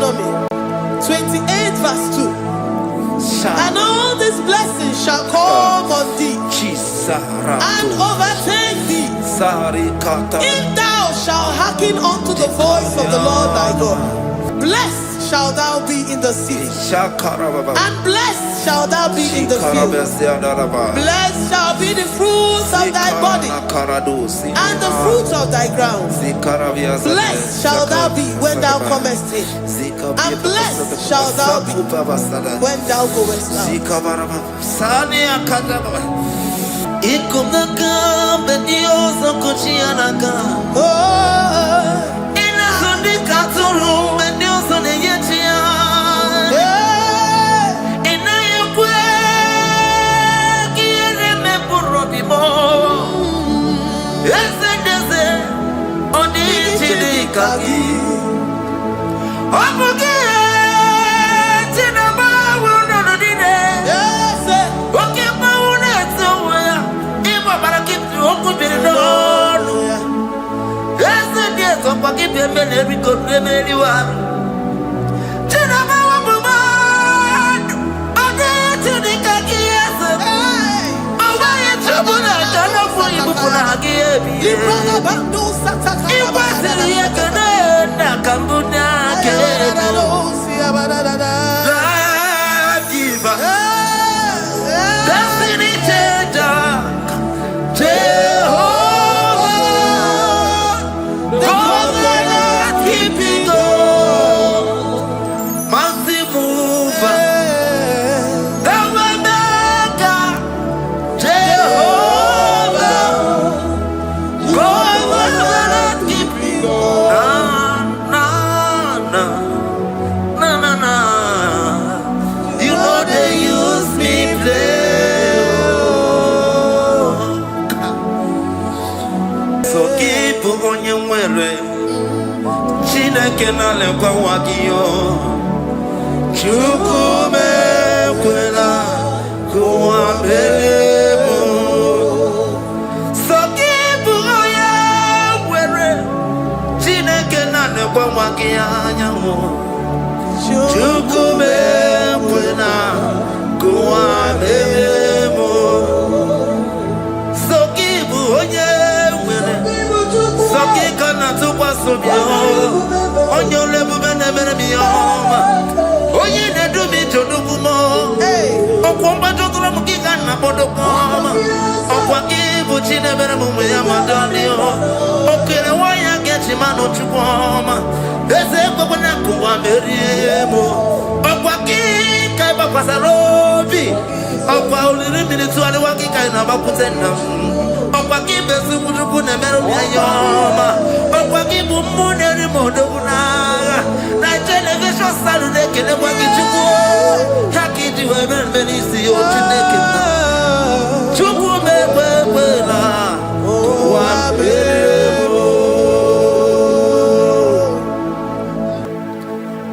Deuteronomy 28 verse 2. And all these blessings shall come on thee and overtake thee if thou shalt hearken unto the voice of the Lord thy God. Blessed shalt thou be in the city, and blessed shalt thou be in the field. Blessed shall be the fruits of thy body, and the fruit of thy ground. Blessed shalt thou be when thou comest in, and blessed shalt thou be when thou goest out.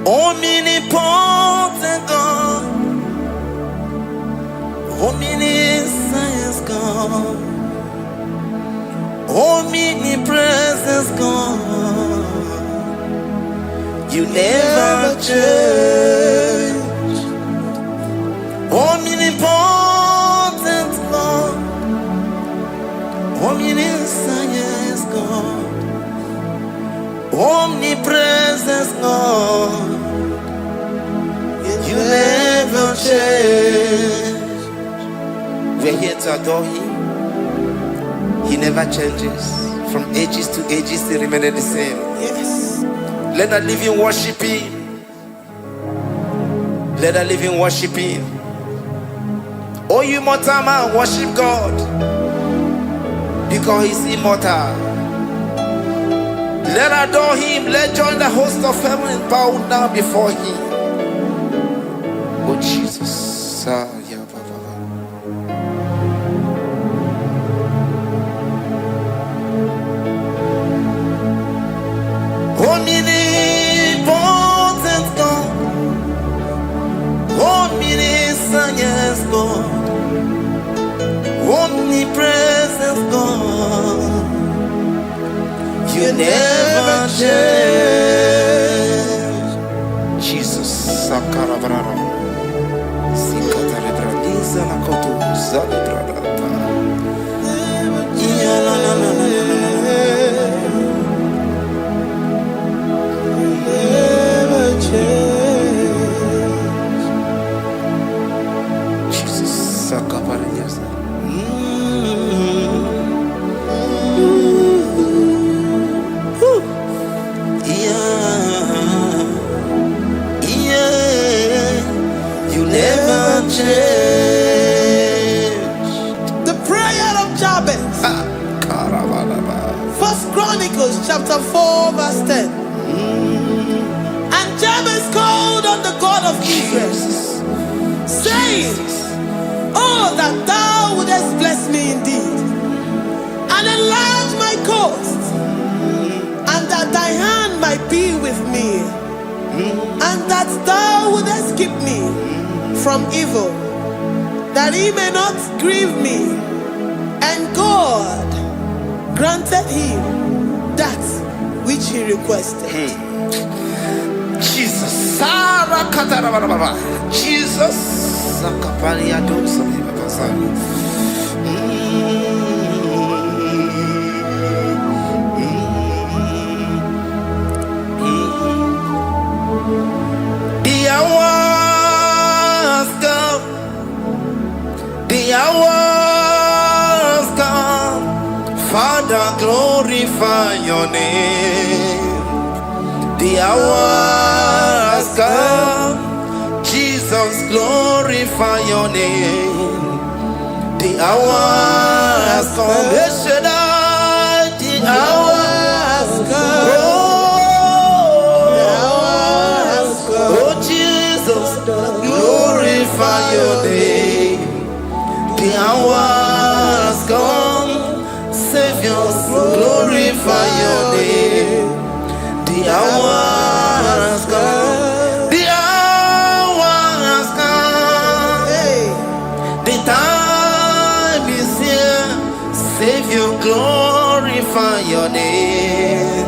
Omnipotent God, omniscience God, omnipresence God, you never change. Omnipotent God, omniscience God, omnipresence God, you never change. We're here to adore Him. He never changes. From ages to ages, He remains the same. Yes. Let the living worship Him. Let the living worship Him. Oh, you mortal man, worship God, because He's immortal. Let adore Him. Let join the host of heaven and bow down before Him. Oh Jesus. Omnipotent God, omniscience God, omnipresence God, you never change. Sakarabrara. Sikatalebradiza la koto zalebrada. Ya la la la la la. Never change. Jesus Sakaparias. You never change. The prayer of Jabez. First Chronicles chapter 4 verse 10. And Jabez called on the God of Israel, saying, oh, that thou wouldest bless me indeed, and enlarge my coast, and that thy hand might be with me, and that thou wouldest keep me from evil, that he may not grieve me. And God granted him that which he requested. Jesus, Sarah Katarababa, Jesus, Sakaparia Dosa. The hours come, the hours come, Father, glorify your name. The hours come, Jesus, glorify your name. The hours come, the hours come. Oh Jesus, glorify your name. The hours come, Savior, glorify your name. The hours come, the hours come. The time is here, Savior, glorify your name.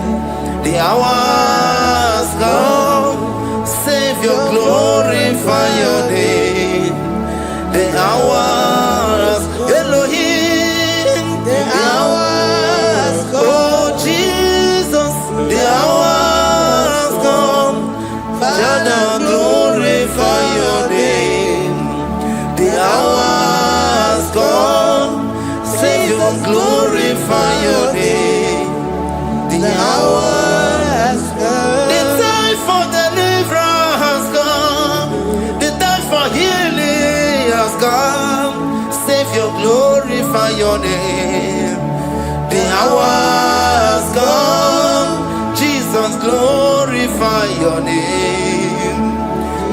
The hours come, Savior, glorify your name. The hours, Elohim, the hours come. Oh Jesus, the hours come. Father, glorify your name. The hours come, Savior, glorify your name. The hours come. The time for deliverance has come. The time for healing has come. Savior, glorify your name. The hours come. Jesus, glorify your name.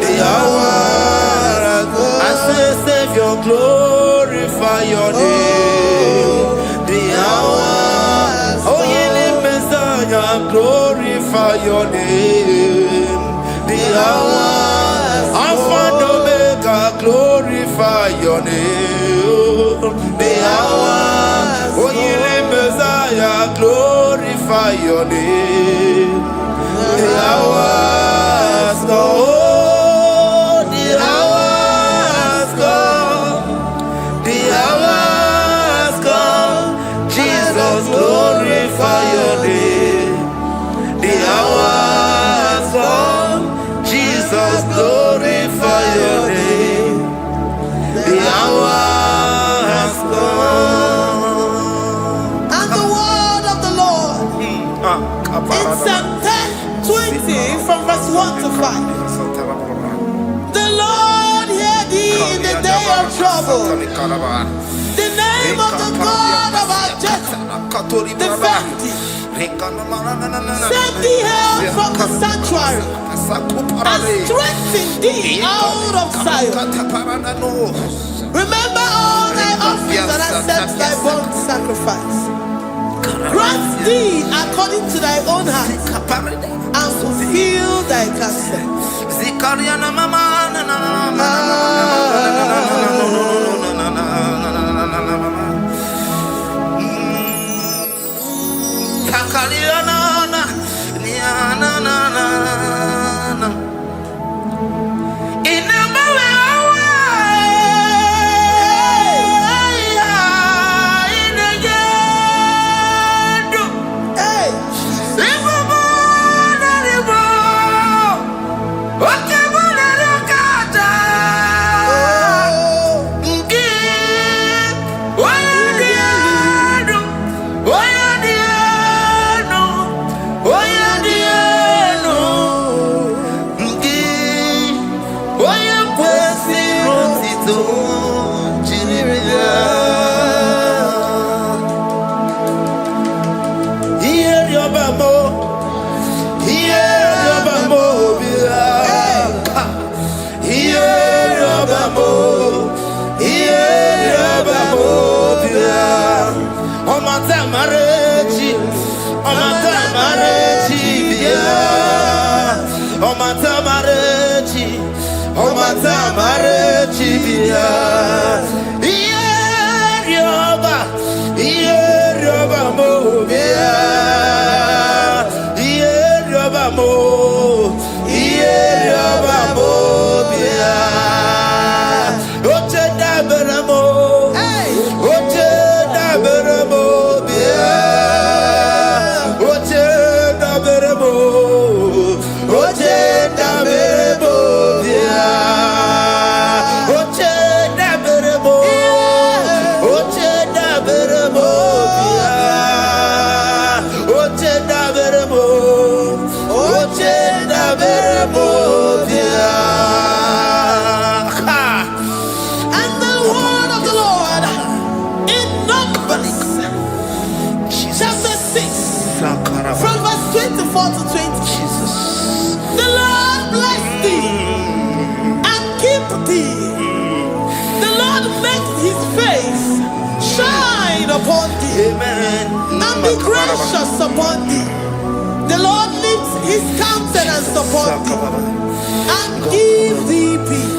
The hours come. I say, Savior, glorify your name. The hours. Oh, healing Messiah, glorify your name. The hours. Alpha and Omega, glorify your name. The hours. Oh, healing Messiah, glorify your name. The hours come. Oh, the hours come. The hours come. Jesus, glorify your name. The hours come. Jesus, glorify your name. The hours come. And the word of the Lord in Psalm 10:20 from verse 1 to 5. The Lord hear thee in the day of trouble. The name of the God of our Jacob defend thee. Send thee help from the sanctuary and strengthen thee out of Zion. Remember all thy offerings and accept thy burnt sacrifice. Grant thee according to thy own heart and fulfill thy counsel. marechi, omata marechi bia. Rioba mo bia. Rioba mo bia. Oche da beramo. Oche da beramo bia. Oche da beramo. Oche da beramo bia. Oche da beramo. Oche da beramo bia. Oche da beramo. Oche da beramo bia. And the word of the Lord in Numbers chapter 6 from verse 24 to 20. The Lord bless thee and keep thee. The Lord make his face shine upon thee. Amen. And be gracious upon thee. The Lord lifts his countenance upon thee and give thee peace.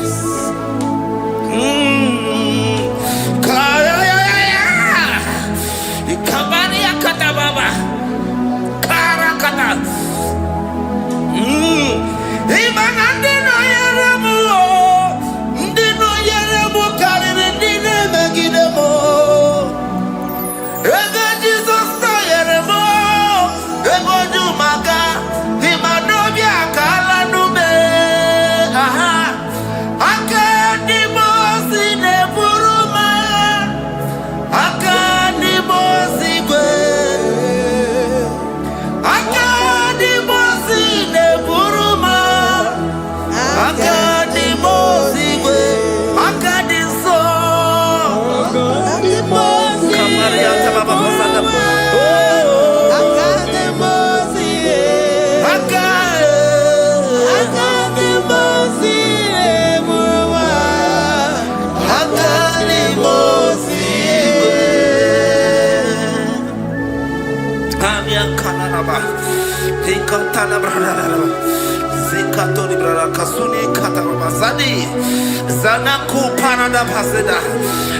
Zanaku Panada Paseda,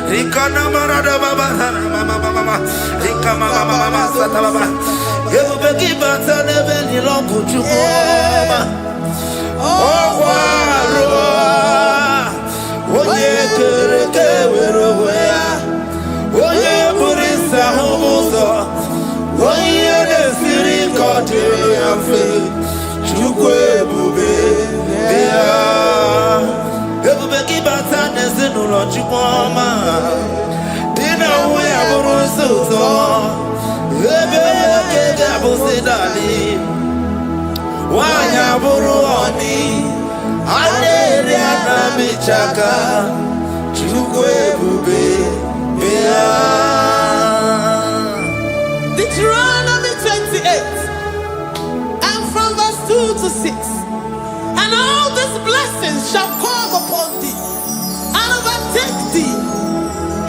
Rikana Marada Baba, Mama, Rikama Mama Satababa, Yubeki Batana Beni Longu Chuma, Oh, Oye Kereke Weroya, Oye Burisa Homoso, Oye Siri Kotea Fe, Chukwe Bube, Everybody batana zenulo chukoma. Dina we aburuso. Ebe kega busidali. Wanya buruoni. Ade ana bichaka. Chukwe bube. Deuteronomy 28 and from verse 2 to 6. And all these blessings shall come upon thee and overtake thee,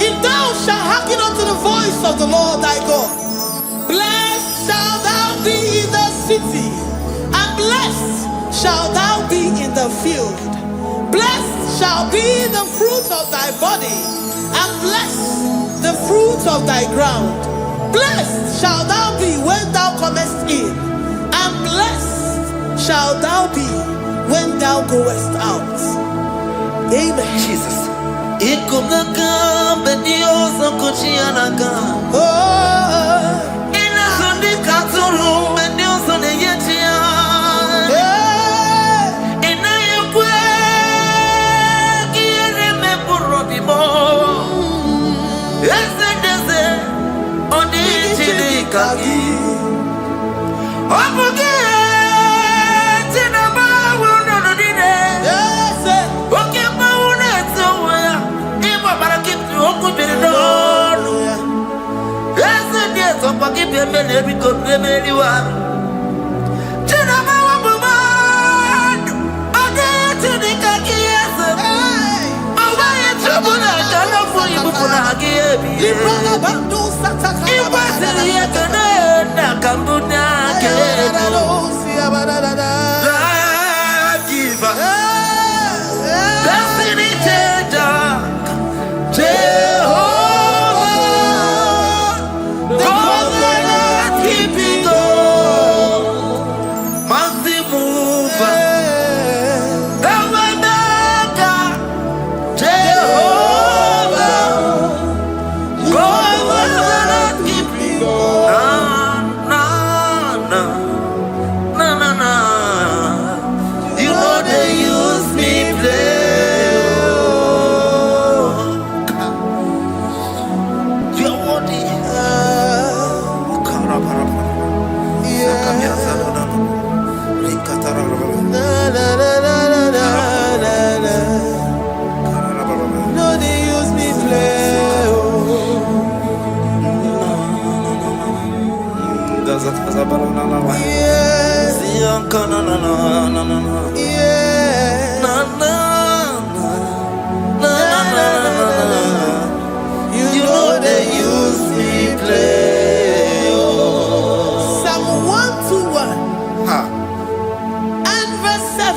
if thou shalt hearken unto the voice of the Lord thy God. Blessed shalt thou be in the city, and blessed shalt thou be in the field. Blessed shall be the fruit of thy body, and blessed the fruit of thy ground. Blessed shalt thou be when thou comest in, and blessed shalt thou be when thou goest out. Amen. Jesus.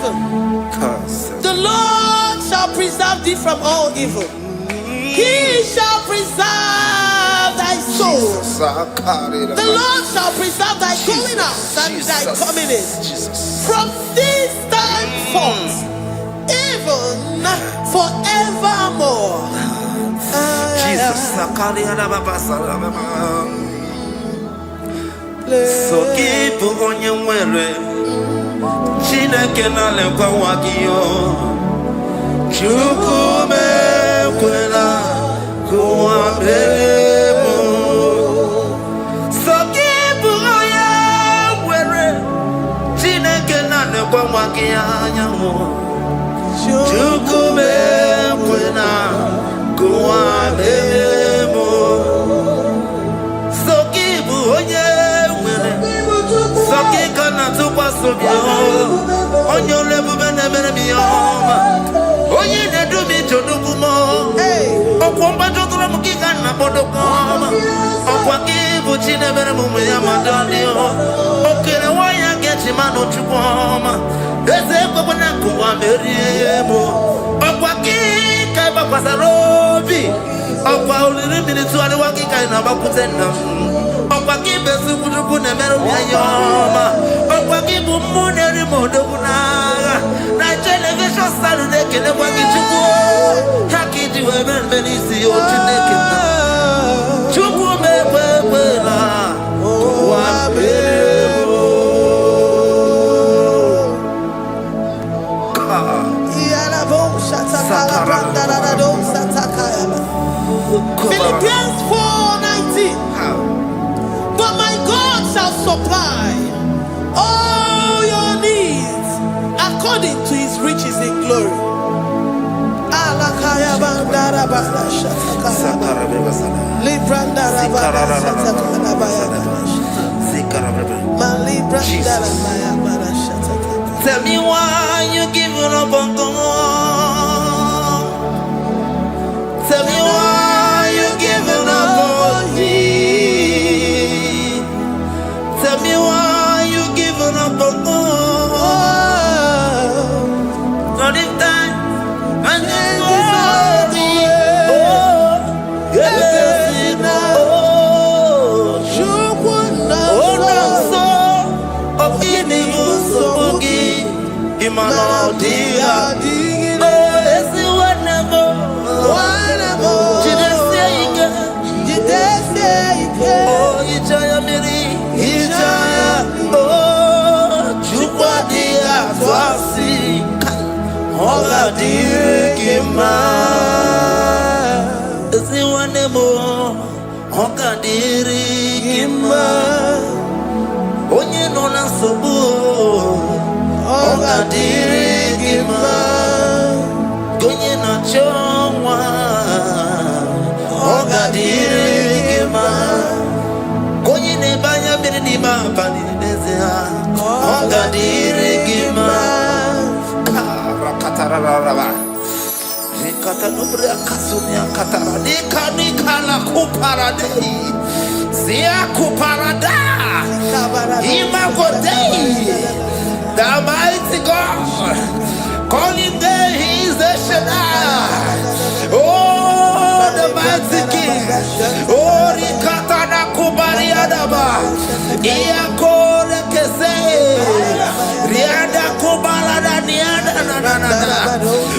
heaven. The Lord shall preserve thee from all evil. He shall preserve thy soul. The Lord shall preserve thy going out and thy coming in. From this time forth, even forevermore. Jesus. So keep on your way. Chineke na lekwa wagio. Chukume kwela kuamemo. So keep on your way. Chineke na lekwa wagia nyamo. Chukume kwela kuamemo. So keep on your Sakikana to Pasubio, on your level, Oye, they do me to Dukumo, Okwambato Kikana Bodokoma, Okwaki, never Madonio, okay, why I get him out of Chupoma, there's a Babanaku, Meriemo, Okwaki, Kabapasarobi, Okwa, little minutes to Adawaki, Kanabakutena. Okwaki besukuruku na meru yayoma. Okwaki bumuneri modokunaga. Na television Saturday kene kwaki chuku. Haki diwe benisi otineke na. Chuku mewewela. Wabebo. Philippians 4:19. But my God shall supply all your needs according to his riches in glory. Tell me why you giving up on God. Tell me why you giving up on me. Tell me why you giving up on God. Not in time and then onye nọ na nsogbu ọ ga-adịrị gị mma onye na-achọ nwa ọ ga-adịrị gị mma onye na-ebe anya mmiri n'ime abalị n'ezie ọ ga-adịrị gị mma Katanubria Kasunia Katara, Nikala Kuparadei, Zia Kuparada, Imagodei, the mighty God, calling there, he is the Shaddai, oh, the mighty King, oh, Rikatana Kubariadaba, Iakore Kese, Riada Kubalada Niada,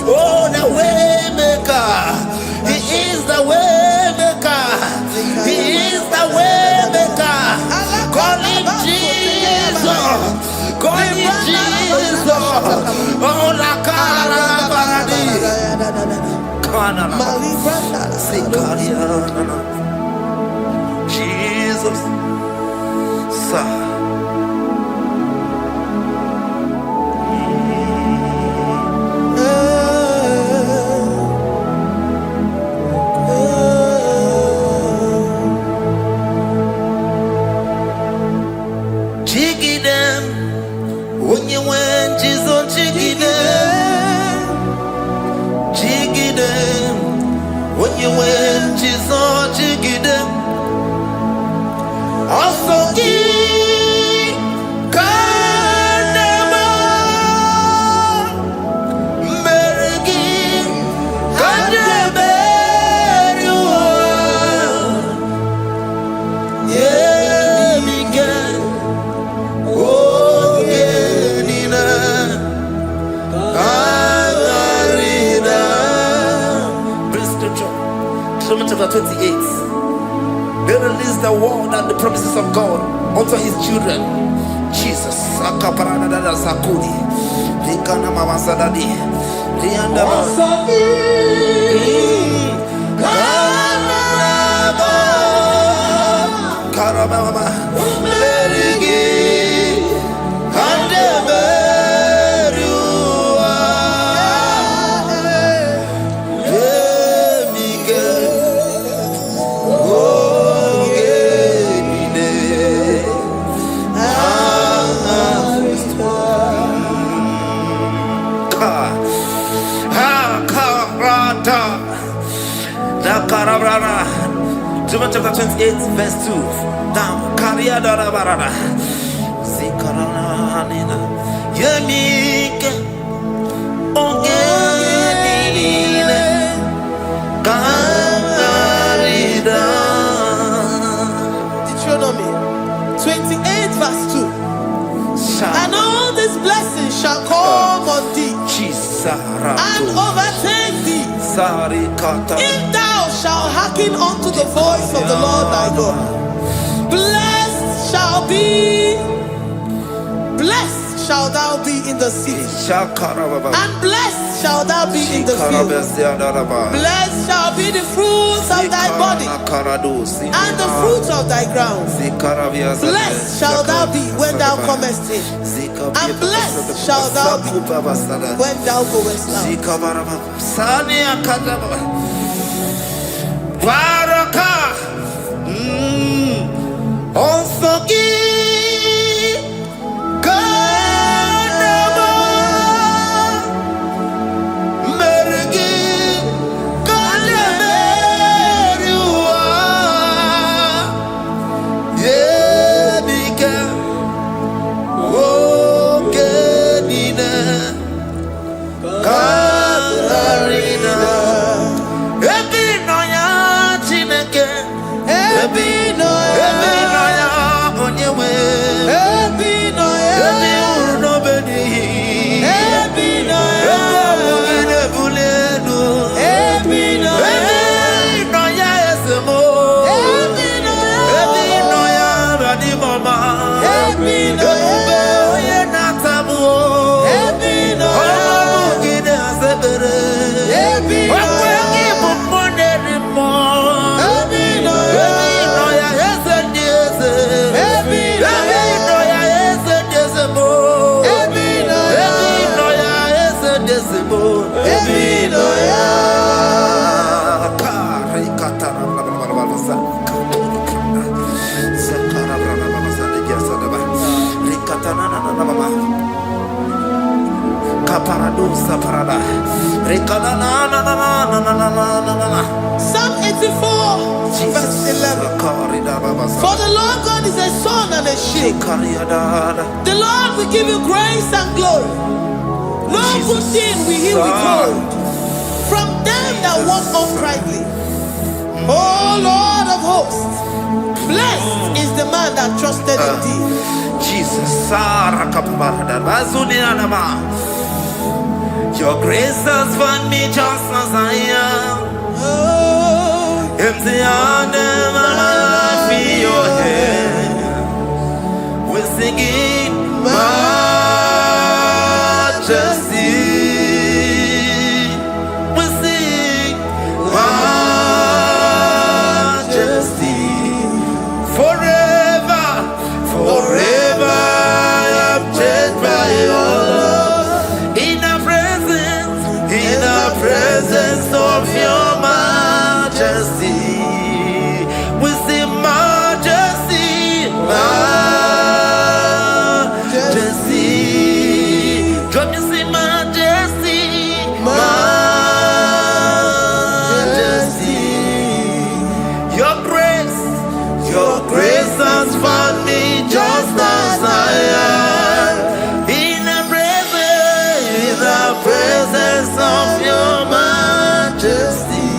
oh, the way. He is the way maker. He is the way maker. Call him Jesus. Call him Jesus. Oh, la cara paradi. Jesus. Also give Deuteronomy chapter 28. They release the word and the promises of God unto his children. Jesus. Deuteronomy chapter 28, verse 2. Down. Deuteronomy 28, verse 2. And all these blessings shall come on thee and overtake thee, if thou shalt hearken unto the voice of the Lord thy God. Blessed shall thou be in the city, and blessed shall thou be in the field. Blessed shall be the fruits of thy body, and the fruits of thy ground. Blessed shall thou be when thou comest in, and blessed shall thou be when thou goest out. Psalm 84, verse 11. For the Lord God is a sun and a shield. The Lord will give you grace and glory. No good thing will he withhold from them that walk uprightly. O Lord of hosts, blessed is the man that trusted in thee. Jesus. Your grace has found me just as I am. Empty handed, and I feel your hand. We're singing majesty. We sing majesty. Forever, forever I'm changed by your love. In the presence of your majesty, we see majesty, majesty. Come you see majesty, majesty. Your grace has found me just as I am. In the presence of your majesty.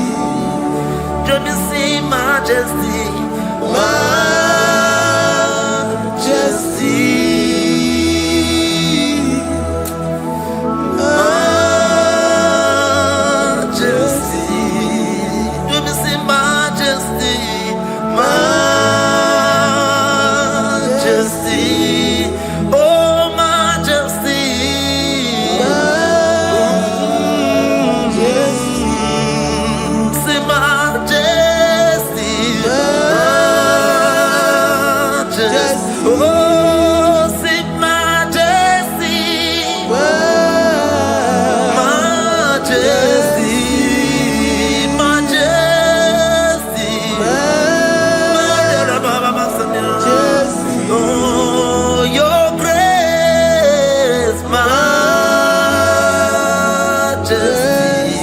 majesty.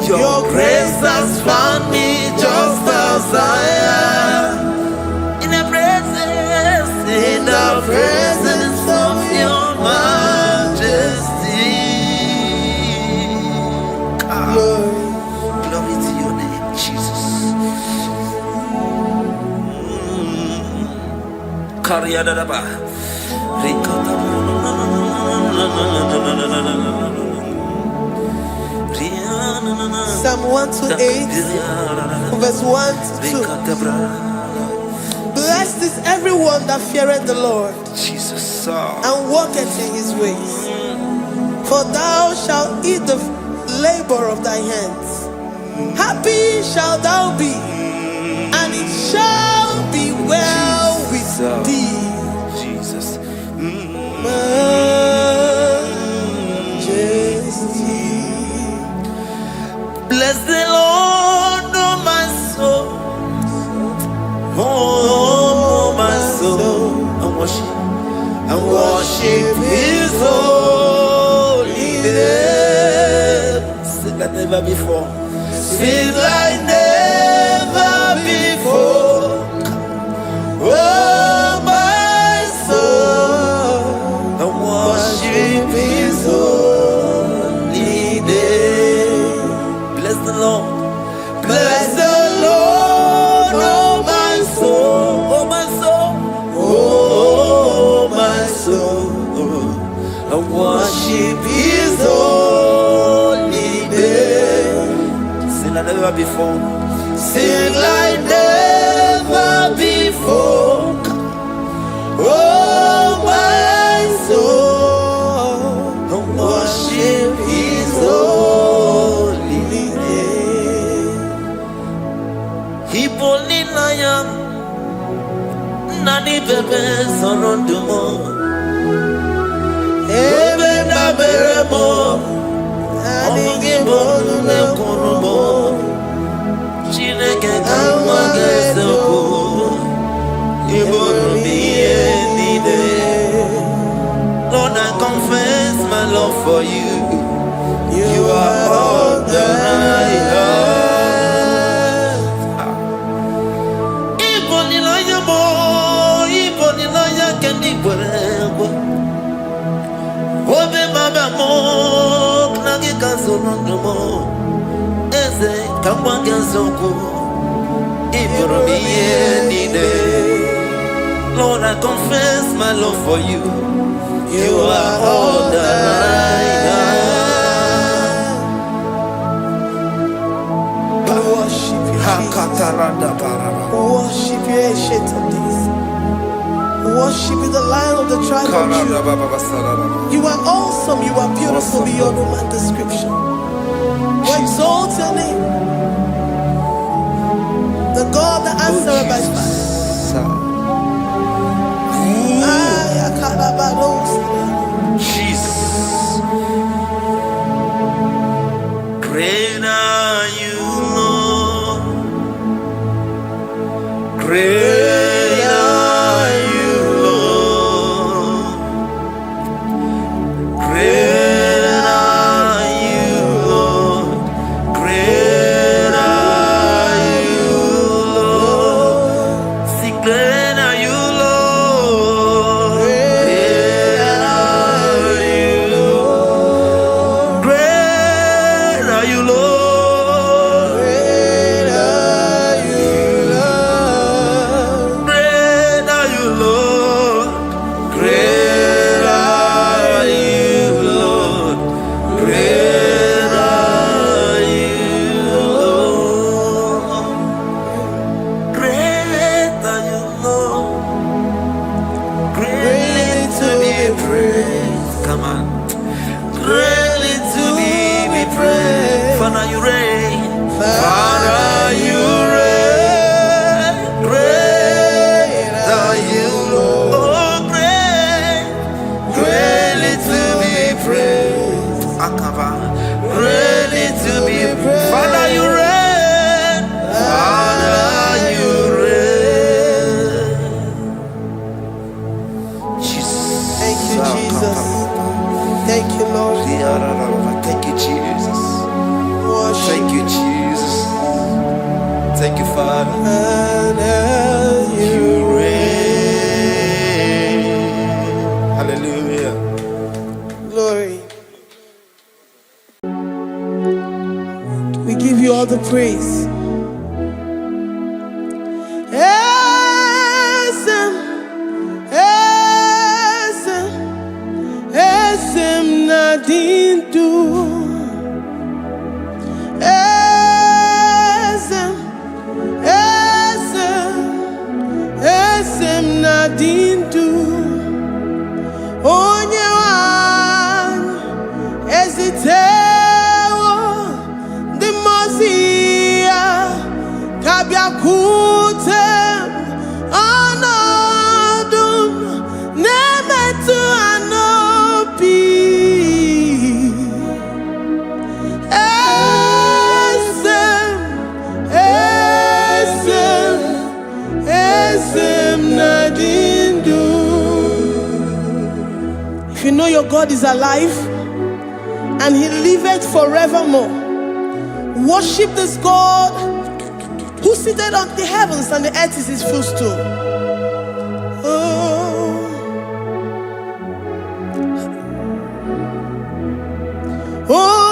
Your grace has found me just as I am. In the presence of your majesty. Glory to your name, Jesus. Psalm 128, verse 1 to 2. Blessed is everyone that feareth the Lord, Jesus, and walketh in his ways. For thou shalt eat the labor of thy hands. Happy shalt thou be, and it shall be well with thee. Jesus. Majesty. Bless the Lord, oh my soul. Oh, my soul. And worship his holy name. Sing like never before. Sing like never before. Oh, my soul. And worship his holy name. Bless the Lord. Bless the Lord, oh my soul, oh my soul, oh my soul, and worship his holy name. Sing like never before. Sing like never before. Oh my soul, and worship his holy name. Hipoli nayam nani bebe sorondumo ebe na beremo omugi bolu ne kurumo chineke kama gesoko ibonu miye nide. Lord, I confess my love for you. You are all that I have. Obe mama mo knagi kazono mo eze kamwange zoko ibromi yenide. Lord, I confess my love for you. You are all that I have. Worship you, worship you, ancient of days. Worship you, the Lion of the tribe of Judah. You are awesome, you are beautiful beyond human description. We exalt your name, the God that answered by fire. Jesus. Great are you, Lord. Great are you, Lord. Great are you, Lord. Great are you, Lord. See, great are you, Lord. Great are you, Thank you, Lord. Thank you, Jesus. Worship. Thank you, Jesus. Thank you, Father. And You reign. Hallelujah. Glory. We give you all the praise. Esem nadindu. Esem nadindu. Onyewan ezitewo dimozia kabiakutem anodum nemetu anopi. Esem nadindu. If you know your God is alive and he liveth forevermore, worship this God who seated on the heavens and the earth is his footstool. Oh,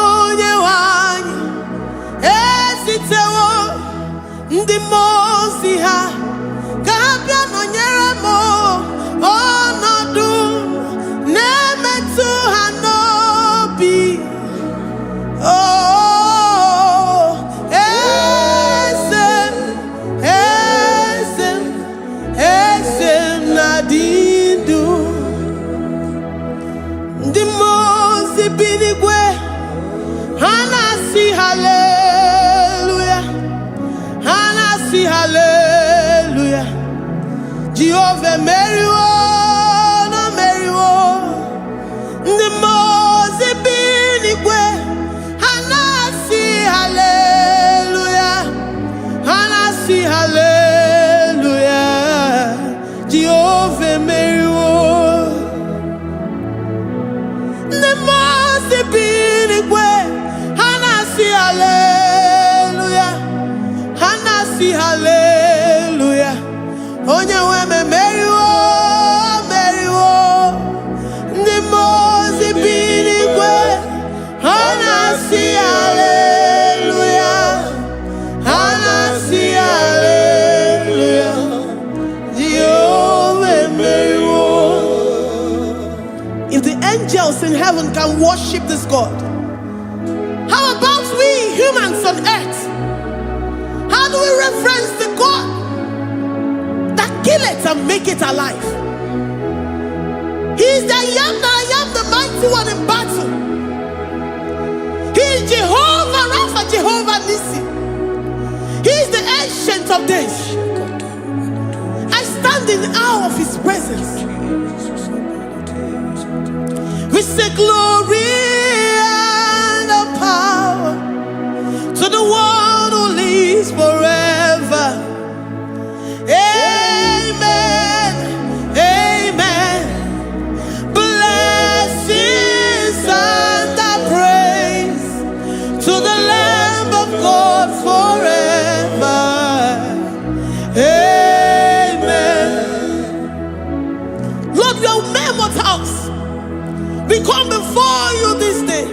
Onyewanyi esitewo ndị mozi ha ka ha bịa nọnyere m ọnọdụ na-emetụ ha n'obi. Oh, esem nadindu. Ndị mozi bi n'igwe ha na-asị haleluya, ha na-asị haleluya. Jehovah meriwo na meriwo. Ndị mozi bi n'igwe ha na-asị haleluya, ha na-asị haleluya. Jehovah meriwo. Ndị mozi bi n'igwe ha na-asị haleluya, ha na-asị haleluya. Onye nwe m emeriwo, meriwo. Ndị mozi bi n'igwe ha na-asị haleluya, ha na-asị haleluya. Jehovah emeriwo. If the angels in heaven can worship this God, how about we humans on earth? How do we reverence the God that kill it and make it alive? He is the I am, the mighty one in battle. He is Jehovah Rapha, Jehovah Nissi. He is the ancient of days. I stand in awe of his presence. We say glory and power to the one who lives forever. Amen, amen. Blessings and praise to the Lamb of God forever. Amen. Lord, we are mere mortals. We come before you this day.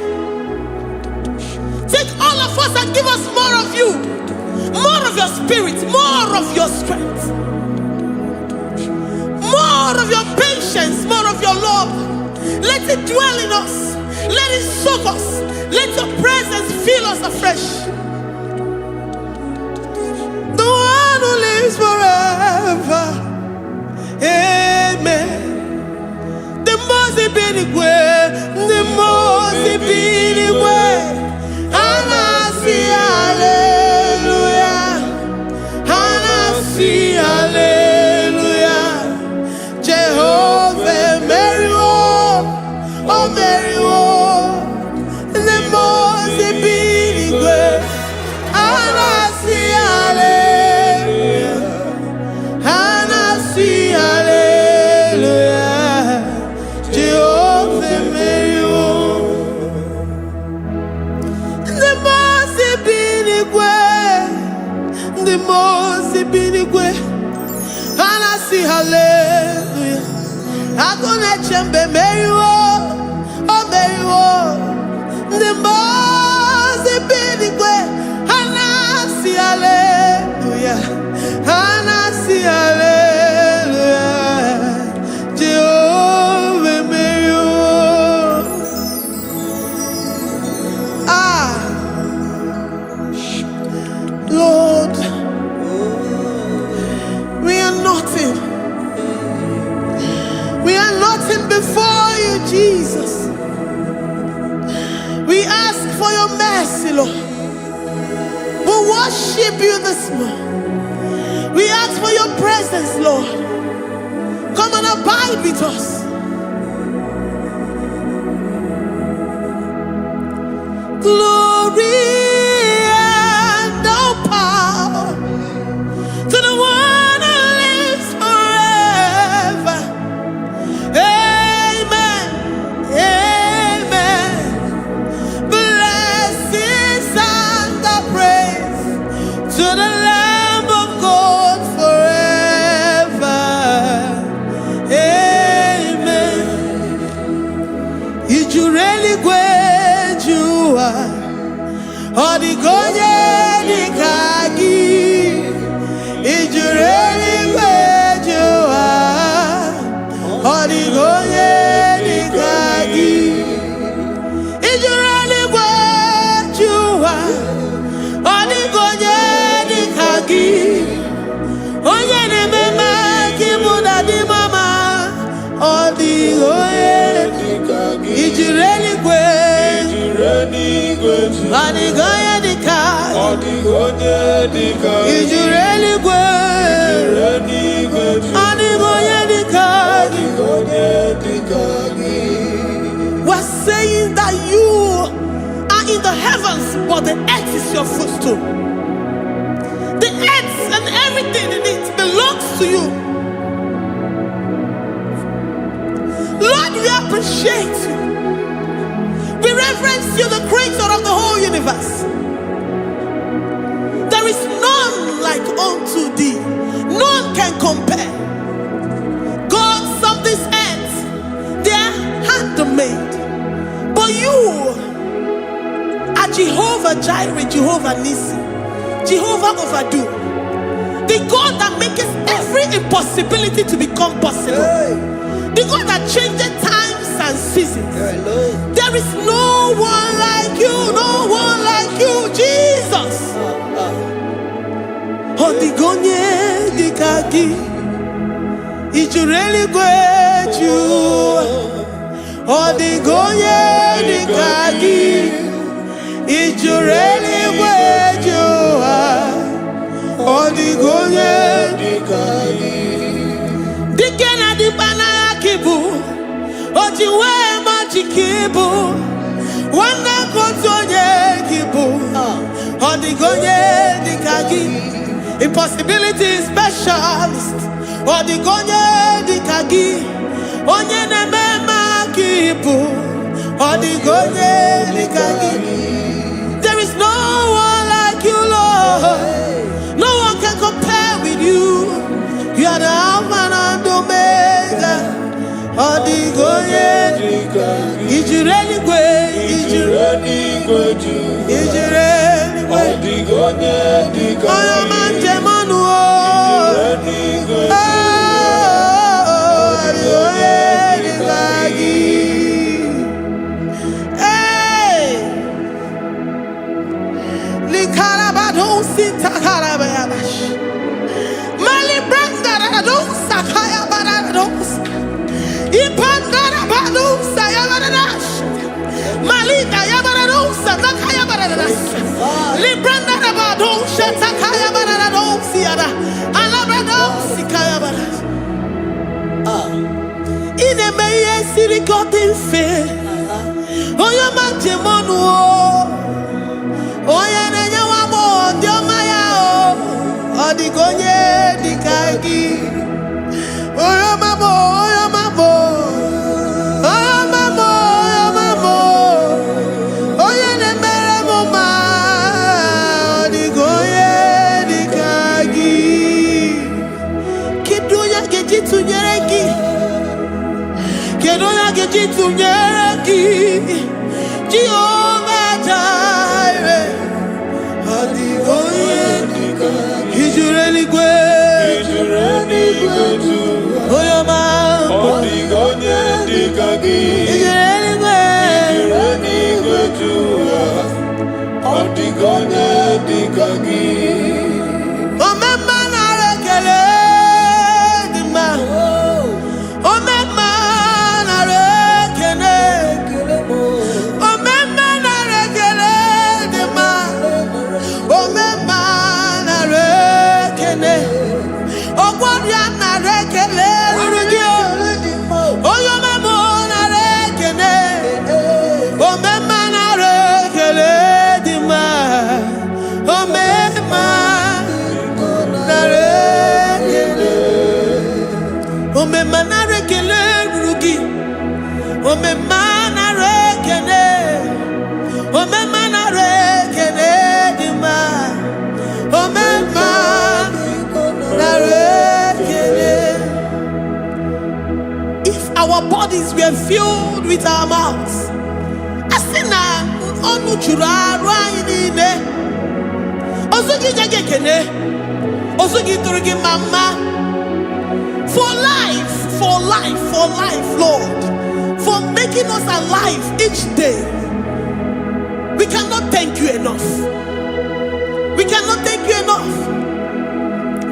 Take all of us and give us more of you, more of your spirit, more of your strength, more of your patience, more of your love. Let it dwell in us. Let it soak us. Let your presence fill us afresh. The one who lives forever. Amen. The mozi bi n'igwe, the mozi bi n'igwe, ha na-asị haleluya, ha na-asị haleluya. Jehovah meriwo, o meriwo. The mozi bi n'igwe, ha na-asị haleluya, ha na-asị haleluya. Jehovah meriwo. Agone chembe meriwo, oh meriwo. Nimbozi binigwe, hanasi hallelujah, hanasi hallelujah. Jehovah meriwo. Lord, we are nothing. We are nothing before you, Jesus. We ask for your mercy, Lord. We worship you this morning. We ask for your presence, Lord. Come and abide with us. Glory and all power to the one who lives forever. Amen. Amen. Blessings and the praise to the Lamb of God forever. Amen. Did you really go? Odigonye dikagi, ijureli wejoa. Odigonye dikagi, ijureli wejoa. Odigonye dikagi, onye ne mema kimuda di mama. Odigonye dikagi, ijureli wejoa. Odigonye dikagi, odigonye dikagi, ijureli wejoa. Odigonye dikagi, odigonye dikagi. We're saying that you are in the heavens, but the earth is your footstool. The earth and everything in it belongs to you. Lord, we appreciate you. We reverence you, the creator of the whole universe. There is none like unto thee. None can compare. Gods of this earth, they are handmade. But you are Jehovah Jireh, Jehovah Nissi, Jehovah Overdo. The God that makes every impossibility to become possible. The God that changes times and seasons. There is no one like you, no one like you, Jesus. Odigonye dikagi, ijureli wejoa. Odigonye dikagi, ijureli wejoa. Odigonye dikagi. Dikena dibana kibu, ojiwe majikibu. Wana kotonye kibu, odigonye dikagi. Impossibility specialist, odigonye dikagi. Onye nemema kibu, odigonye dikagi. There is no one like you, Lord. No one can compare with you. You are the Alpha and Omega. Odigonye dikagi. Ijureli ijureli odigonye dikagi. Oyo manje manu o. Odigonye dikagi. Hey, likarabado sitakarabayabash. Mali branga radon sakaya barados. Ipandara bado sayabaradas. Malita yabarados sakaya baradas. Libranda rabado shatakaya barados siada. Alabrados sikaya baradas. Ine meye sirikotin fe. Oyo manje monu o. Oya nenya wamo diomaya o. Odigonye dikagi. Oyo mamo, oyo mamo. Oyo mamo, oyo mamo. Oya nemere moma. Odigonye dikagi. Kidunya gejitu nyeregi. If our bodies were filled with our mouths, for life, Lord, for making us alive each day. We cannot thank you enough. We cannot thank you enough.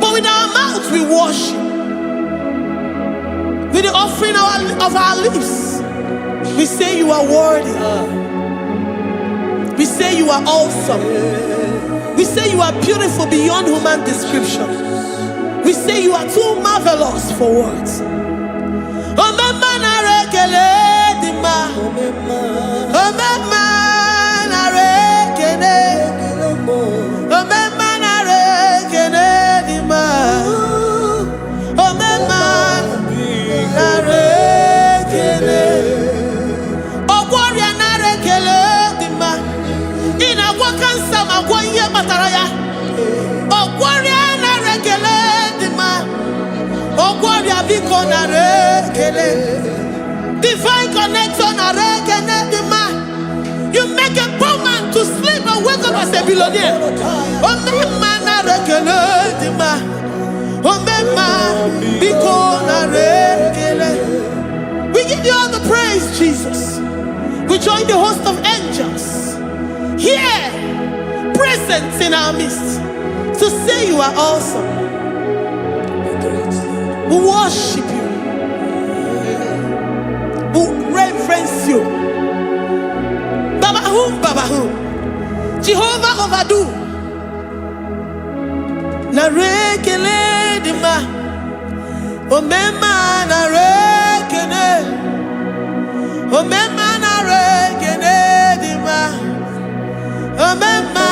But with our mouths we worship. With the offering of our lips, we say you are worthy. We say you are awesome. We say you are beautiful beyond human description. We say you are too marvelous for words. Divine connection. You make a poor man to sleep and wake up as a billionaire. We give you all the praise, Jesus. We join the host of angels here, present in our midst, to say you are awesome. We worship you. We reverence you. Baba who? Jehovah overdo. Na rekele dima. Omema na rekene. Omema na rekene dima. Omema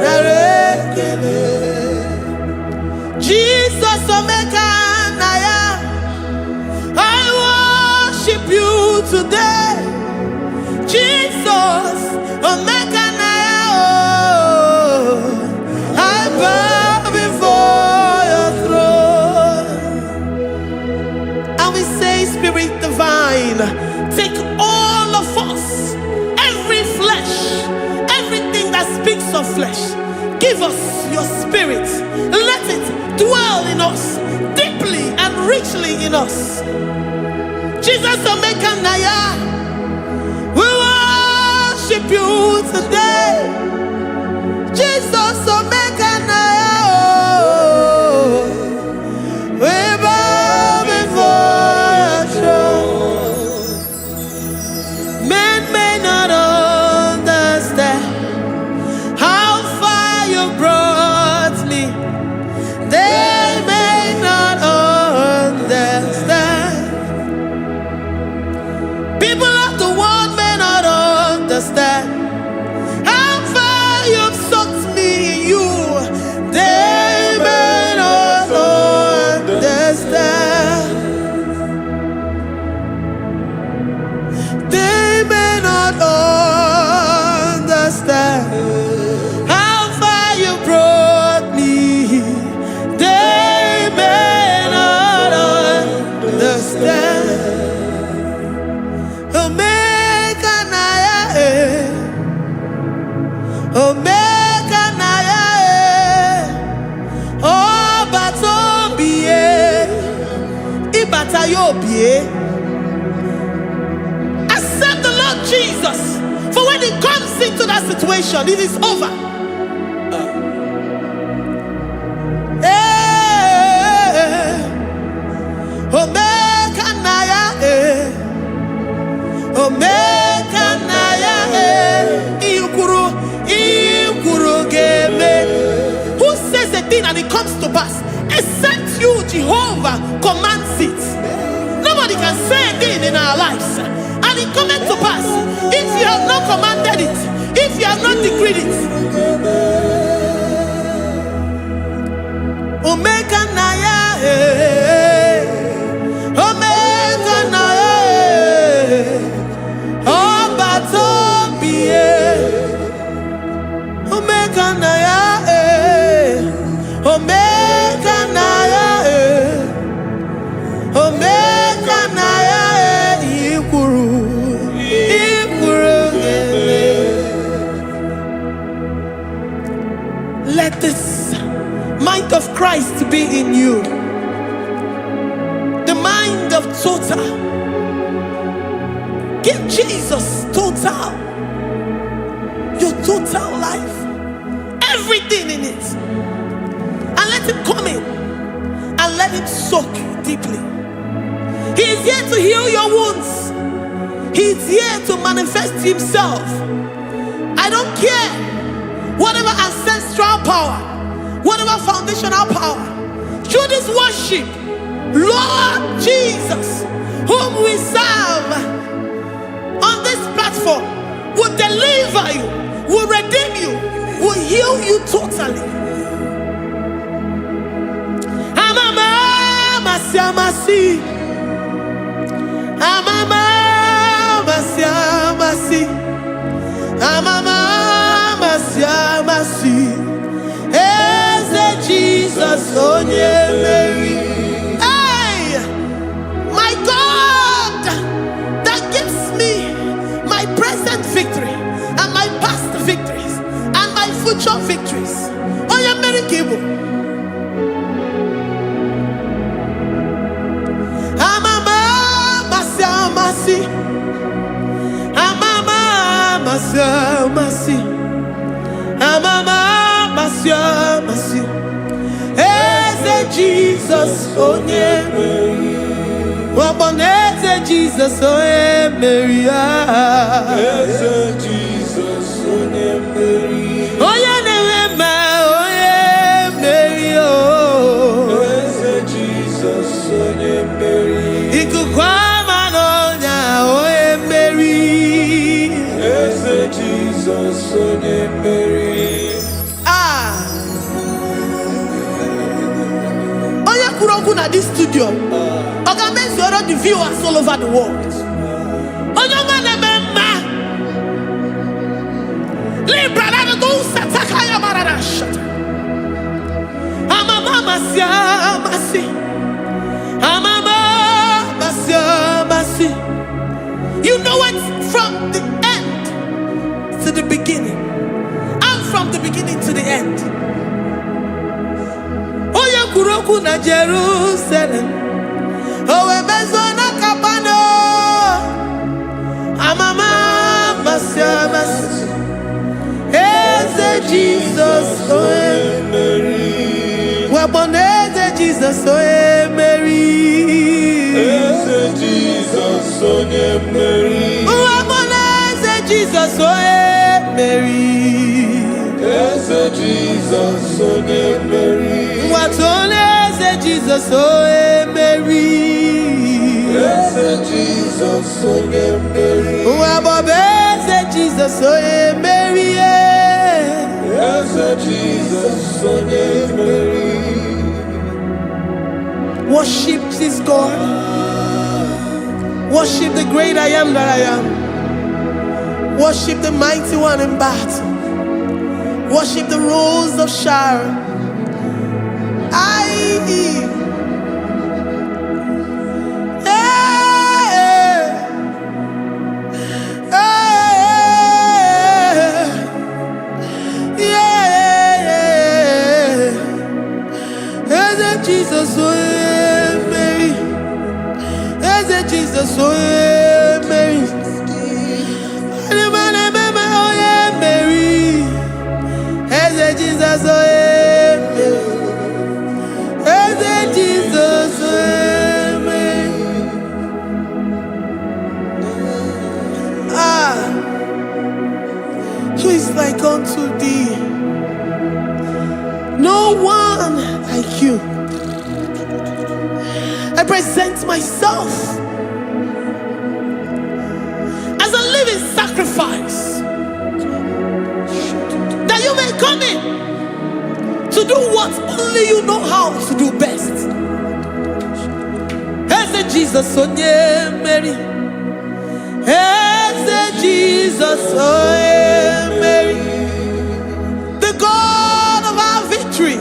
na rekene. Jesus omeka naya. I worship you today. Jesus, omeka naya. I bow before your throne. And we say, Spirit divine, take all of us, every flesh, everything that speaks of flesh. Give us your spirit. Let it dwell in us, deeply and richly in us. Jesus, omeka naya. We worship you today. Jesus, omeka naya. We bow before your throne. Men may not understand how far you brought me. They may not understand. People of the world may not understand how far you've sucked me in you. They may not understand. They may not understand how far you brought me. They may not understand. Omeka naya, omeka naya, obatobie, ibatayobie. Accept the Lord Jesus, for when He comes into the that situation. It is over. Omega Naya, Omega Naya, Ikuru Game. Who says a thing and it comes to pass? Except you, Jehovah, commands it. Nobody can say a thing in our lives and it comes to pass. If you have not commanded it, if you have not decreed it. Omega Naya, Omega Naya, Obatobie, Omega Naya, Omega Naya, Omega Naya, Ikuru. Let this mind of Christ be in you. The mind of total. Give Jesus total. Your total life. Everything in it. And let him come in. And let him soak deeply. He is here to heal your wounds. He is here to manifest himself. I don't care. Whatever ancestral power, whatever foundational power, through this worship, Lord Jesus, whom we serve on this platform, will deliver you, will redeem you, will heal you totally. Amama Masiamasi, Amama Masiamasi, Amama Masiamasi. Jesus, oh yeah, Mary. Hey, my God, that gives me my present victory and my past victories and my future victories. Oh yeah, Mary Kibo. Amama Masiamasi, Amama Masiamasi, Amama Masiamasi. Jesus, oh yeah, Mary. Jesus, oh yeah, Mary. Jesus, oh yeah, Mary. Oh yeah, Mary. Oh, Jesus, oh yeah, Mary. Ikukwamanonya, oh yeah, Mary. Jesus, oh yeah, Mary. At this studio, organize the viewers all over the world. You know it from the end to the beginning, and from the beginning to the end. Kuroku na Jerusalem, oh ebezona kapano, amama masiamas, eze Jesus, oh Mary, waboneze Jesus, oh Mary, eze Jesus, oh Mary, waboneze Jesus, oh Mary, eze Jesus, oh Mary. What on is Jesus, oh Mary? Yes, Jesus, oh Mary. What is Jesus, oh Mary? Yes, Jesus, oh Mary. Worship this God. Worship the great I am that I am. Worship the mighty one in battle. Worship the rose of Sharon. Jesus, oh Mary, Jesus, oh Mary, oh yeah, Mary. who is like unto thee? No one like you. I present myself as a living sacrifice, that you may come in to do what only you know how to do best. Eze Jesus, oh yeah, Mary. Eze Jesus, oh yeah, Mary. The God of our victory.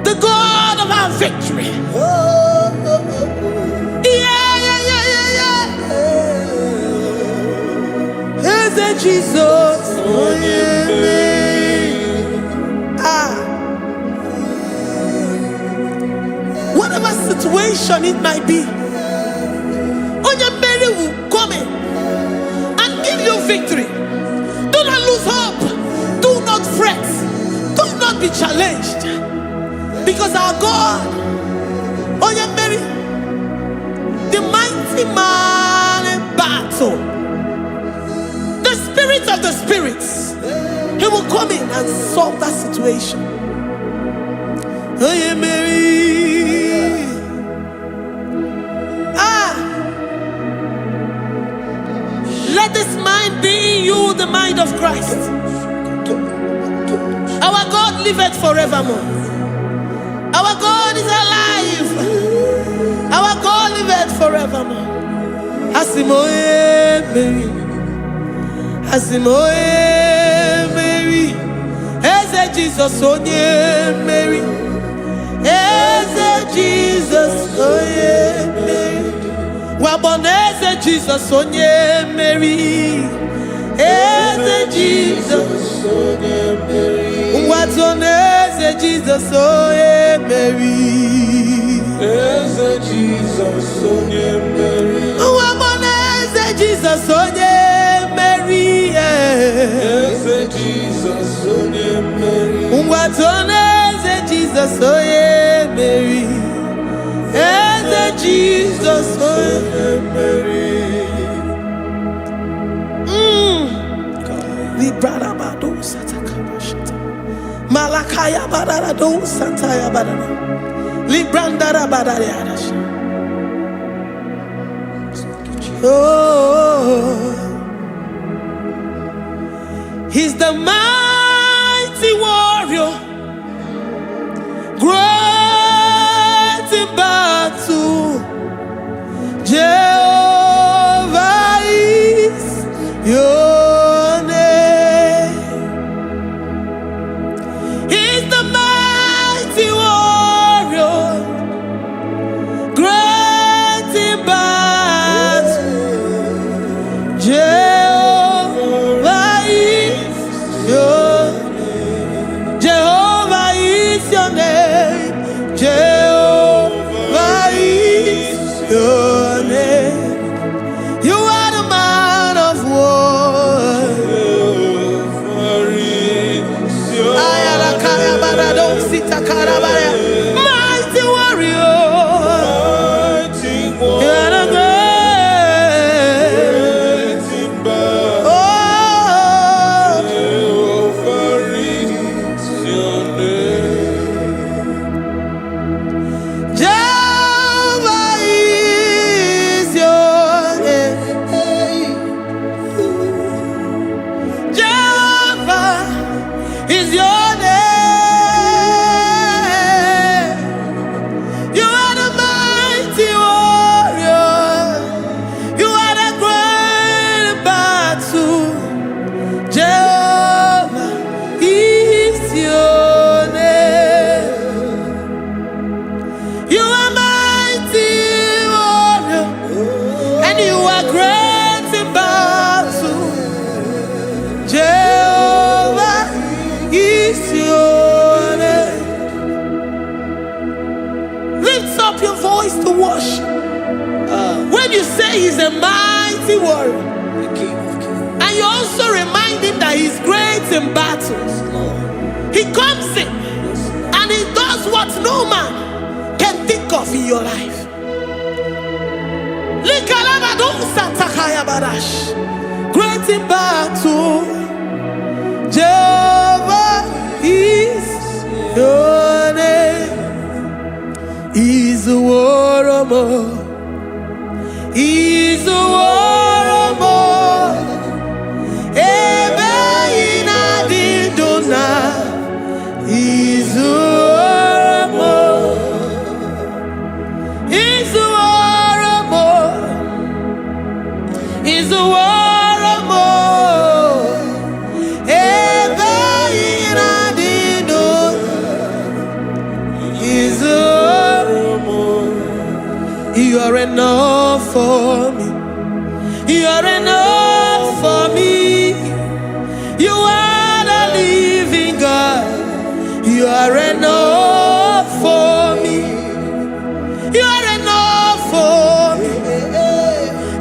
The God of our victory. Eze Jesus, oh yeah, Mary. Whatever situation it might be, Onya Mary will come in and give you victory. Do not lose hope. Do not fret. Do not be challenged. Because our God, Onya Mary, the mighty man in battle, the spirit of the spirits, he will come in and solve that situation. Onya Mary. Let this mind be in you, the mind of Christ. Our God liveth forevermore. Our God is alive. Our God liveth forevermore. Asimoe Mary. Asimoe Mary. Eze Jesus, onye Mary. Eze Jesus, onye Mary. Waboneze Jesus, onye Mary. Eze Jesus, onye Mary. Watoneze Jesus, onye Mary. Eze Jesus, onye Mary. Waboneze Jesus, onye Mary. Eze Jesus, onye Mary. Watoneze Jesus, onye Mary. Eze Jesus, onye Mary. Librada bado satakaba shata. Malakaya badara do sataya badara. Librandara badara yadash. Oh, he's the mighty warrior, great in battle. Jehovah is your name. He's the mighty warrior, great in battle. Jehovah is your name. Jehovah is your name. Jehovah is your name. You are the man of war. Ayalakaya barado sitakarabaya. Mighty warrior. You are the great. Oh, Jehovah is your name. Jehovah is your name. Jehovah is your name. You are the mighty warrior. You are the great battle. Jehovah is your name. You are mighty warrior, and you are great in battle. Jehovah is your name. Lift up your voice to worship. When you say he's a mighty warrior, and you also remind him that he's great in battles, he comes in and he does what no man can think of in your life. Great in battle. Izuoromo, ebe inadidona. Izuoromo, Izuoromo, Izuoromo, ebe inadidona. Izuoromo. You are enough for me. You are enough for me. You are the living God. You are enough for me. You are enough for me.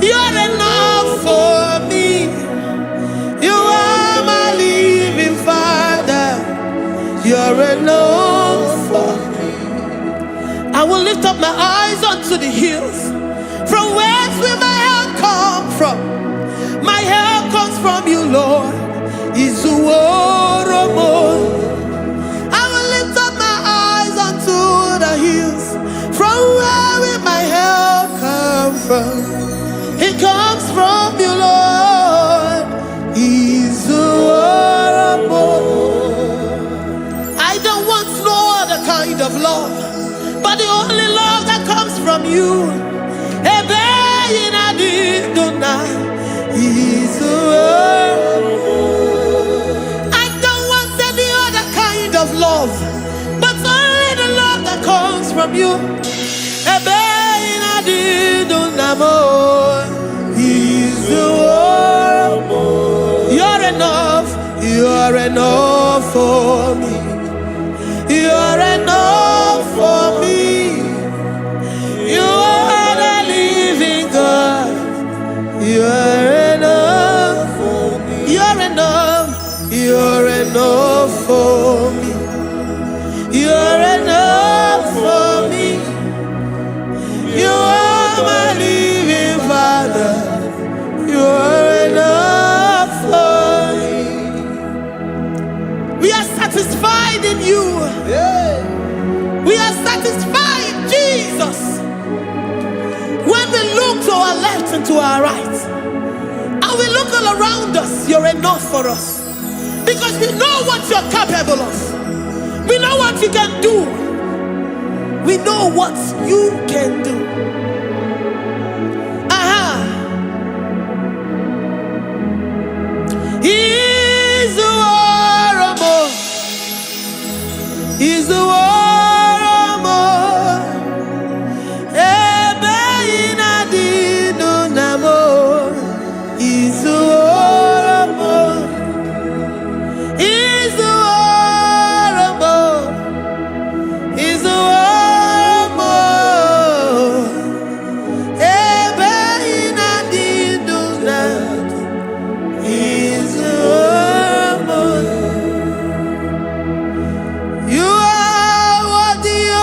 You are enough for me. You are my living Father. You are enough for me. I will lift up my eyes unto the hills. From whence will my help come from? My help comes from you, Lord. Izuoromo. I will lift up my eyes unto the hills. From where will my help come from? It comes from you, Lord. Izuoromo. I don't want no other kind of love, but the only love that comes from you. Ebe inadidona. Izuoromo. I don't want any other kind of love, but only the love that comes from you. Ebe inadidona mo. Izuoromo. You're enough. You're enough for me. You're enough for me. You are the living God. You are enough for me. You're enough. You're enough for me. You're enough for me. You are my living Father. You are enough for me. We are satisfied in you. We are satisfied, Jesus. When we look to our left and to our right, and we look all around us, you're enough for us. Because we know what you're capable of. We know what you can do. We know what you can do. Izuoromo. Izuoromo. Ebe inadidona mo. Izuoromo. Izuoromo. Izuoromo. Ebe inadidona. Izuoromo. You are worthy, oh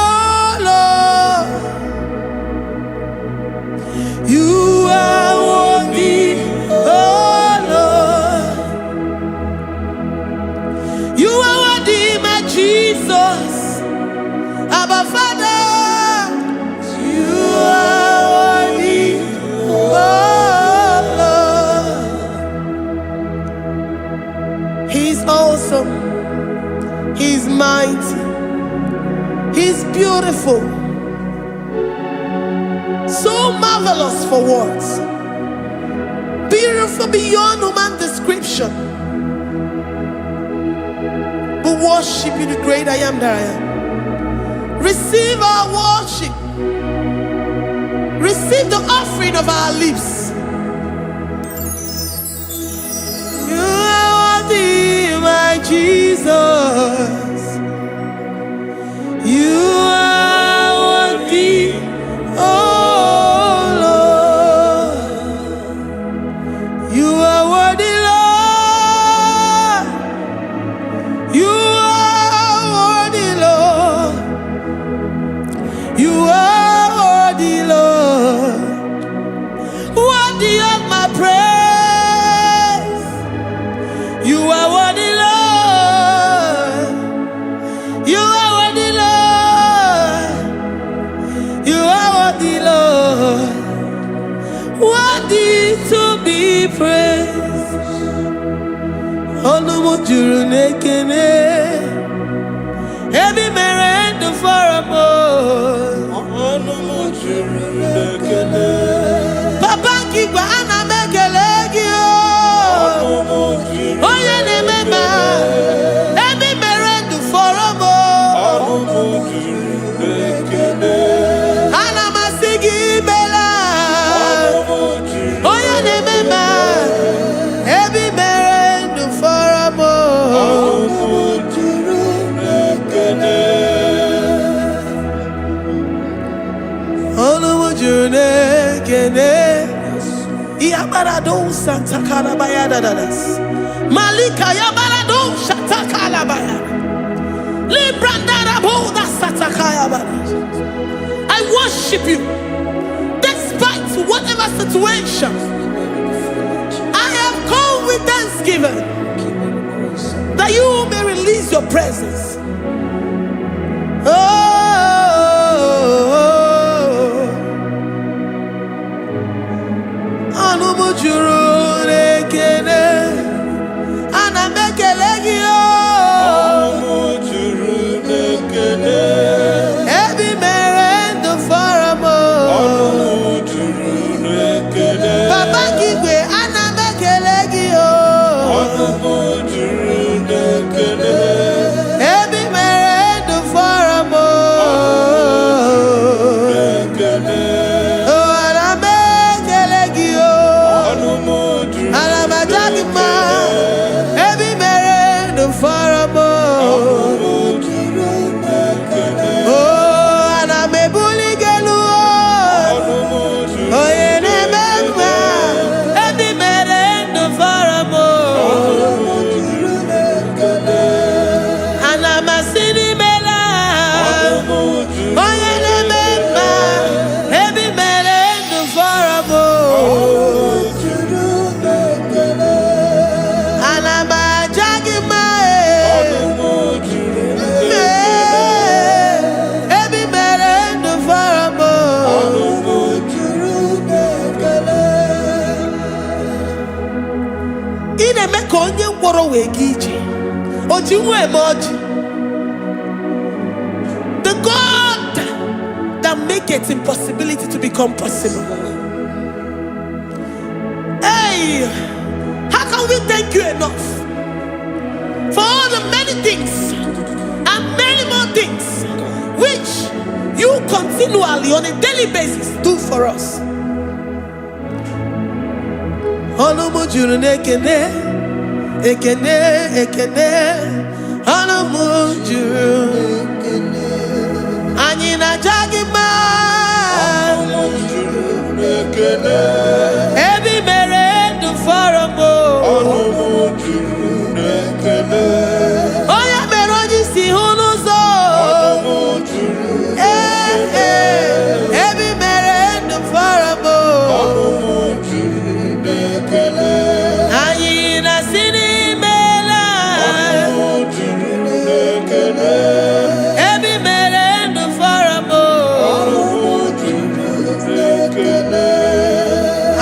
Lord. You are worthy, oh Lord. You are worthy, my Jesus. Abba Father, you are worthy, oh Lord. He's awesome. He's mighty. He's beautiful. So marvelous for words. Beautiful beyond human description. We worship you, the great I am that I am. Receive our worship. Receive the offering of our lips. You are worthy, my Jesus. You are worthy, oh Lord. You are worthy, Lord. You are worthy, Lord. You are worthy, Lord. Worthy of my praise. You are worthy, Lord. praise. Olumu juru nekene. Every merend for a boy. Olumu juru nekene. Papa kigwa ana mekelegio. Olumu juru. Oye ne mema. Every merend for a boy. Olumu juru nekene. Ana masigi bela. Olumu juru. Oye ne mema. Every merend for a boy. Olumu juru nekene. Olumu juru nekene. Yabarado Santa Calabaya dadas. Malika Yabarado Shatakalabaya. Librandara Boda Satakaya. I worship you despite whatever situation. I have come with thanksgiving that you may release your presence. Olumu juru nekene. Ana mekelegio. Olumu juru nekene. Every merend for a mo. Olumu juru nekene. Papa kigwe ana mekelegio. Olumu juru nekene. Every merend for a mo. Olumu nekene. The God that makes impossibility to become possible. Hey, how can we thank you enough for all the many things and many more things which you continually on a daily basis do for us? Olumu juru nekene. Ekene, ekene, olumu juru. Anyina jagima. Olumu juru nekene. Every merend for a mo. Olumu juru nekene. Oya meroji si hunuzo. Olumu juru nekene. Every merend for a mo. Olumu juru nekene. Anyina sini. Every merend for a mo.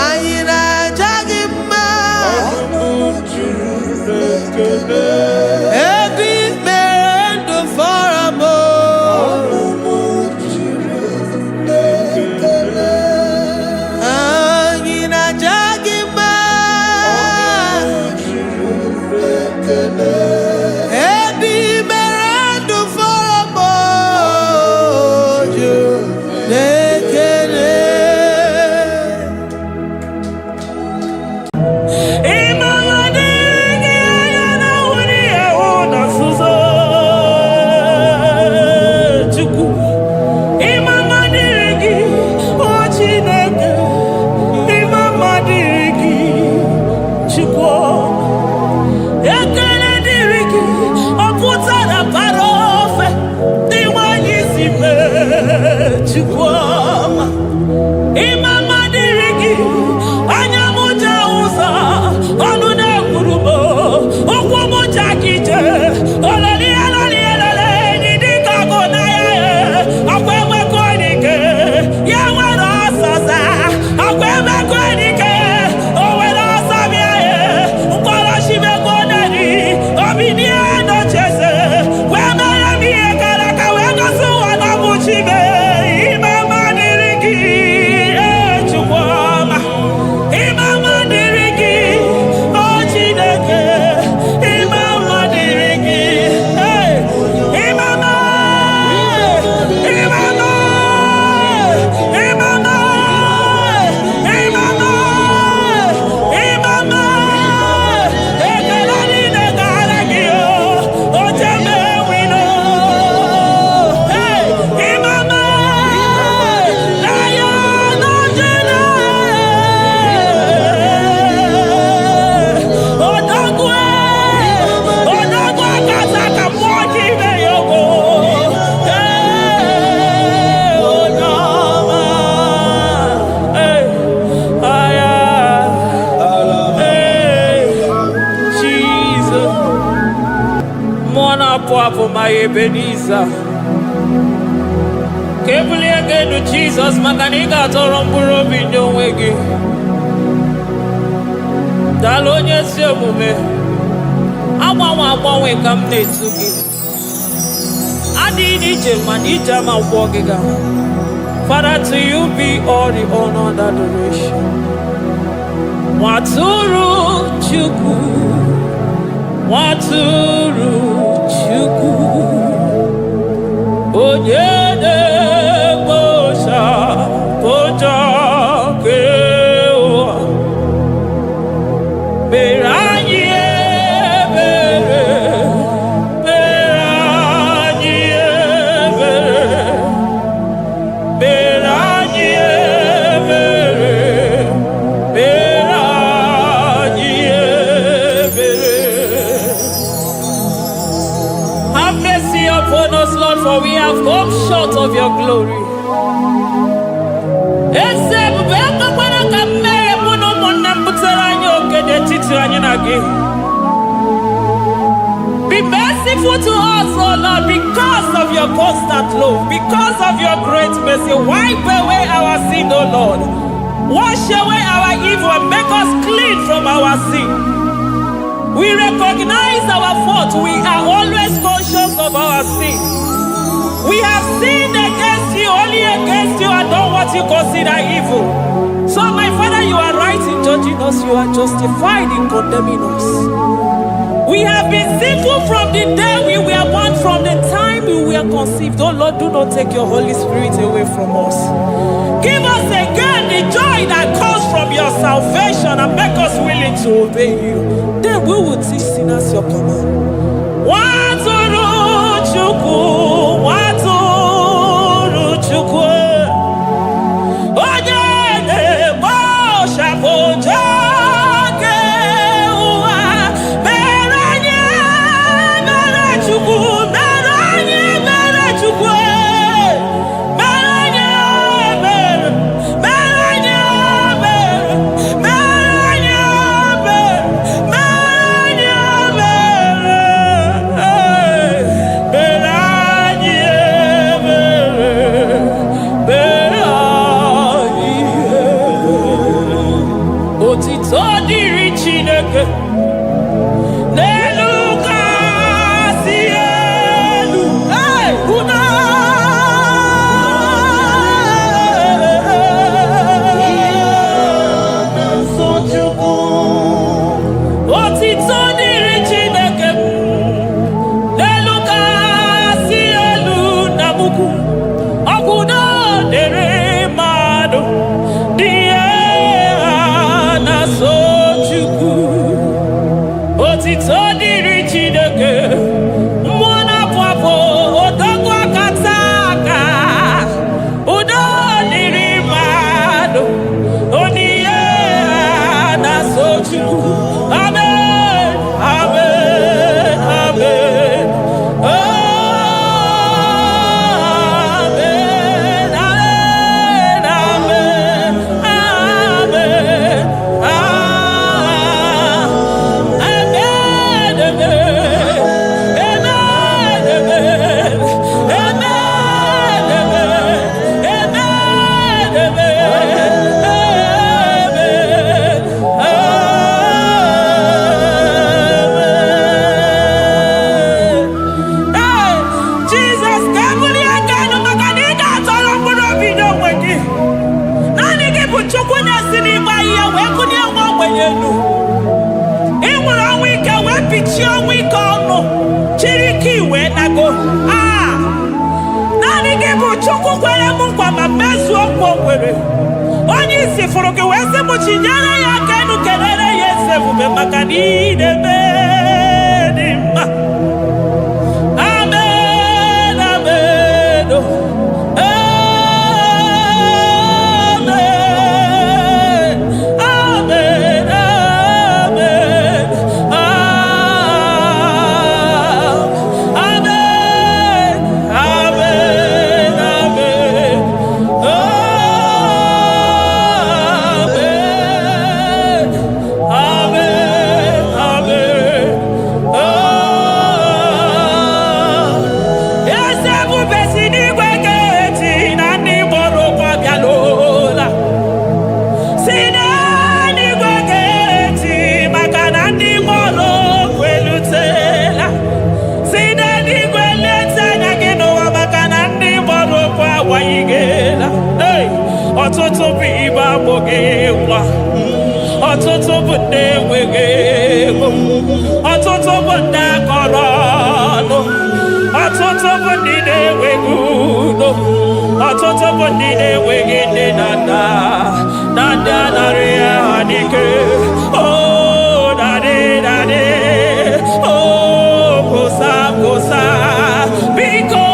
Ayina jagima. Every merend for a mo. Ayina jagima. Imagine for my Ebenezer. Carefully again to Jesus, Makaniga Toromburo Binyo Wegi. Dalonya Semume. I come to you. I need Jama Wogiga. Father, to you be all the honor and adoration. Waturu Chuku. Waturu Chuku. Onyede Bosha Boja Kewa. Beranye Bere. Beranye Bere. Beranye Bere. Beranye Bere. Have mercy upon us, Lord, for we have come short of your glory. Be merciful to us, oh Lord, because of your constant love, because of your great mercy. Wipe away our sin, oh Lord. Wash away our evil and make us clean from our sin. We recognize our fault. We are always conscious of our sin. We have sinned against you, only against you, and done what you consider evil. So, my Father, you are right in judging us. You are justified in condemning us. We have been sinful from the day we were born, from the time we were conceived. Oh Lord, do not take your Holy Spirit away from us. Give us again the joy that comes from your salvation and make us willing to obey you. Then we will teach sinners your command. Waturu Chuku, Waturu Chuku. Onyede Bosha Boja. Amen. ọtụtụ bụ ndị akọrọ ọnụ, ọtụtụ bụ ndị na-enweghị udo, ọtụtụ bụ ndị na-enweghị nne na nna, na ndị anarị ya adịke. Oh, daddy, daddy, oh, kosa, kosa, biko.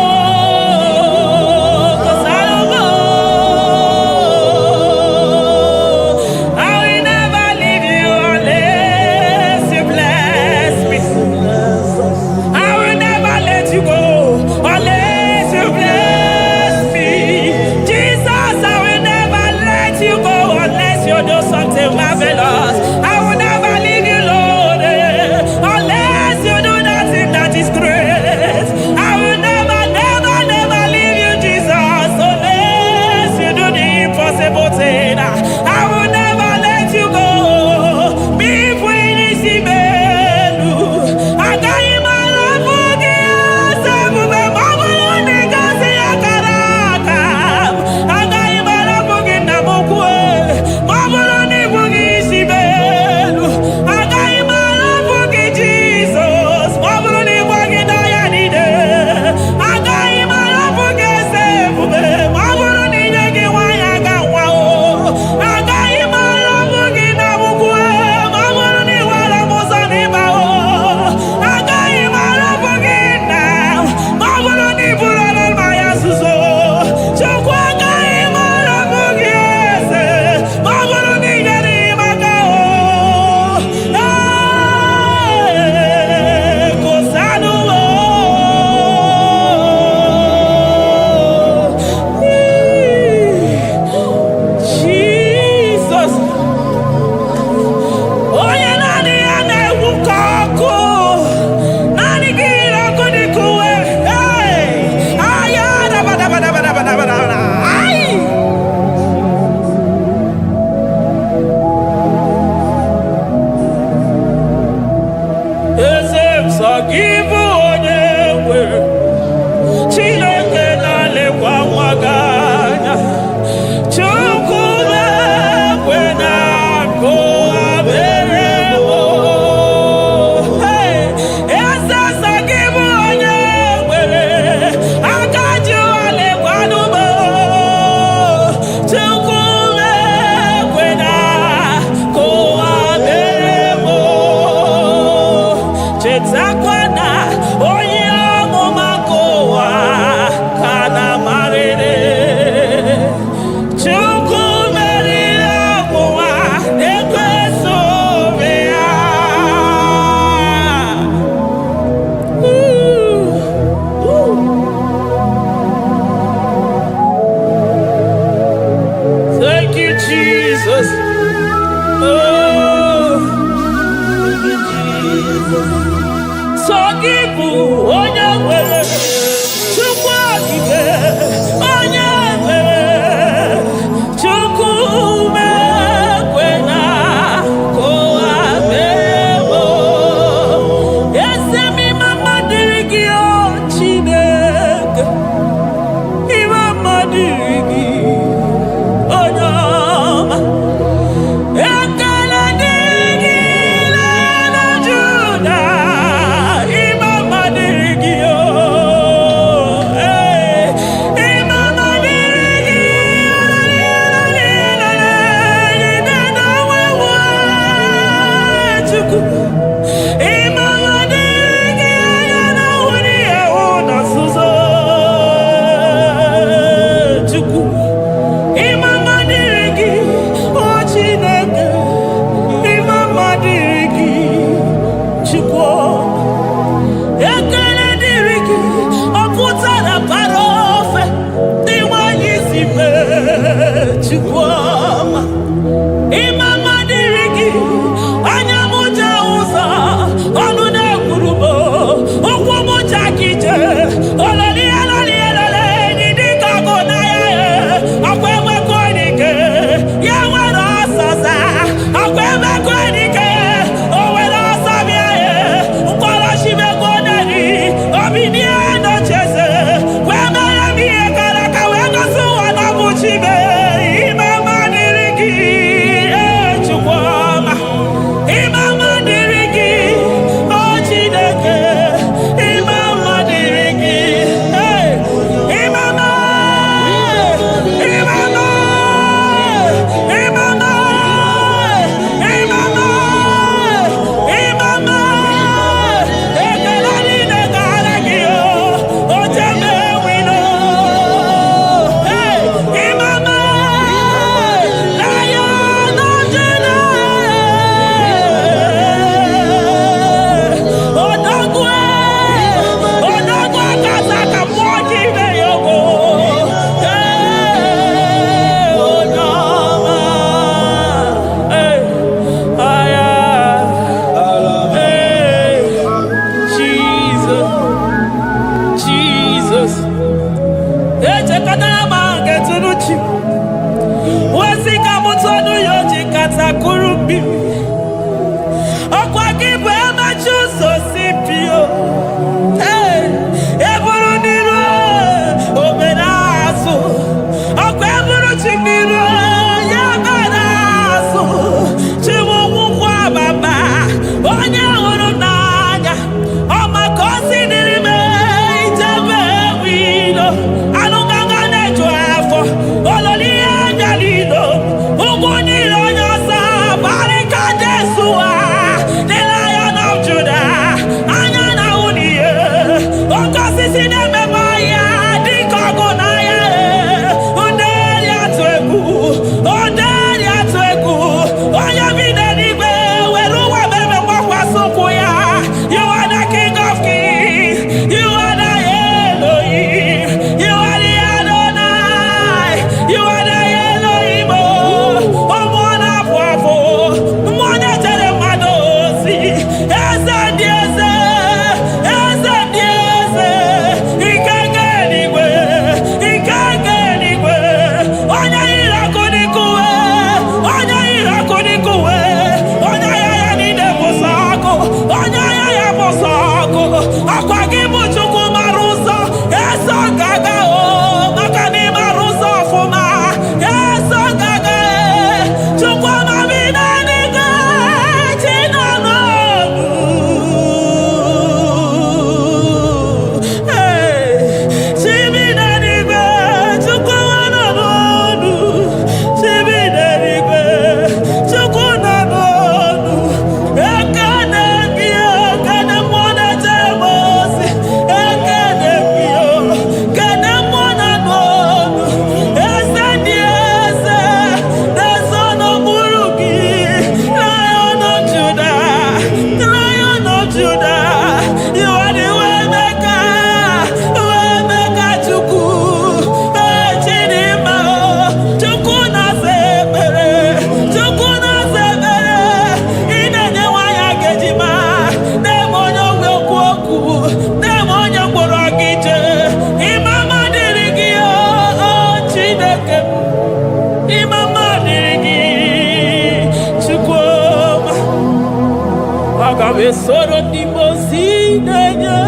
aga me soro di mosi nenye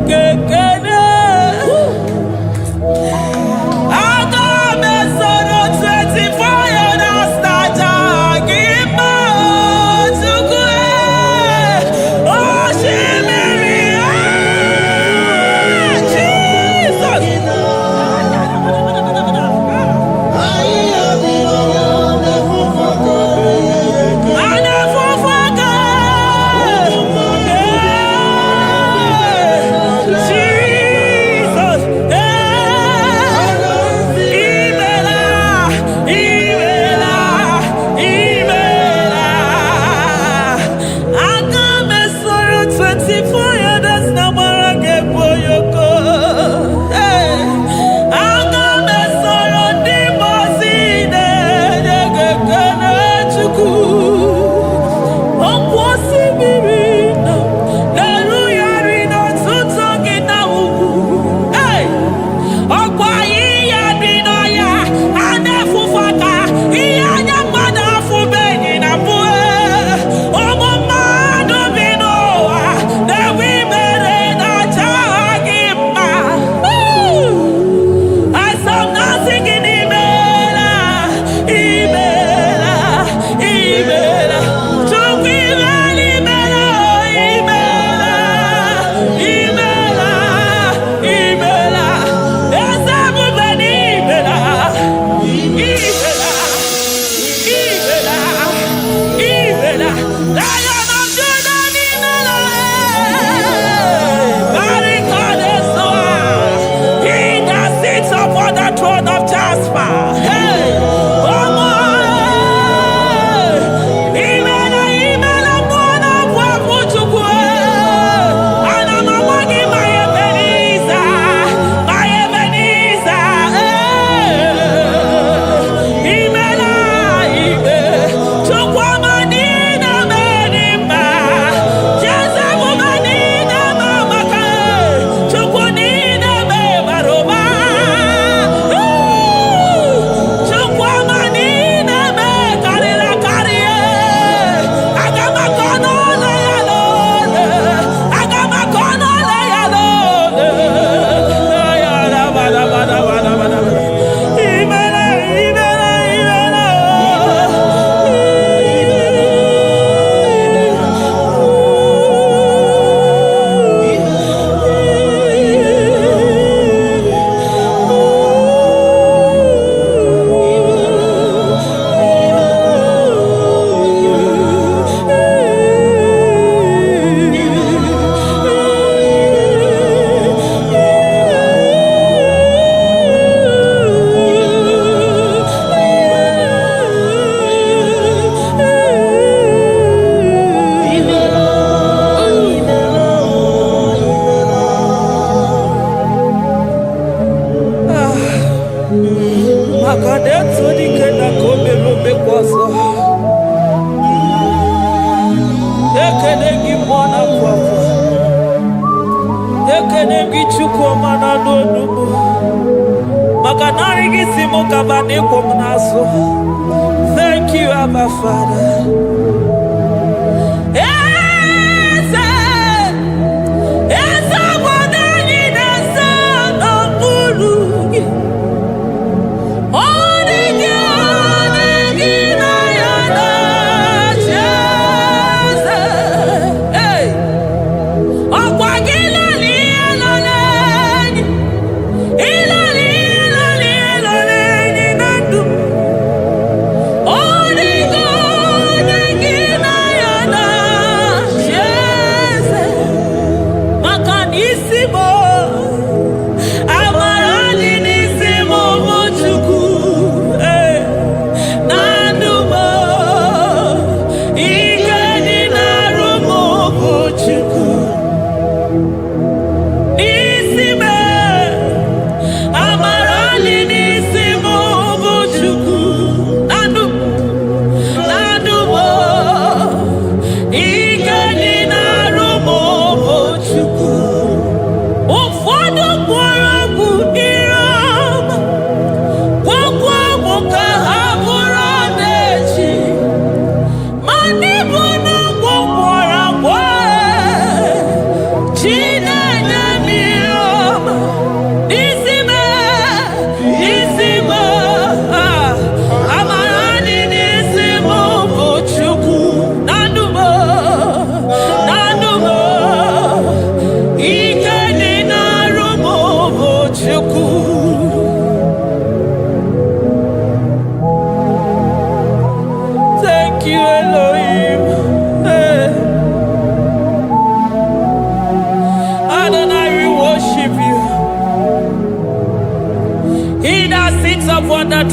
kekene. Aga me soro 24 years staja gima tukwe. Oh shimiri Jesus. Thank you, Abba Father.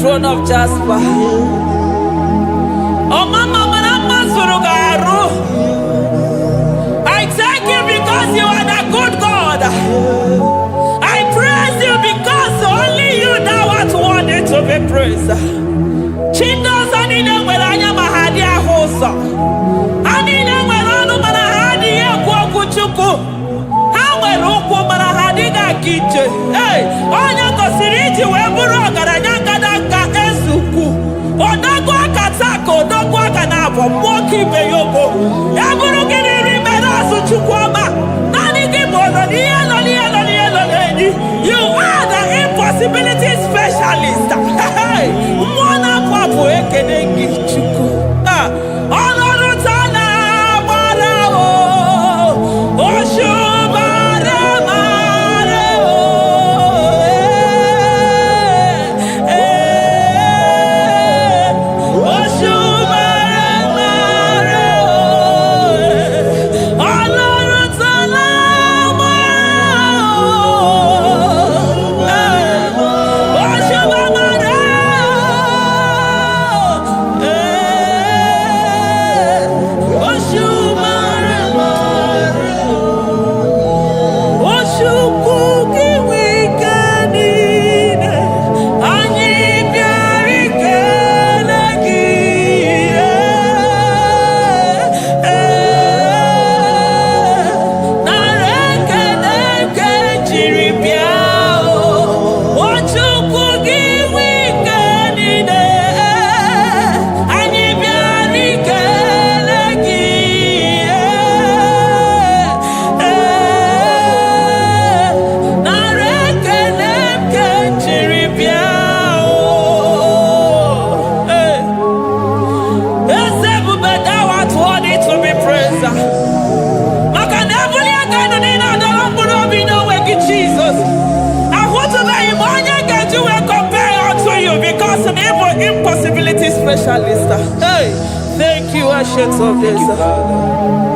throne of Jasper. Oh, Mama, I thank you because you are the good God. I praise you because only you now are worthy to be praised. Chindos anile nwere anya ma ha dị ahụ ụzọ. Anile nwere ọnụ mana ha adịghị ekwu okwu Chukwu. Ha nwere ụkwụ mana ha adịghị aga ije. Onye gosiri iji wee bụrụ ọgaranya ngadanga ezukwu. Odogwu aka taa ka odogwu aka na-abọ nwoke ibe ya ogbo. Ya bụrụ gịnị rimere ọzọ Chukwu ọma. Naanị gị bụ ọzọ n'ihe nọ n'ihe nọ n'ihe nọ n'enyi. You are the impossibility specialist. Mmụọ na-apụ apụ ekele gị Chukwu. Ọlọ́run ta na-agbara o. Oṣubara mara o. Oṣubara mara o. Ọlọ́run ta na-agbara o. Oṣubara mara impossibility specialist. Hey, thank you, Ancient of Days.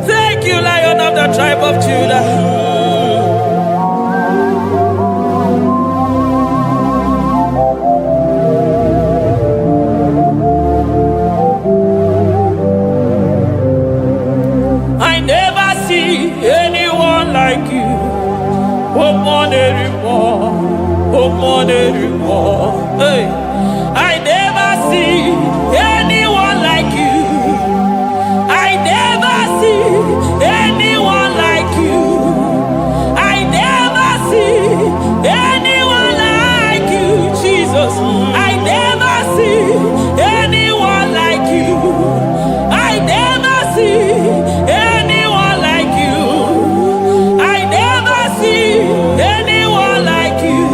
Thank you, Lion of the tribe of Judah. Hey, I never see anyone like you. I never see anyone like you. I never see anyone like you, Jesus. I never see anyone like you. I never see anyone like you. I never see anyone like you.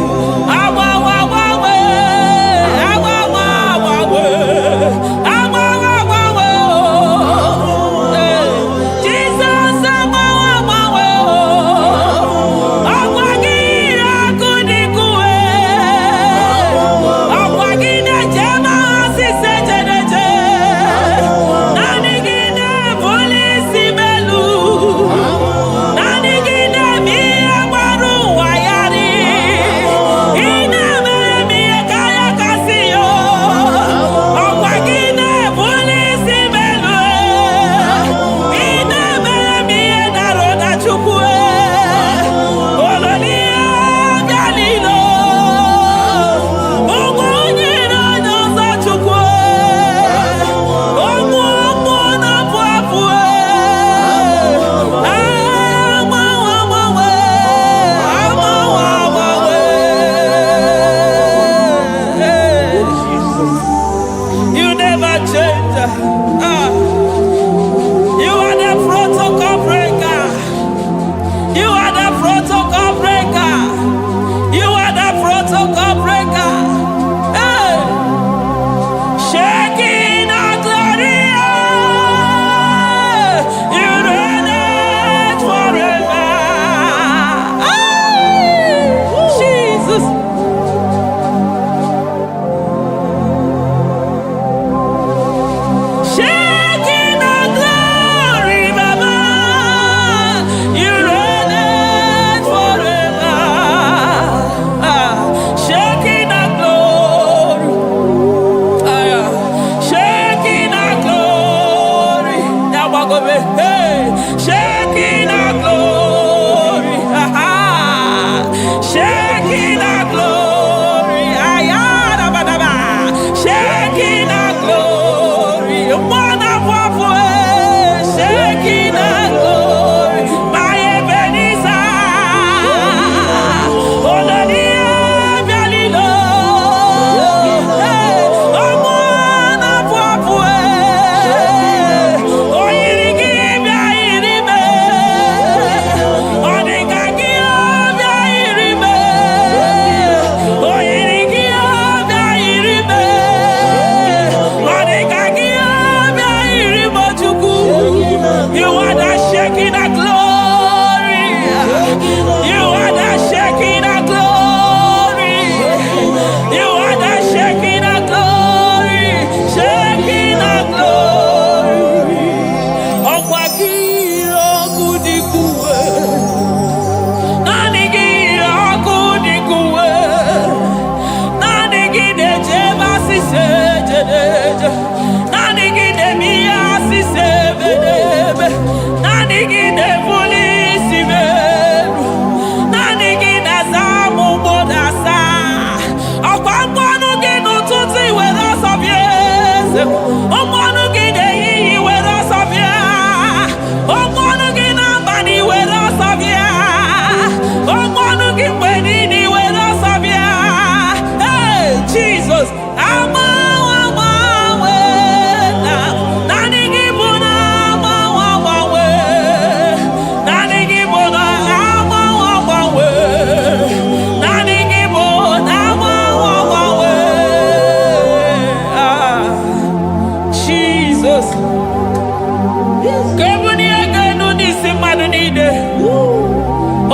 Kebuni egenu nisi mmadụ niile.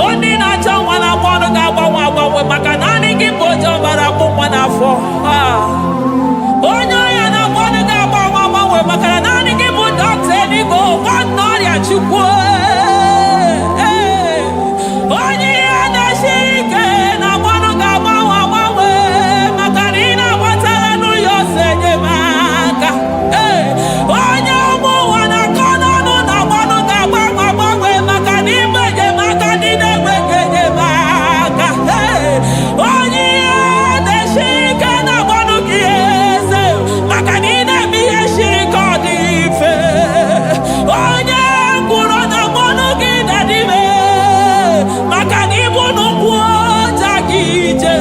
Onye na-achọ nwa n'afọ ọnụ ga-agbanwe agbanwe maka na anyị gị bụ oje ọbara akpụ nwa n'afọ. Onye ọya na-agba ọnụ ga-agbanwe agbanwe maka na naanị gị bụ dọkịta eluigwe nwanne ọrịa Chukwu. Onye ihe na-esiri ike na-agba ọnụ ga-agbanwe agbanwe maka na ị na-agbatara n'ụlọ ose enyemaka. Onye ọmụ ụwa na-akọ n'ọnụ na-agba ọnụ ga-agbanwe agbanwe maka na ịgba enyemaka ndị na-enweghị enyemaka. Onye ihe na-esiri ike na-agba ọnụ gị eze maka na ị na-eme ihe siri ike ọ dị mfe. Onye kwuru na mmanụ gị na-adịme maka na ịbụ n'ụkwụ ọja gị ije.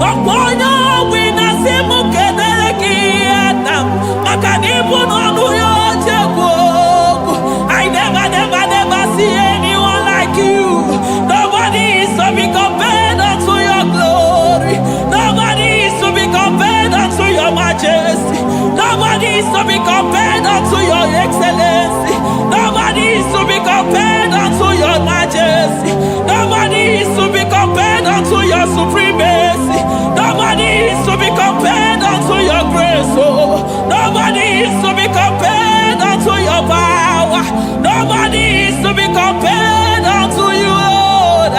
Ọkwa onye ọgwụ na-asị m kedere gị Adam maka na ịbụ n'ọnụ ya oche egwu okwu. I never see anyone like you. Nobody is to be compared unto your glory. Nobody is to be compared unto your majesty. Nobody is to be compared unto your excellency. Nobody is to be compared unto your majesty. Nobody is to be compared unto your supremacy. Nobody is to be compared unto your grace. Oh, nobody is to be compared unto your power. Nobody is to be compared unto you, Lord.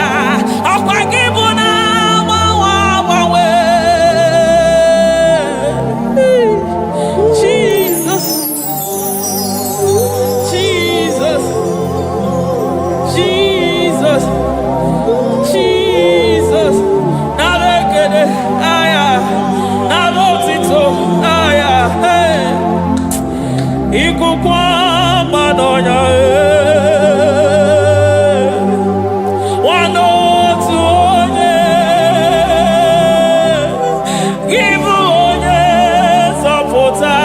Jesus, Jesus, Jesus, Jesus. Nalekede, aya, nalotito, aya, hey. Ikukwa manonya, wanotu onye, gibu onye zọpụta.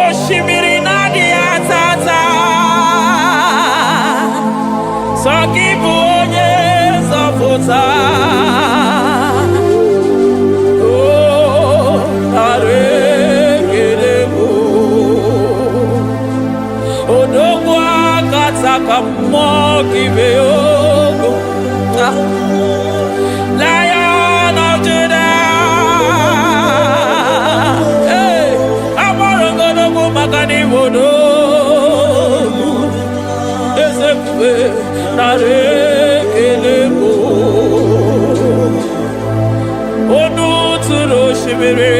Oshimiri nadi atata Sokibu onye zọpụta. Oh, arekelebo Odogwu akata ka mmụọ kibe ogo. Lion of Judah. Agbọrọgọdọgwu maka n'ibodo ezekwe nara ekelebo. Onu tụrụ osimiri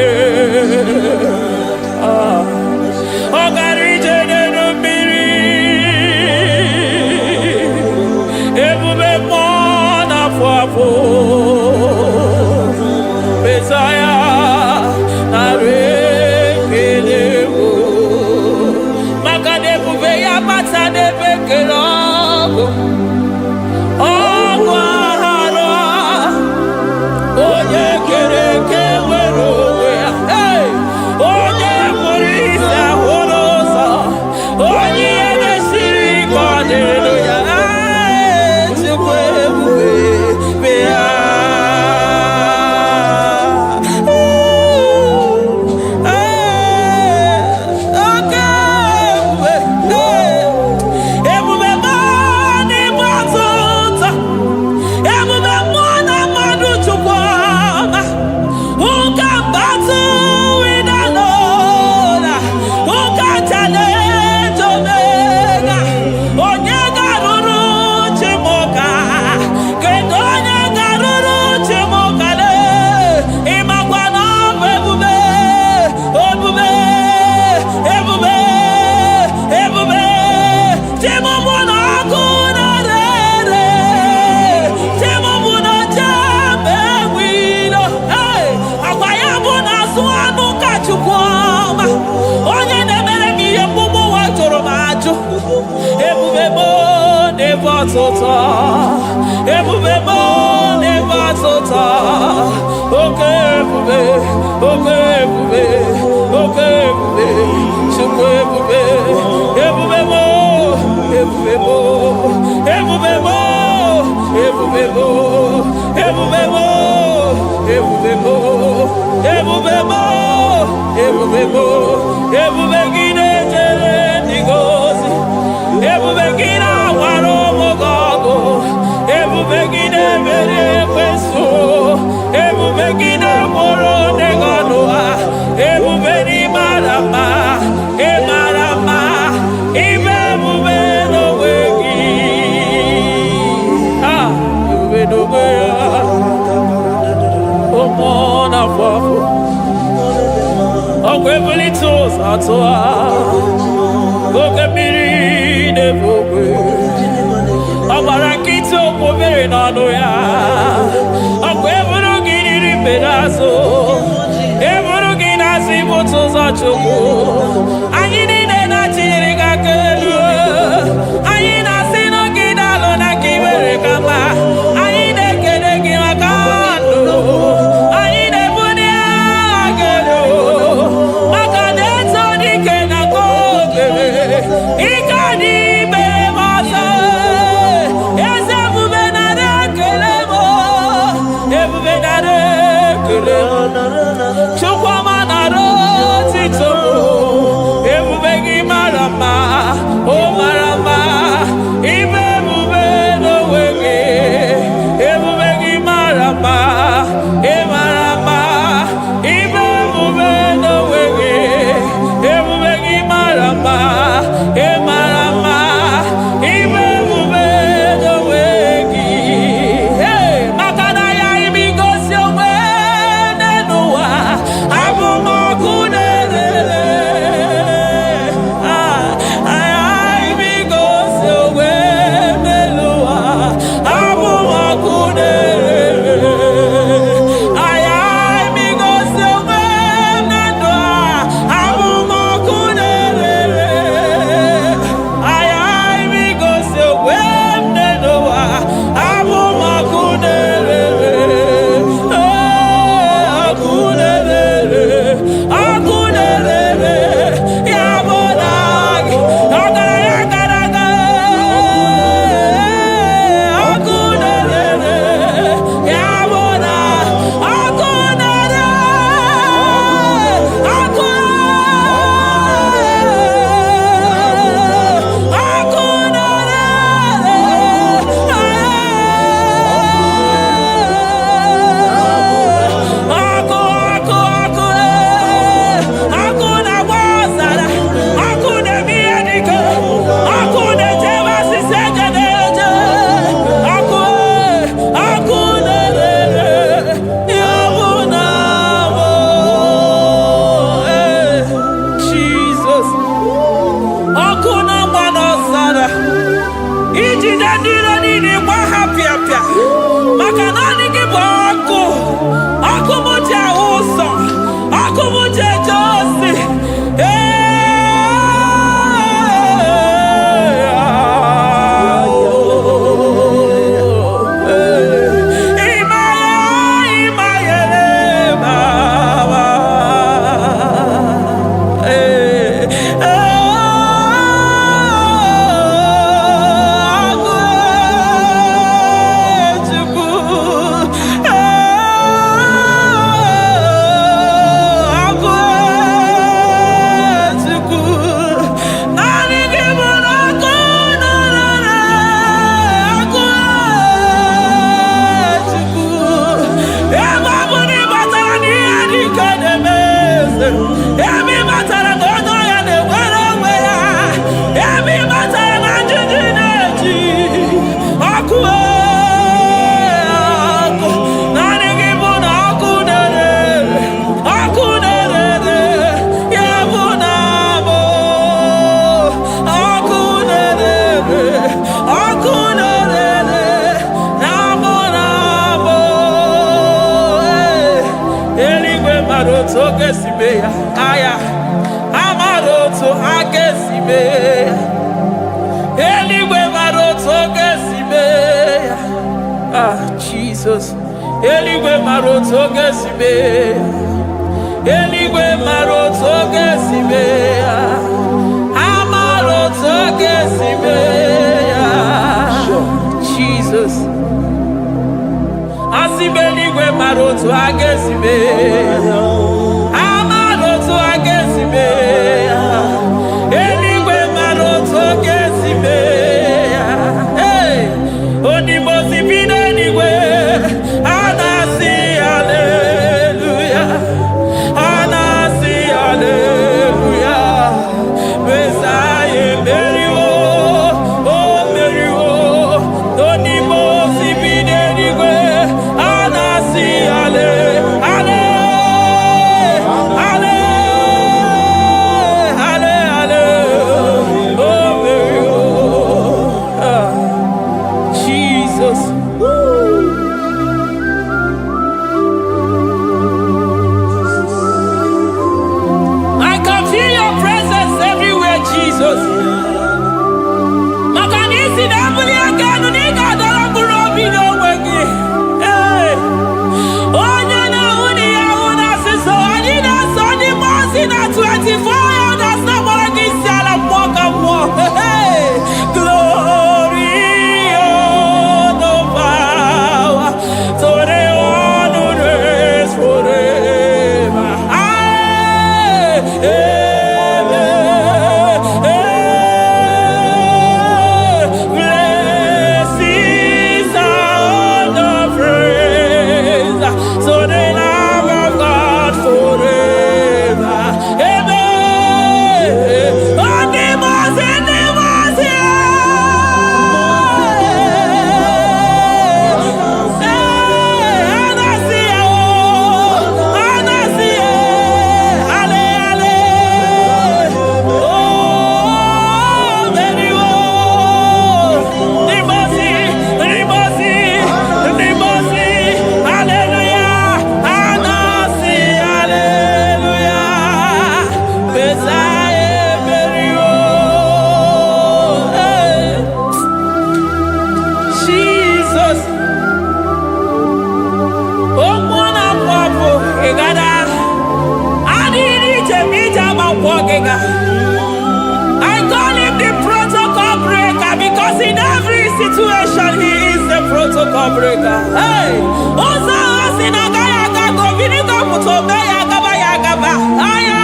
ọ gara ije n'elu mmiri. Ebube mmụọ na-afụ afụ Mesaya nara ekelebo maka na ebube ya bata n'ebe kere ọgụ. Ọgụ aghara onye kere eke nwere onwe ya. Onye kpụrụ isi ahụ n'ụzọ, onye ihe mesiri ike ọ dịrị ya. Chukwu ebube bịa. batota. Ebube mo ne batota. Okay, ebube. Okay, ebube. Okay, ebube. Chukwu ebube. Ebube mo. Ebube mo. Ebube mo. Ebube mo. Ebube mo. Ebube mo. Ebube mo. Ebube mo. Ebube gine jere ndigozi. Ebube gine waro mogogo. Ebube gine mere kweso. Ebube gine moro neganoa. Ebube ni marama. E marama. Ibe ebube no wegi. Ah, ebube no wegi. Omona fafo. Ogwebuli toza toa. Gogemiri de bogwe. Abarakito pobere nano ya. Ogwebulu giniri pedazo. Ebulu ginasi botoza choko. Anyini ne na chiri kakelu. Anyina sino gidalo na kibere kama. Anyine kede kimakando. Anyine bune agelo. Makadeto dike na kogebe. Ikadi bemasa. Ebube na rekelemo. Ebube na rekelemo. Chukwama na rotito. Ebube gi marama. Oh marama. Ibe ebube no wege. Ebube gi marama. E marama. Ibe ebube no wege. Ebube gi marama. E marama. Ibe ebube no wege. Hey, makana ya imigosi owe nenua. Abu makunere. Ay imigosi owe nenua. Abu makunere. Ay imigosi owe nenua. Abu makunere. Ay imigosi owe nenua. Abu makunere. Akunere. Yabodag. Agaraga. Akunere. Yaboda. Akunere. Jesus. Akuna manosara. Iji dandira nini kwa hapia pia. Makanani kibwako. Aku muje uso. Aku muje josi. Aya, amaroto agesibe, eligwe maroto gesibe. Eligwe maroto gesibe. Eligwe maroto gesibe. Amaroto gesibe. Jesus. Asibeligwe maroto agesibe. Amaroto agesibe. Eligwe maroto gesibe. Hey, onimosi bine eligwe. Anasi hallelujah. Anasi hallelujah. Messiah Meriwo. Oh Meriwo. Onimosi bine eligwe. Anasi hallelujah. I call him the protocol breaker because in every situation he is the protocol breaker. Hey, Osa Sinagaya Gago Vinica Mutobaya Gaba Yagaba. Aya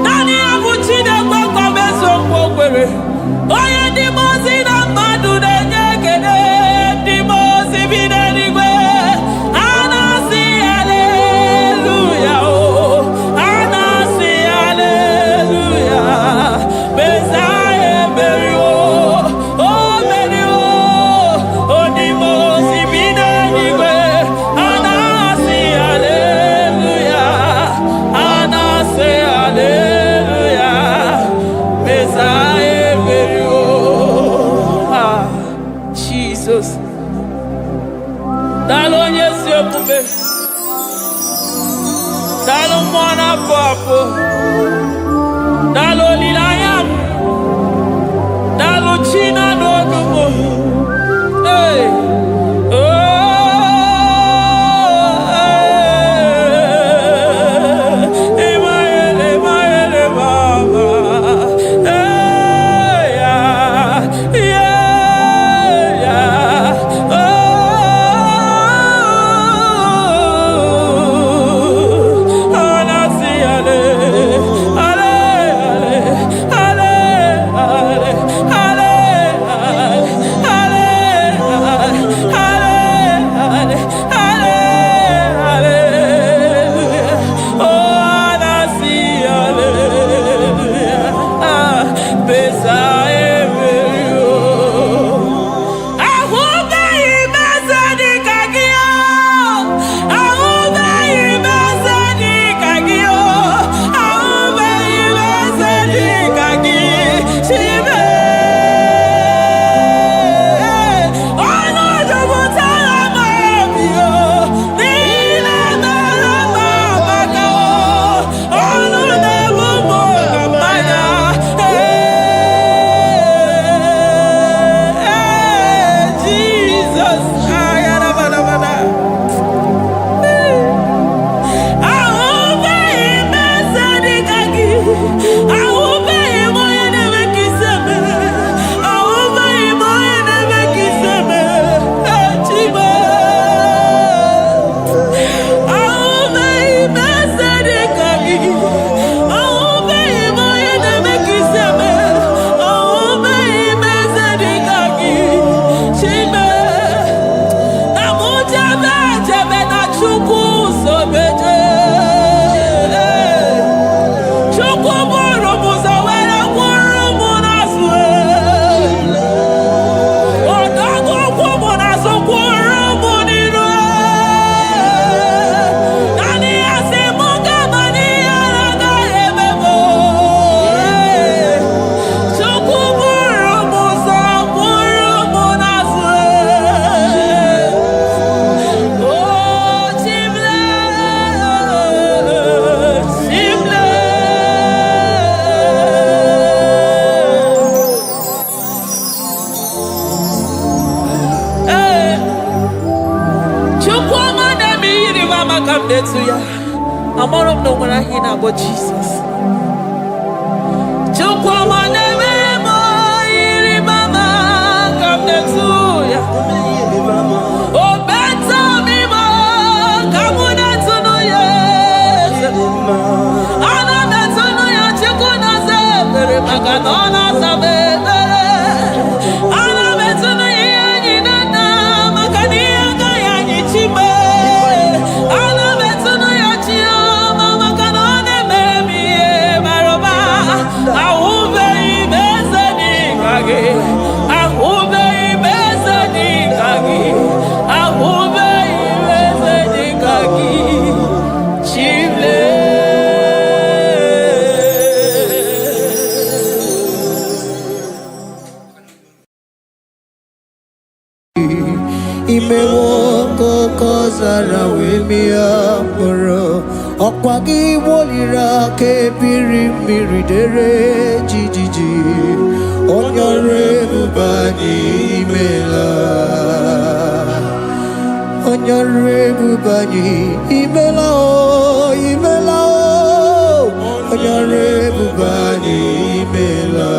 Nani Abuchina Boko Beso Bokwe. Oya Dimosina Madu de Negede, Dimosi Binanigwe. Anasi hallelujah. Anasi hallelujah. Messiah Merio. Oh Merio. Oh Dimosi Binanigwe. Anasi hallelujah. Anasi hallelujah. Messiah Merio. Jesus. Dalon yesi okupe. Dalon mwana papo. Dalon lilayam. Dalon china nogumo. Hey. Oh. Emaele baba. Hey. Yeah. Oh. Anasi ale. Hallelujah. Amarom no when I hear about Jesus. Imewoko kozara wemia moro Okwagi wolira ke biri miridere jijiji Onyore bubani imela Onyore bubani imela o imela o Onyore bubani imela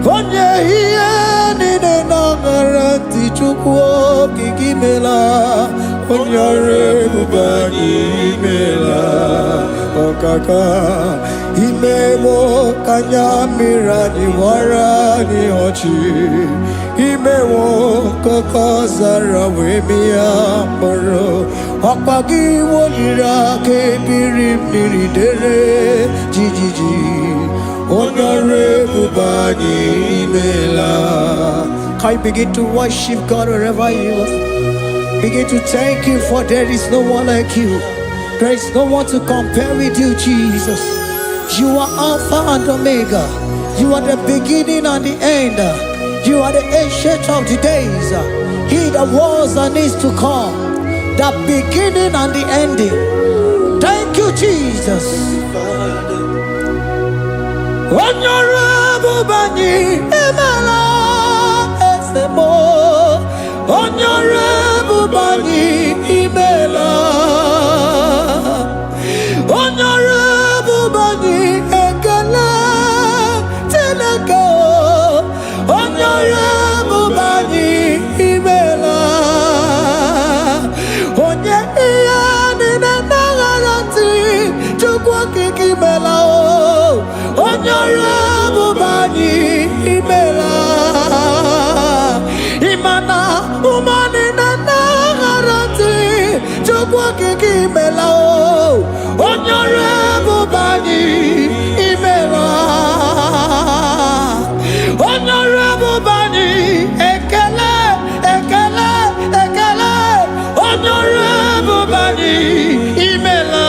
Onye hiye nine nangaranti chukwo kikimela Onyare bubani imela Okaka Imewo kanyamira ni wara ni ochi Imewo kokozara wemia moro Okpagi wolira kebiri miridere jijiji Onyare bubani imela. Can you begin to worship God wherever you are? Begin to thank Him, for there is no one like you. There is no one to compare with you, Jesus. You are Alpha and Omega. You are the beginning and the end. You are the ancient of the days. He that was and is to come. The beginning and the ending. Thank you, Jesus. Onyore bani emela esemo. Onyore bani imela. Onyore bani ekele teleko. Onyore bani imela. Onye iyani na nagarati chukwa kikimela o. Onyore bani imela. Imana umani na nagarati chukwa kikimela o. Onyore bani imela. Onyore bani ekele ekele ekele. Onyore bani imela.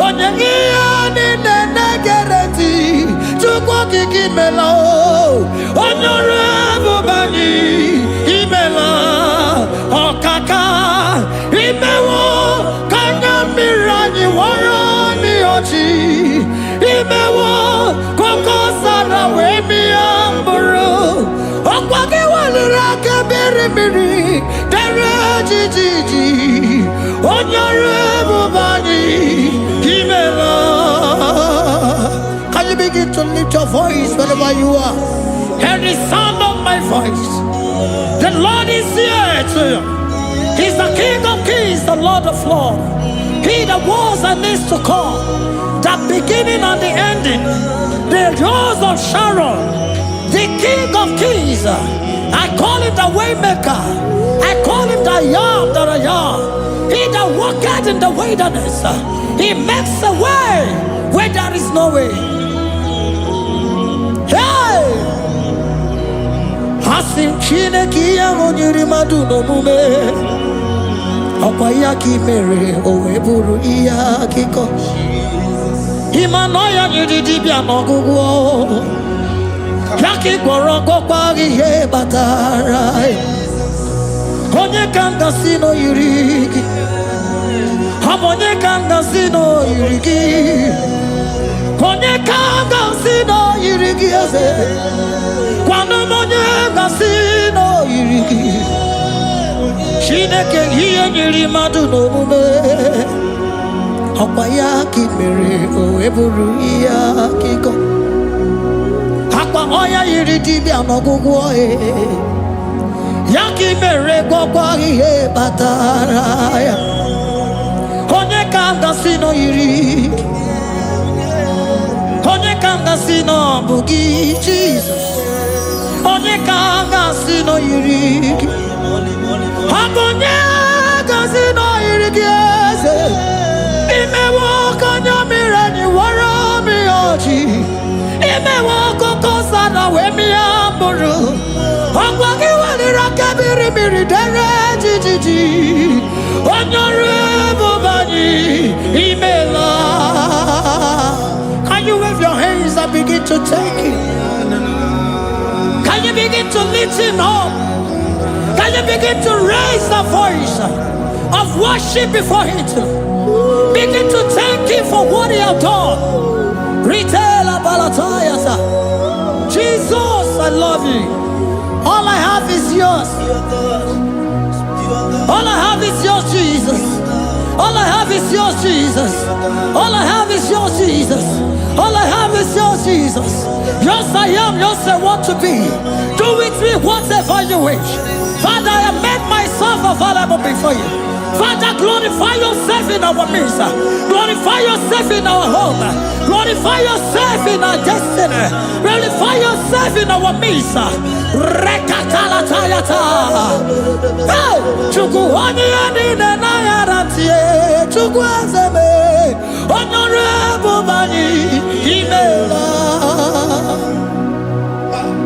Onyenge ni negereti chukwa kikimela o. Onyore bani imela. Okaka imewo kanyamira ni wara ni ochi. Imewo kokosara wemi amboro. Okwage walira kebiri miri dere jijiji. Onyore bani imela. Can you begin to lift your voice wherever you are? Hear the sound of my voice. The Lord is here to you. He's the King of Kings, the Lord of Lords. He that was and is to come, the beginning and the ending, the Rose of Sharon, the King of Kings. I call him the Waymaker. I call him the Yam that I am. He that walketh in the wilderness, he makes a way where there is no way. Hey! Hasim Chineki Yamonyiri Maduno Mume. Okwaya kimere oweburu iya kiko. Imanoya nyidibia nogugo. Yaki goroko kwagi he batara. Onye kanga sino yirigi. Onye kanga sino yirigi. Onye kanga sino yirigi eze. Kwano monye kanga sino yirigi. Chineke ihe nyiri mmadụ n'omume ọkwa ya ka mere o eburu ihe akịkọ akwa ọya yiri dibịa n'ọgwụgwọ ya ka mere gwọkwa ihe kpatara ya onye ka m gasị nọ yiri onye ka m gasị nọ bụ gị Jizọs onye ka m gasị nọ yiri gị onye gasị nọ yiri gị eze imewe ọkanya mmiri anyị wara mi ọjị imewe ọkụkọ sana wee mịa mkpụrụ ọgwa gị weliri aka mmiri dere jijiji onye ọrụ ebube anyị imela. Can you wave your hands and begin to take it? Can you begin to lift him up? Can you begin to raise the voice of worship before him? Begin to thank him for what he has done. Retailer Balatayasa. Jesus, I love you. All I have is yours. All I have is yours, Jesus. All I have is yours, Jesus. All I have is yours, Jesus. All I have is yours, Jesus. Yours I am, yours I want to be. Do with me whatever you wish. Father, I made myself available before you. Father, glorify yourself in our midst. Glorify yourself in our home. Glorify yourself in our destiny. Glorify yourself in our midst. Rekatalatayata. Hey! Chukwuani anine na yarantie. Chukwuazeme. Honorable Bani Imela.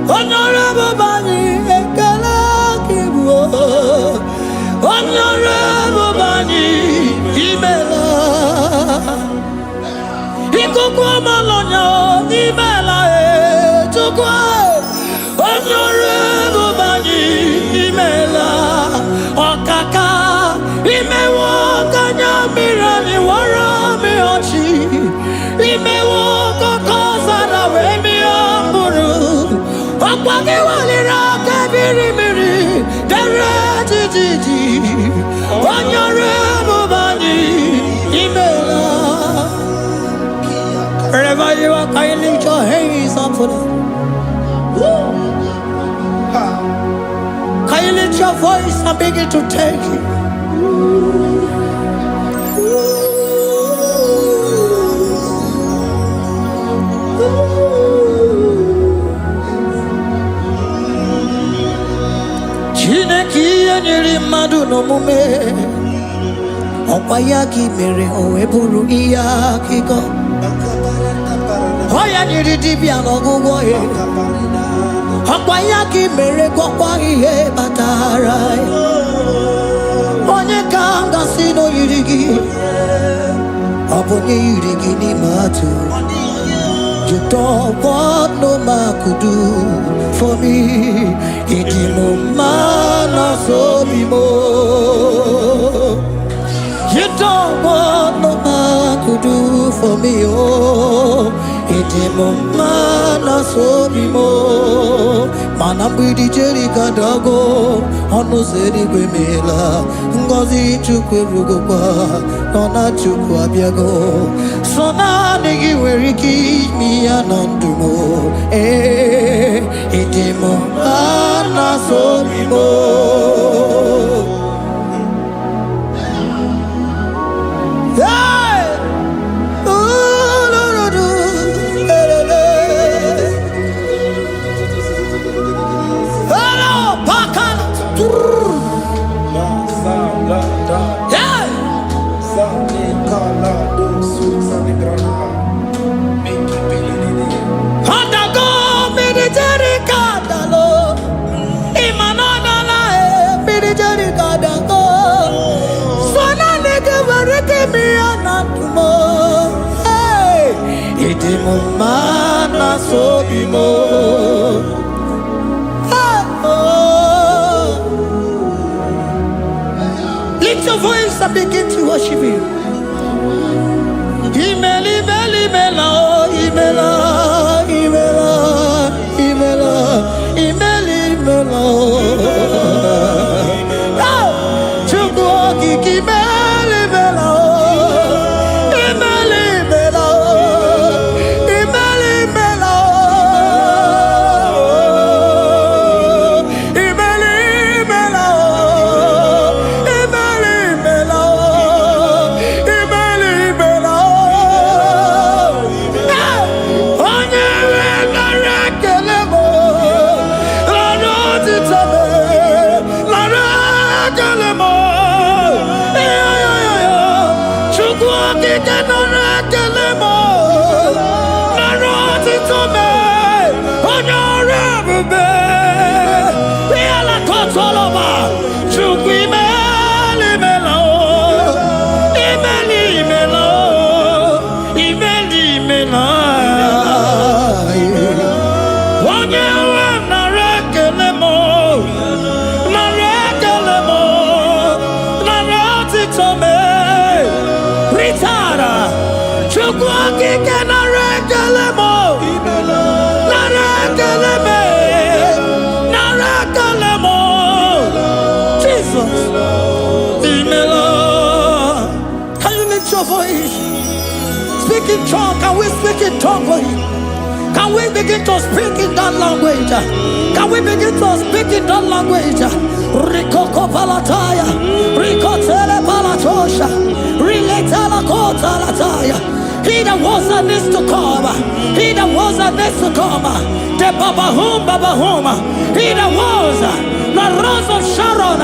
Honorable Bani Ekala Kibu. Honorable Bani Imela. Ikukwa malonya Imela Chukwa. Honorable Bani Imela. Okaka Imewa Kanya Mirani Warami Ochi. Imewa Kokoza na Wemi Amburu. Okwake walira kabiri miri. Dere jiji. Honorable Bani Imela. Wherever you are, can you lift your hands up for them? Can you lift your voice and begin to take it? Chineke nyere mmadụ n'omume ọkwa ya ka mere o eburu ihe akịkọ ọya nyere dibịa n'ọgwụgwọ ya ọkwa ya ka mere gwọkwa ihe kpatara ya onye ka m gasị n'oyiri gị ọ bụ onye yiri gị n'ime atụ. You don't want no man could do for me. Idimo mana so bimo. You don't want no man could do for me. Oh, idimo mana so bimo. Mana mbidi jeri kadago. Ono zeri gwemela. Ngozi chukwe rugokwa. Nona chukwa biago. Sona negi weriki mi anandumo. Idimo mana so bimo. Mana so bimo. Lift your voice and begin to worship him. Imeli beli mela, imela, imela, imela, imeli mela. Speak in tongue. Can we speak in tongue for him? Can we begin to speak in that language? Can we begin to speak in that language? Rikoko palataya, rikotele palatosha, riletala kotalataya. He that was and is to come. He that was and is to come. The babahum. He that was the rose of Sharon.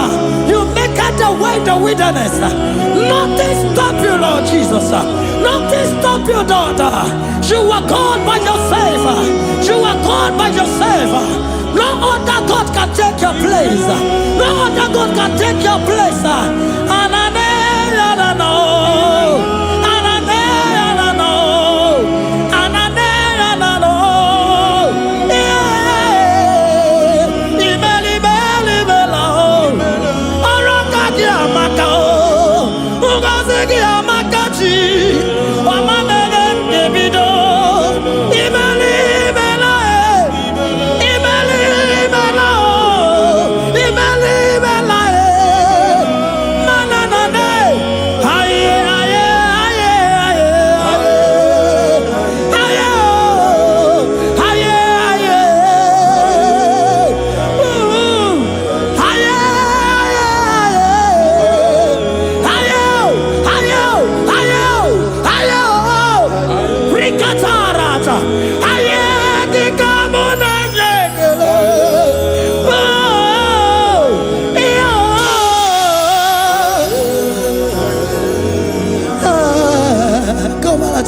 You make out the way in the wilderness. Nothing stop you, Lord Jesus. Nothing stop you, daughter. You are God by yourself. You are God by yourself. No other God can take your place. No other God can take your place. And I know.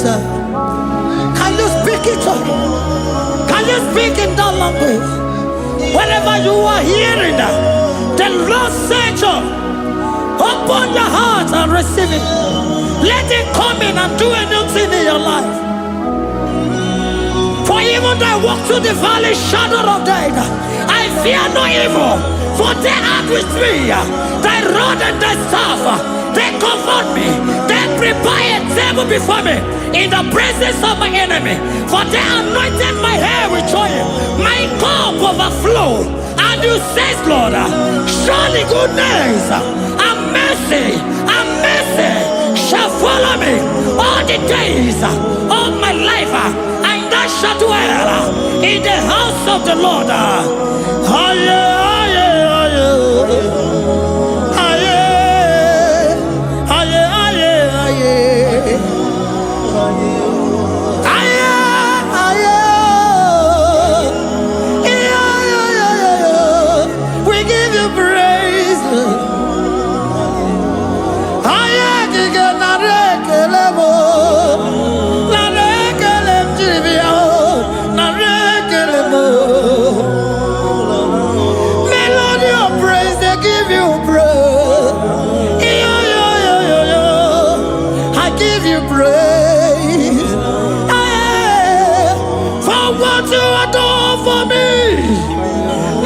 Can you speak it? Can you speak in that language? Whenever you are hearing that, the Lord said, open your heart and receive it. Let it come in and do a new thing in your life. For even though I walk through the valley shadow of death, I fear no evil. For they are with me. Thy rod and thy staff, they comfort me. They prepare a table before me in the presence of my enemy. For they anointed my hair with oil. My cup overflow. And you say, Lord, surely goodness and mercy shall follow me all the days of my life. And I shall dwell in the house of the Lord. We give you praise. Melody of praise, they give you praise. I give you praise. For what you have done for me,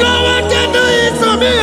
no one can do it for me.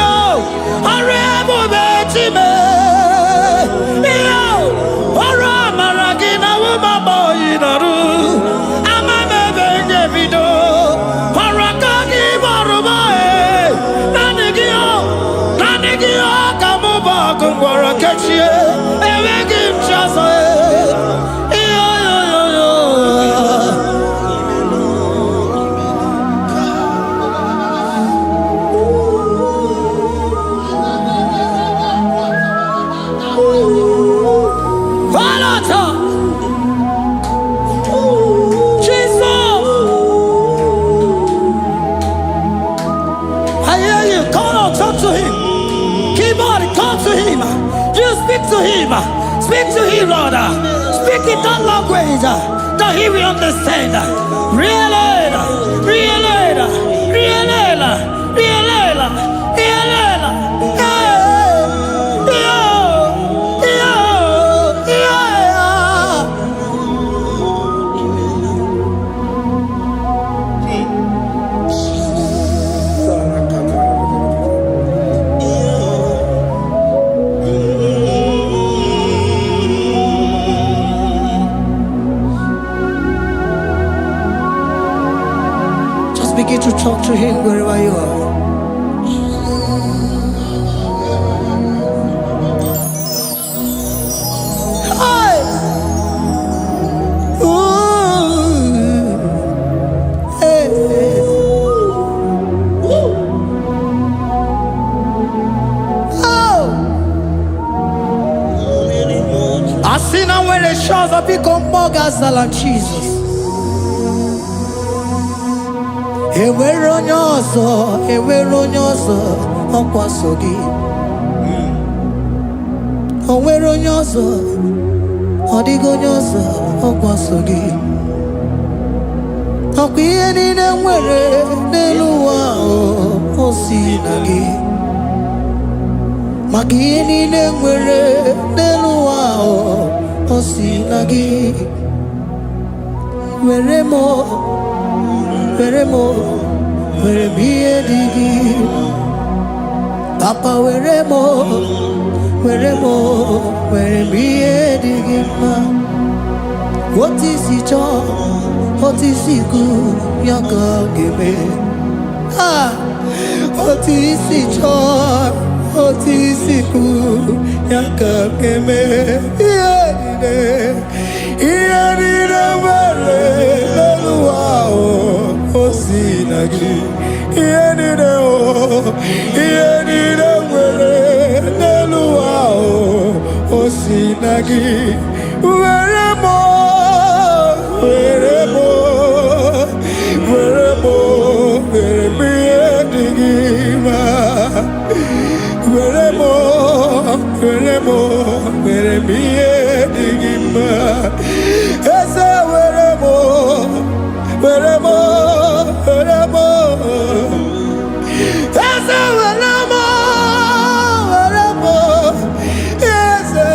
To him. Speak to him, Lord. Speak in that language that he will understand. Begin to talk to him wherever you are. Hey! Ooh! Hey! Oh! I see now when the shores have become more than Jesus. Enwere onye ọzọ ọkwa so gị. O nwere onye ọzọ, ọ dịghị onye ọzọ ọkwa so gị. Ọkwa ihe niile nwere n'elu ụwa o si na gị. Maka ihe niile nwere n'elu ụwa o si na gị. Were m ihe dị gị. Papa were m ihe dị gị mma. Otu isi chọọ, otu isi kwu ya ka ga-eme. Otu isi chọọ, otu isi kwu ya ka ga-eme. Ihe niile nwere n'elu ụwa o si na gị. Ihe niile nwere n'elu ụwa o si na gị. Were m ihe dị gị mma. Were m ihe dị gị mma. Eze were m Eze were m Eze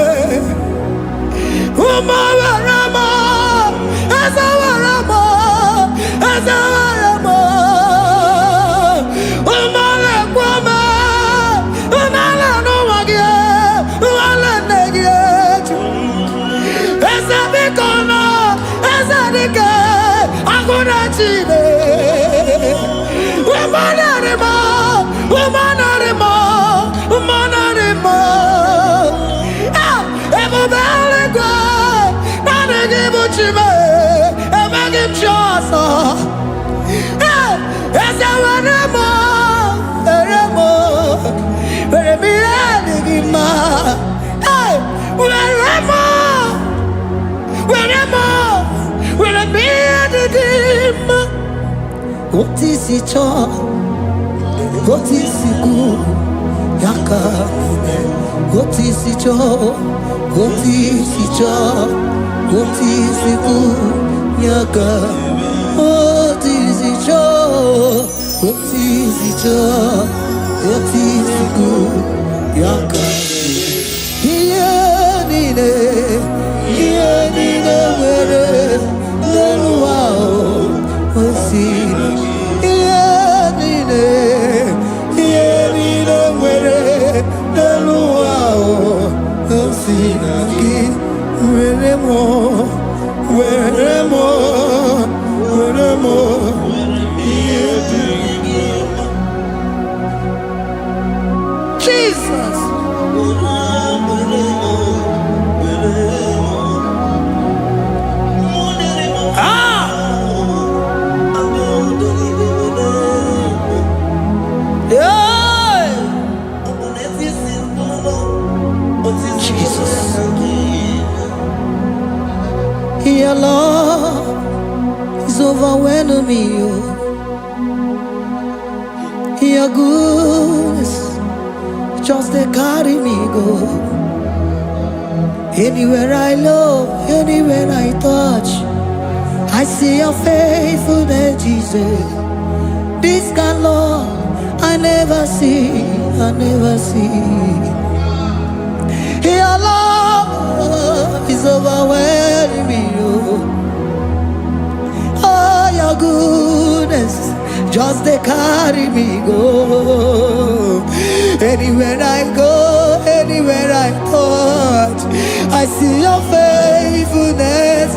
ụmụ were m Eze were m ụmụ na-ekwu m ụmụala n'ụwa gị ụmụala nne gị eju. Eze biko nọ Eze dike agụna Chine. Ebube eluigwe naanị gị bụ Chime, emeghị m chi ọzọ. Eze were m ihe dị gị mma. Were m ihe dị gị mma. Otu isi chọọ, otu isi kwu ya ka ga-eme. Otu isi chọọ, otu isi chọọ, otu isi kwu ya ka. Otu isi chọọ, otu isi chọọ, otu isi kwu ya ka. Ihe niile nwere n'elu ụwa o si na gị. Ihe niile nwere n'elu ụwa o si na gị. Were m ihe dị gị mma. Jesus. Your love is overwhelming me. Your goodness just they carry me go. Anywhere I look, anywhere I touch, I see your faithfulness, Jesus. This kind of love I never see, I never see. Your love is overwhelming me, oh, your goodness just they carry me go. Anywhere I go, anywhere I touch, I see your faithfulness,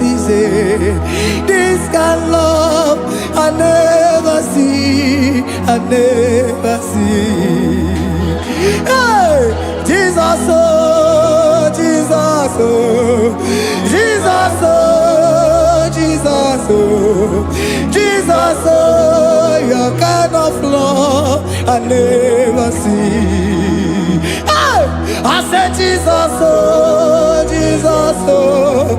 this kind of love I never see, I never see. Hey, Jesus, oh, Jesus, oh, Jesus, oh, Jesus, oh, Jesus, oh, your kind of love I never see. Hey, I said Jesus, oh, Jesus, oh,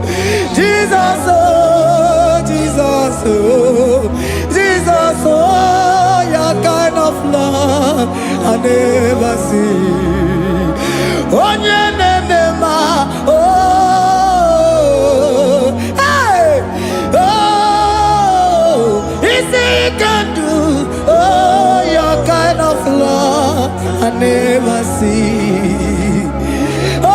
Jesus, oh, Jesus, oh, Jesus, oh, your kind of love I never see. Oh, oh, hey, oh, easy you can do, oh, your kind of love I never see. Oh,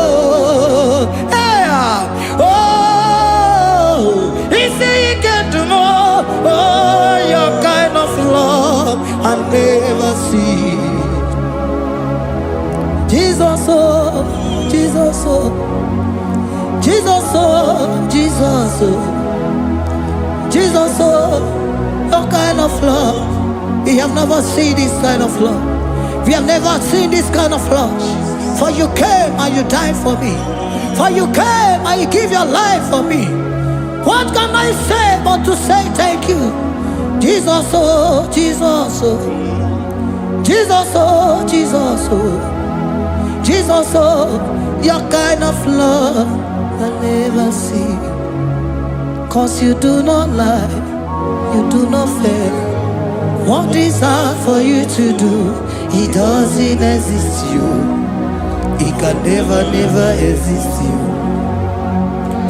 oh, hey, oh, easy you can do more, oh, your kind of love I never see. Jesus, oh, Jesus, oh, Jesus, oh, Jesus, oh, Jesus, oh, your kind of love. We have never seen this kind of love. We have never seen this kind of love. For you came and you died for me. For you came and you give your life for me. What can I say but to say thank you? Jesus, oh, Jesus, oh, Jesus, oh, Jesus, oh, Jesus, oh, your kind of love I never see. Cause you do not lie, you do not fail. What is hard for you to do, it doesn't exist you. It can never, never exist you.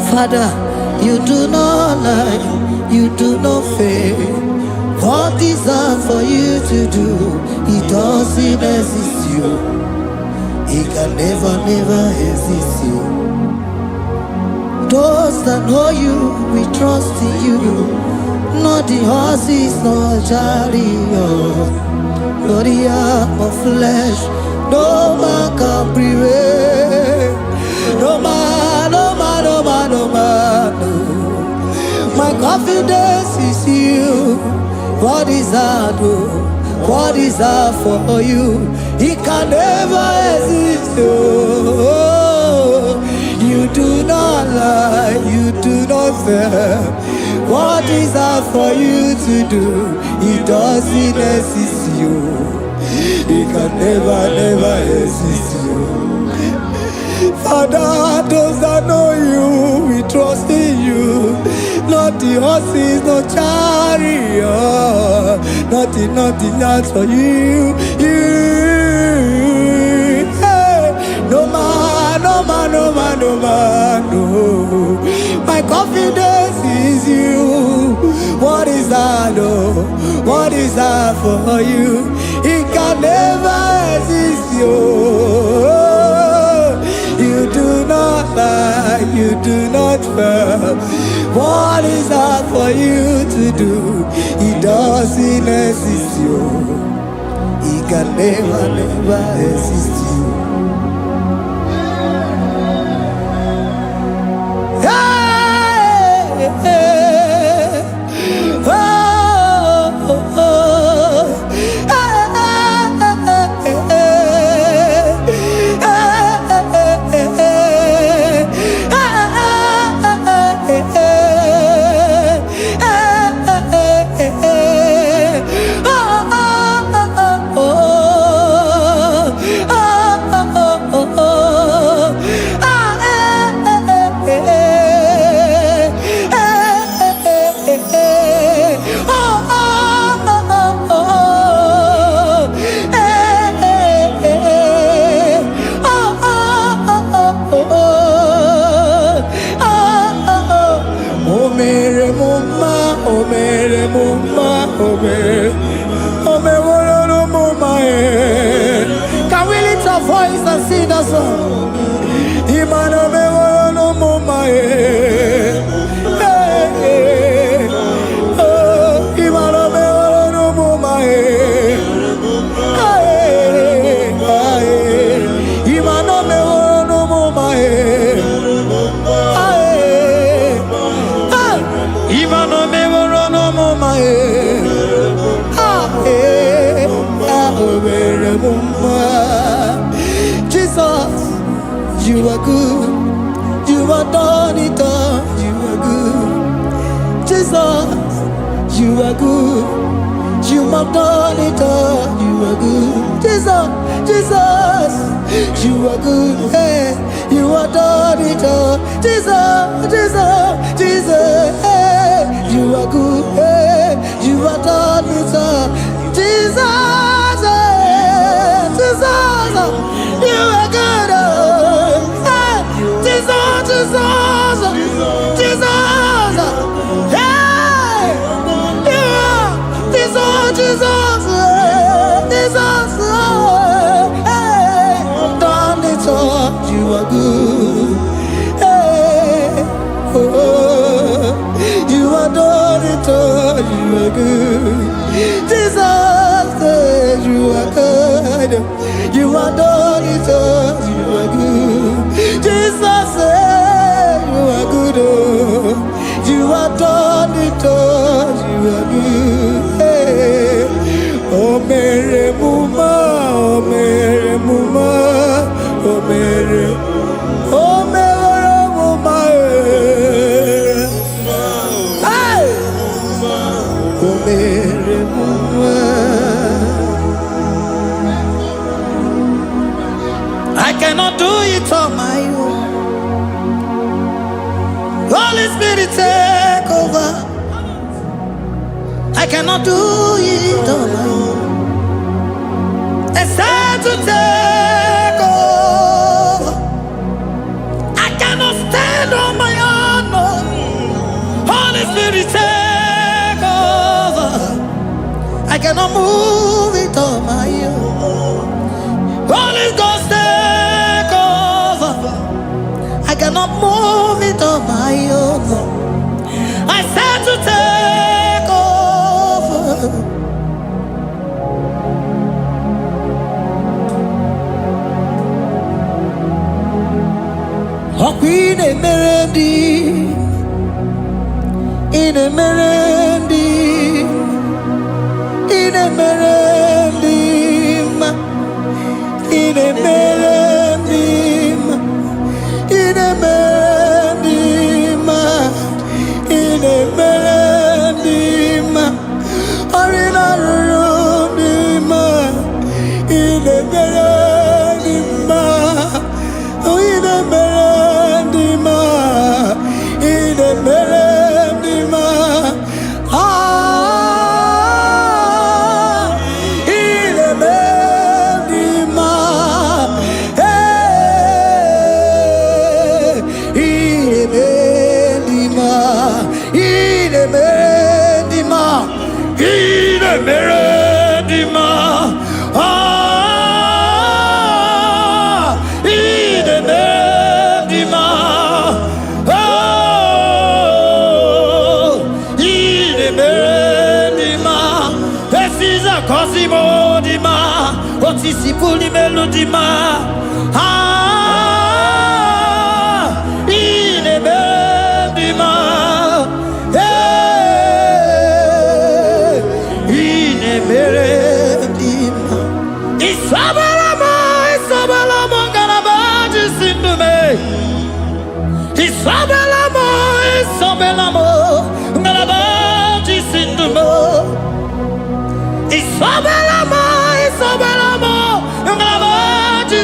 Father, you do not lie, you do not fail. What is hard for you to do, it doesn't exist you. It can never, never exist you. Those that know you, we trust in you. Not the horses, nor chariot, nor the arm of flesh. No man can prevail. No man, no man, no man, no man, no. My confidence is you. What is hard, oh? What is hard for you? It can never exist, oh. You do not lie, you do not fail. What is hard for you to do, it doesn't exist you. It can never, never exist you. Father, those that know you, we trust in you. Not the horses, no chariot. Nothing, nothing else for you. Hey, no man, no man, no man, no man, no. My confidence is you. What is that, oh? What is that for you? It can never exist, you. You do not lie, you do not fail. What is that for you to do? It doesn't exist, you. It can never, never exist, you. Hey, hey, oh, oh, oh. sing that song. Imano me no mama Imano me no mama Imano me no mama Imano me no mama Jesus, you are good. You are done it all. You are good. Jesus, you are good. You have done it all. You are good. Jesus, Jesus, you are good. Hey, you are done it all. Jesus, Jesus, Jesus, hey, you are good. Hey, you are done it all. Jesus, hey, Jesus, you are good. Hey, Jesus, Jesus, Jesus, hey, you are Jesus, Jesus, Jesus, hey, done it all. You are good. Hey, oh, you are done it all. You are good. Jesus, you are good. You are done it all. You are good. Jesus, you are good. Oh, you are done it all. You are good. Hey, oh, Mary Muma, oh, Mary Muma, oh, Mary, oh, Mary Muma, hey, oh, Mary Muma. I cannot do it on my own. Holy Spirit, take over. I cannot do it on my own. It's time to take over. I cannot stand on my own. No. Holy Spirit, take over. I cannot move it on my own. Holy Ghost, take over. I cannot move it on my own. I said to take over. Oh, Queen Emerendi, in Emerendi, in Emerendi, in Emerendi, in Emerendi, in Emerendi, Arina Rudima, in Emerendi, in Emerendi, in Emerendi, Cosimo di ma, Otisipuli melodima, ine bendima, ine bendima. Isabalamo, isabalamo, garabaji sindume. Isabalamo, isabalamo, garabaji sindume. Isabelamo, Isabelamo, Ngalabaji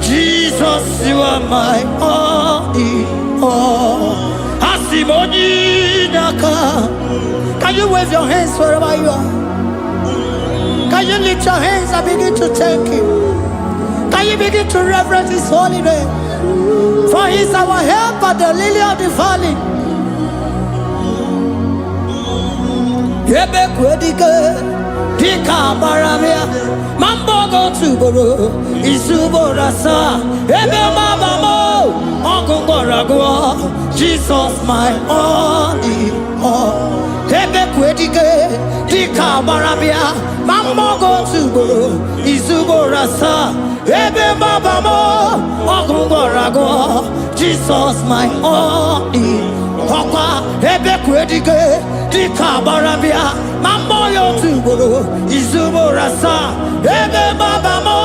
Jesus, you are my all. Can you wave your hands wherever you are? Can you lift your hands and begin to thank Him? Can you begin to reverence His holy name? For He is our help at the lily of the valley. Dika baramia, mambo go tuboro, isuborasa, ebe mabamo, ongungorago, Jesus my only all. Ebe kwedike, dika baramia, mambo go tuboro, isuborasa, ebe mabamo, ongungorago, Jesus my only. Papa, ebe kwedike, dika baramia. Mambo yo tuboro, izuborasa, ebe babamo,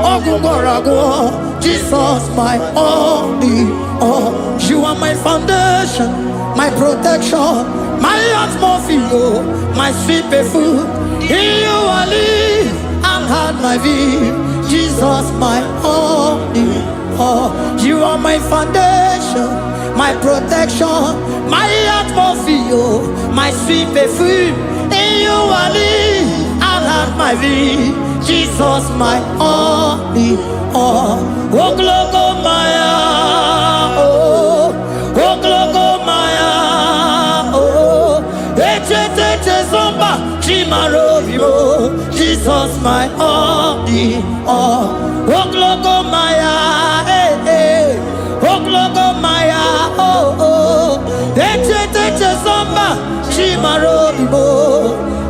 ogungorago, Jesus my only all. You are my foundation, my protection, my atmosphere, my sweet perfume. In you I live and had my vie, Jesus my only all. You are my foundation, my protection, my atmosphere, my sweet perfume. In you I live and have my vie, Jesus my only all. Oh glogo maya, oh glogo maya, oh eche zomba chimaro vivo, Jesus my only all. Oh glogo maya, oh glogo maya, oh eche zomba chimaro vivo,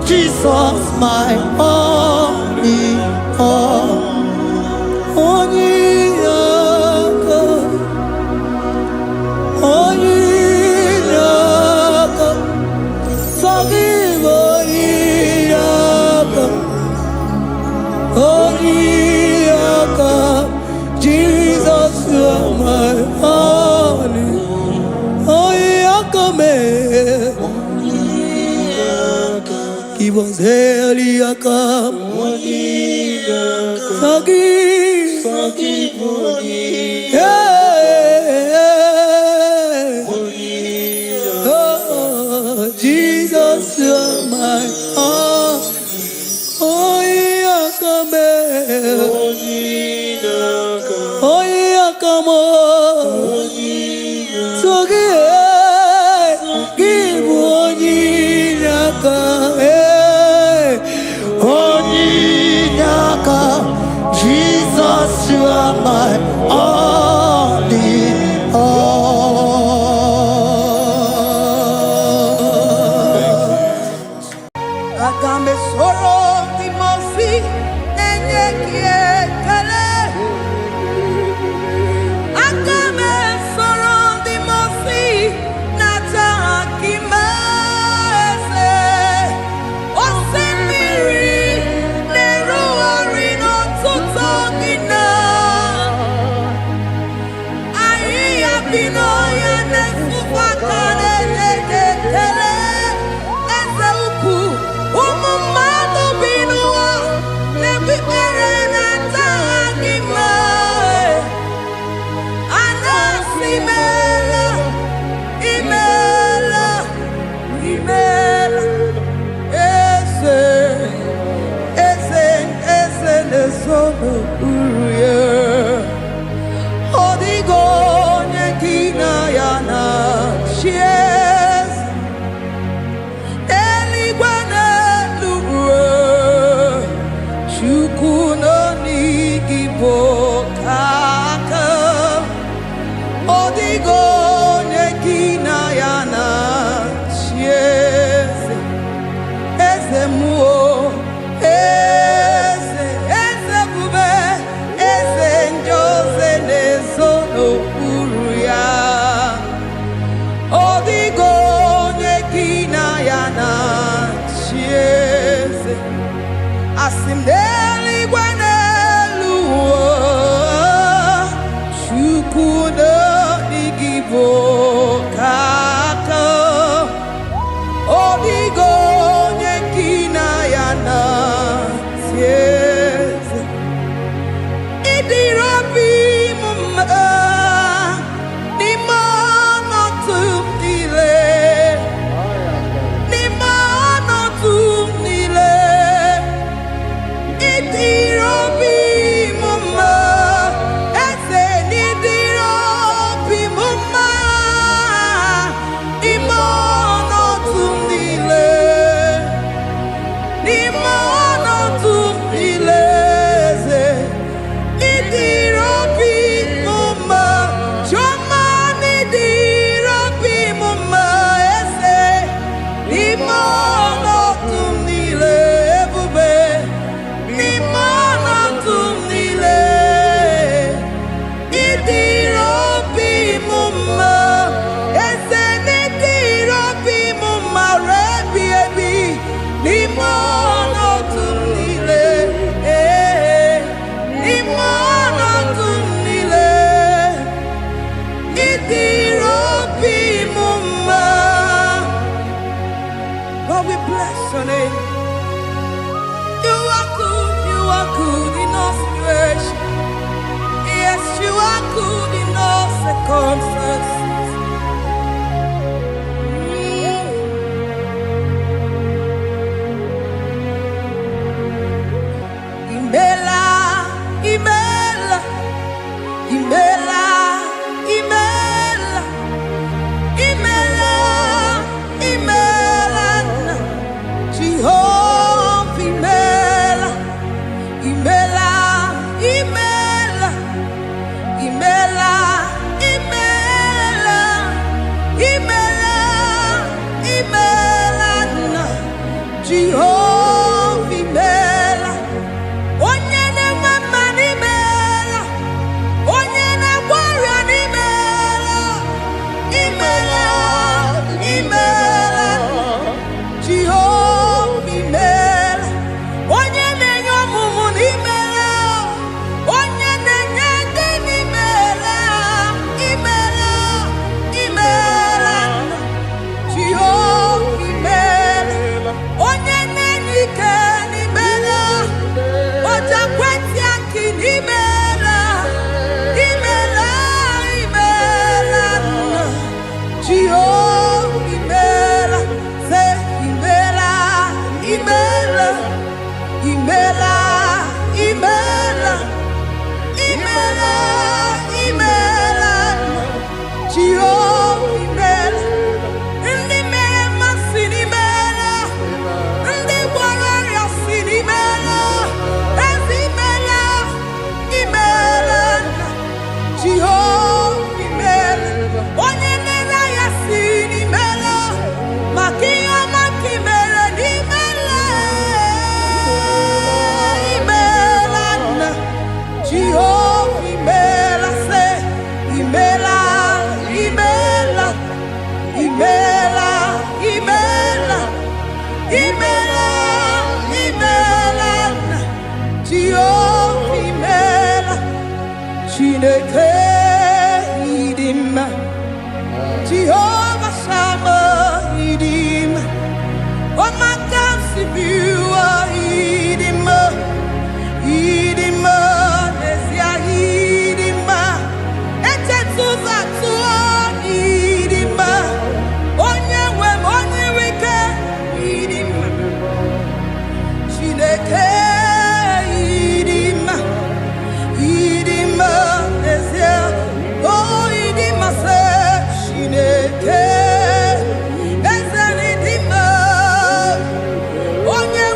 Jesus my only all. Only forgive Jesus, you are my only. He was Eliakam. Forgive. Yeah. Oh, Jesus, you are my all. Oh, Yakame. Oh, Yakamo. Give Jesus, you are my only all. Agambe soro timofi enye kiekele. Agambe soro timofi nata kimese. Osemiri neruari no tutogina. Aia binoya nefupakane nekele. Ezeuku umumado binoa nebipere nata akima. Anasimela imela ese nesono uruye odigo nyekina yana chies eligwana lubwe chukuno nigibo kaka odigo nyekina yana chies eze muo eze bube eze Lord, we bless your name. You are good in all situations. Yes, you are good in all circumstances. Imela, Imela, Imela, Imela, Imela, Imela, Jehovah, Imela, Imela, Imela, Imela, Imela, Imela, Imela, Jehovah, Imela. Onye na-enwe n'imela, onye na-agwọrịa n'imela, imela, imela, Jehova imela. Onye na-enye ọmụmụ n'imela, onye na-enye ndị n'imela, imela, imela, Jehova imela. Onye na-enye ike n'imela, Oja kweti aki imela, imela, imela, Jehovah imela, say imela, imela, imela, imela, imela, imela, Jehovah imela. Ndi mere mmasị n'imela, ndị gwara ọrịa si n'imela. Jehovah imela, onye nere ya si n'imela, maka ihe ọma nke imere n'imela, imela nna. Jehovah imela, say imela, imela, imela, imela, imela, imela nna. Jehovah imela. Chineke idima, Jehovah Shammah idima, Omakamsibiwa idima, idima, Nesia idima, Etetuzatuo idima, Onyewe Onyewike idima, Chineke idima. Idima, oh idima se Chineke, eze idima, onye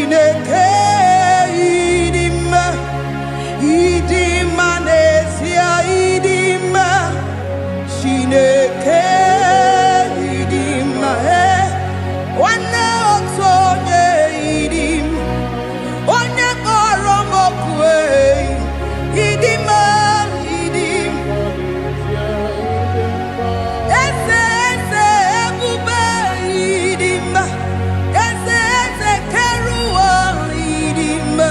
Chineke idima, idima nesia idima, Chineke idima, wana otonye idim, onye koromokwe idima idim, ese ebube idima, ese keruwa idima,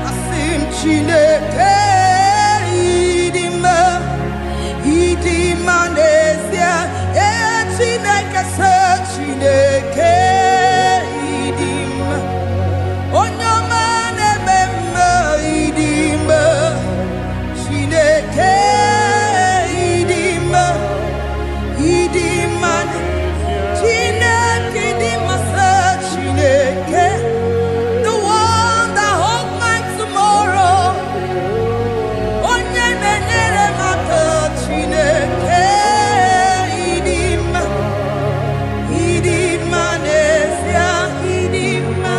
asim Chineke idima, idima nesia, Chineke se Chineke idima, onyama nebema idima, Chineke idima, idima, Chineke idima se Chineke, the one that holds my tomorrow, onye nenyere maka Chineke idima, idima nesia idima.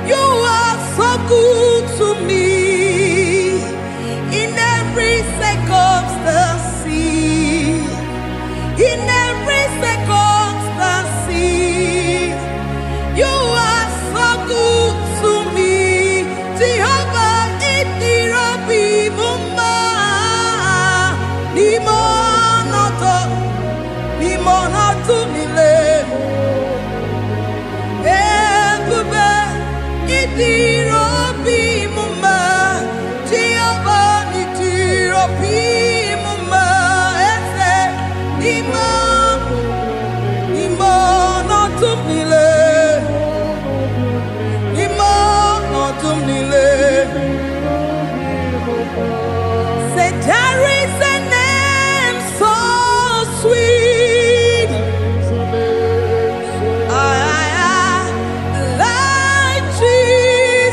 You are so good to me in every circumstance, in every circumstance. You are so good to me, Jehovah. Itirobi bumba, limonoto mile. Ebube itirobi mumba, Jehovah itirobi mumba, ese limonoto mile, limonoto mile. Say there is a name so sweet, like Jesus.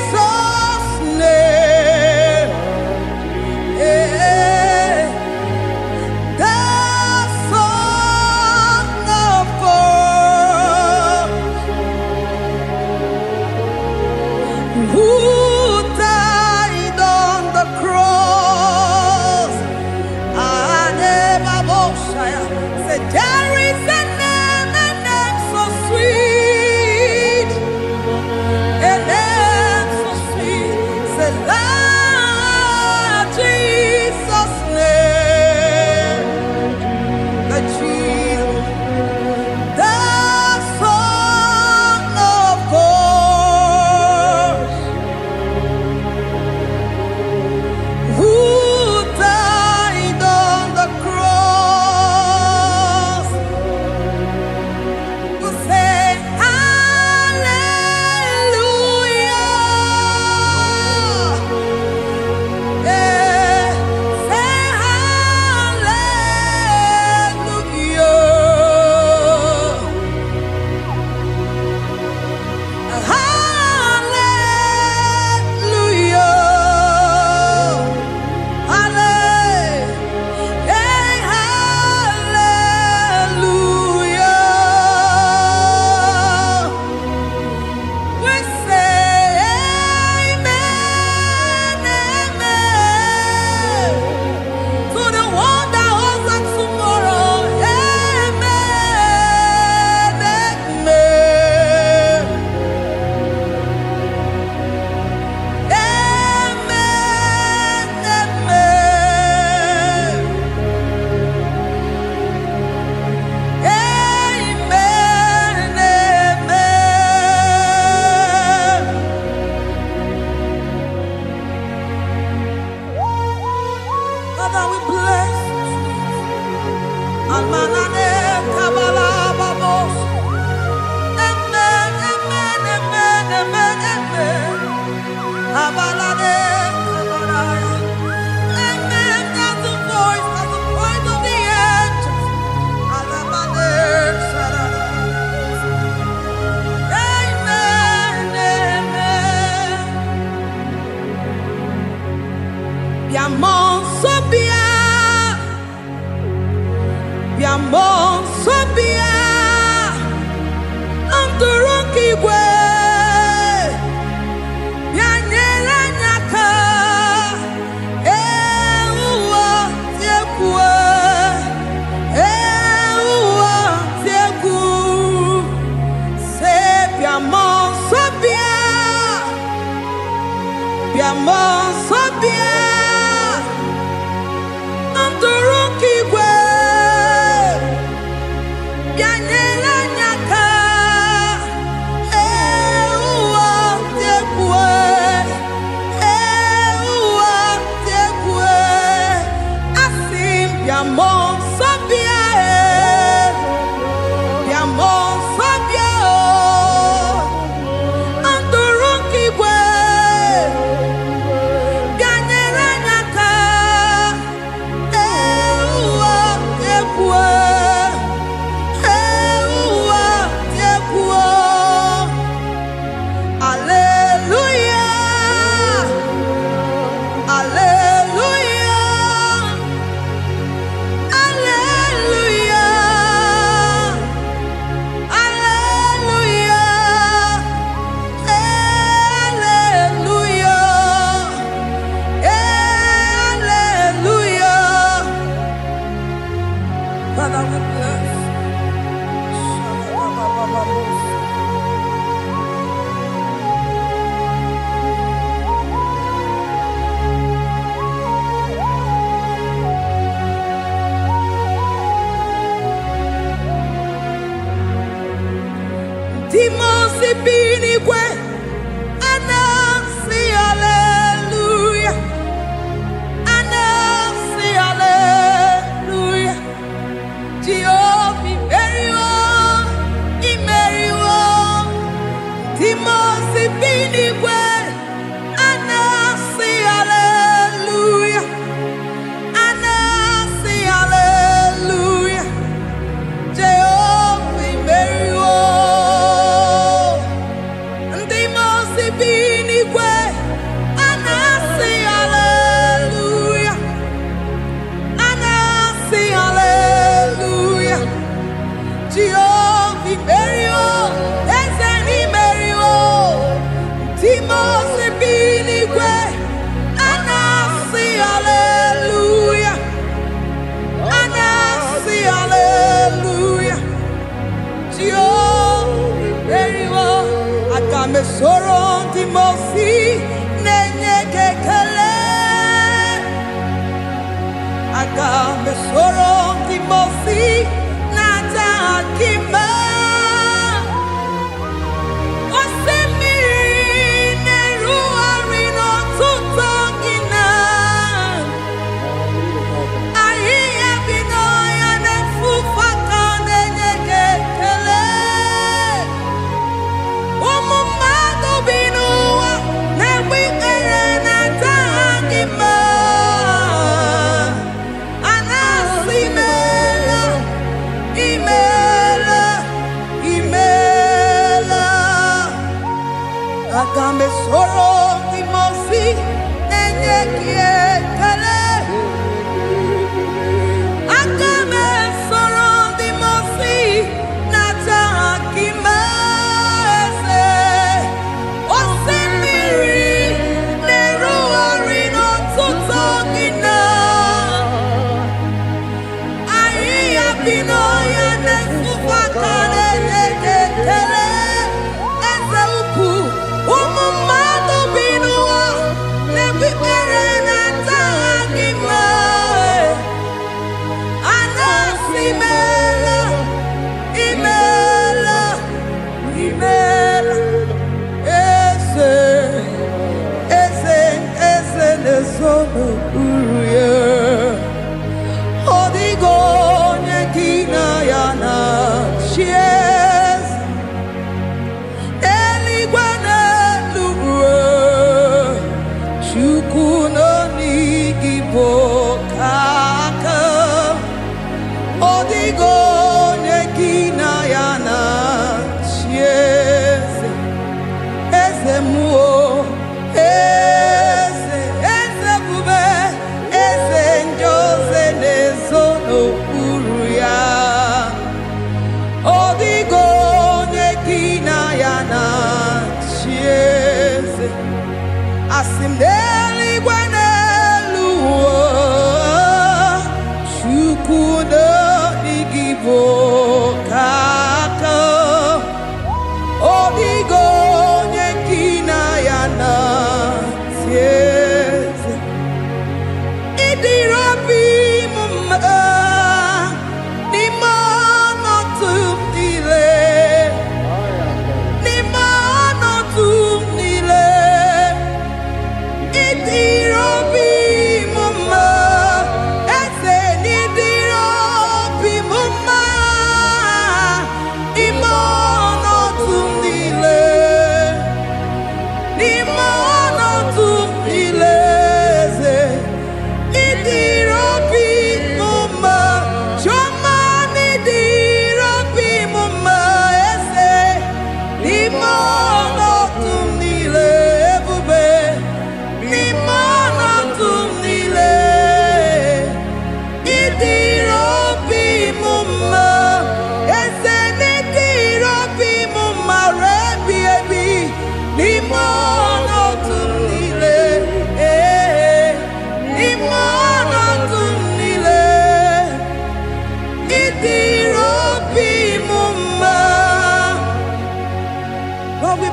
Igbo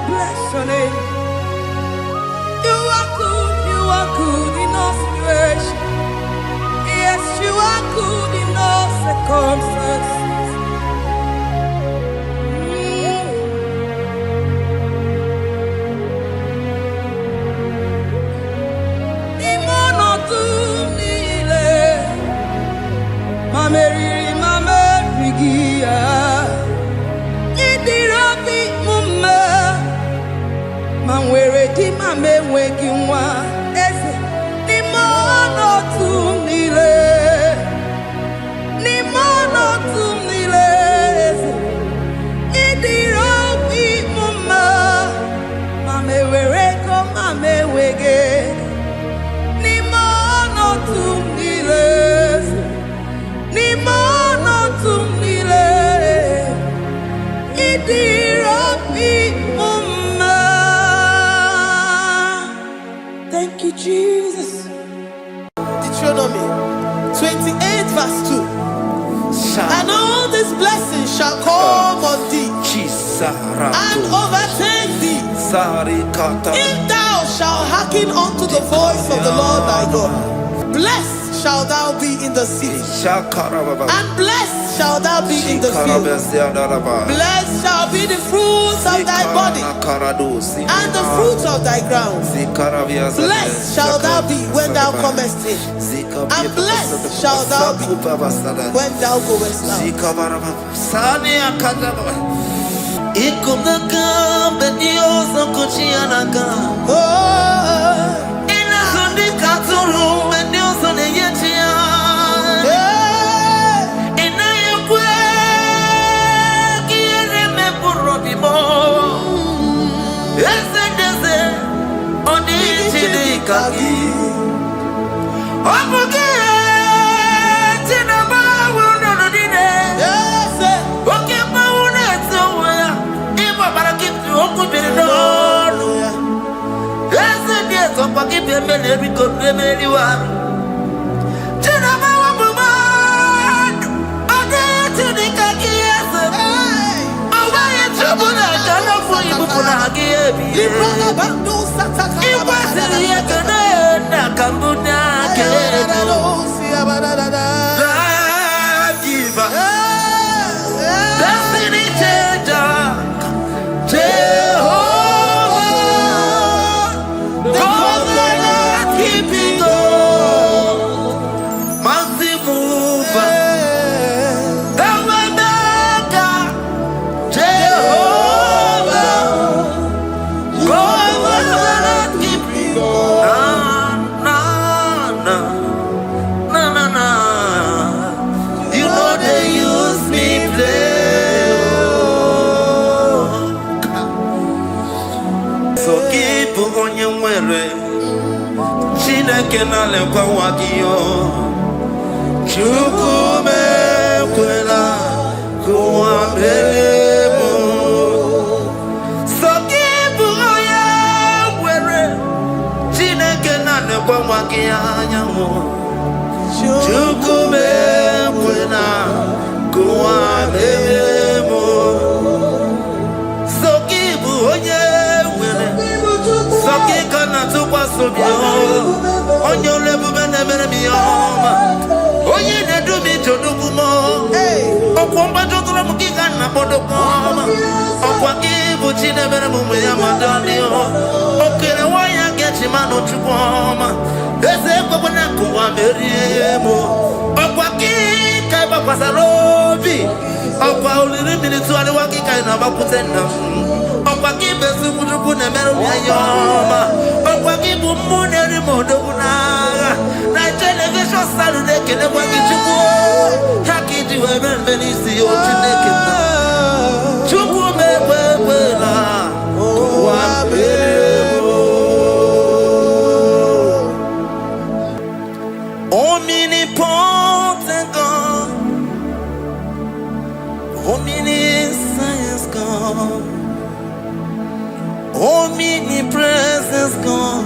bless your name. You are good in all situations. Yes, you are good in all circumstances. Thank you, Jesus. Deuteronomy 28 verse 2. And all these blessings shall come on thee and overtake thee if thou shalt hearken unto the voice of the Lord thy God. Blessed shalt thou be in the city, and blessed shalt thou be in the field. Blessed shall be the fruits of thy body, and the fruit of thy ground. Blessed shalt thou be when thou comest in, and blessed shalt thou be when thou goest out. Omnipotent God, omniscience God, omnipresence God,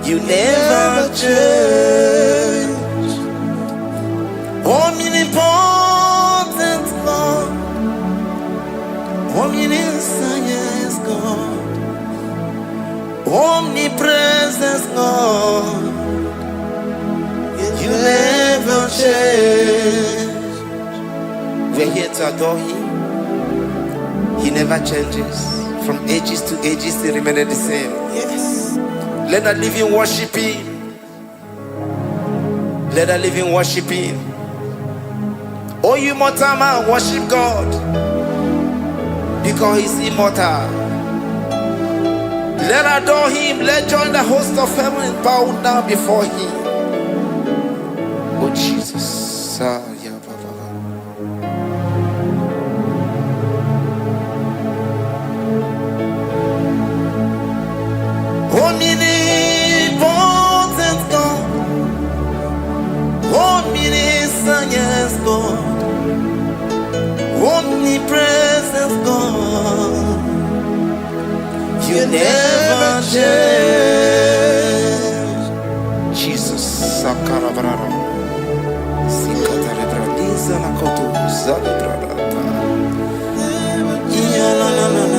you never change. Omnipotent God, omniscience Omniscience God, omnipresence God, you never change. We're here to adore Him. He never changes. From ages to ages, He remains the same. Yes. Let the living worship Him. Let the living worship Him. Oh, you mortal man, worship God, because He's immortal. Let adore Him. Let join the host of heaven and bow down before Him. Oh Jesus. Omnipotent God, omniscience God, omnipresence God, you never change. Jesus. Sakarabrara. Sikatarebradiza na kotu zalibrada. Ya la la la la.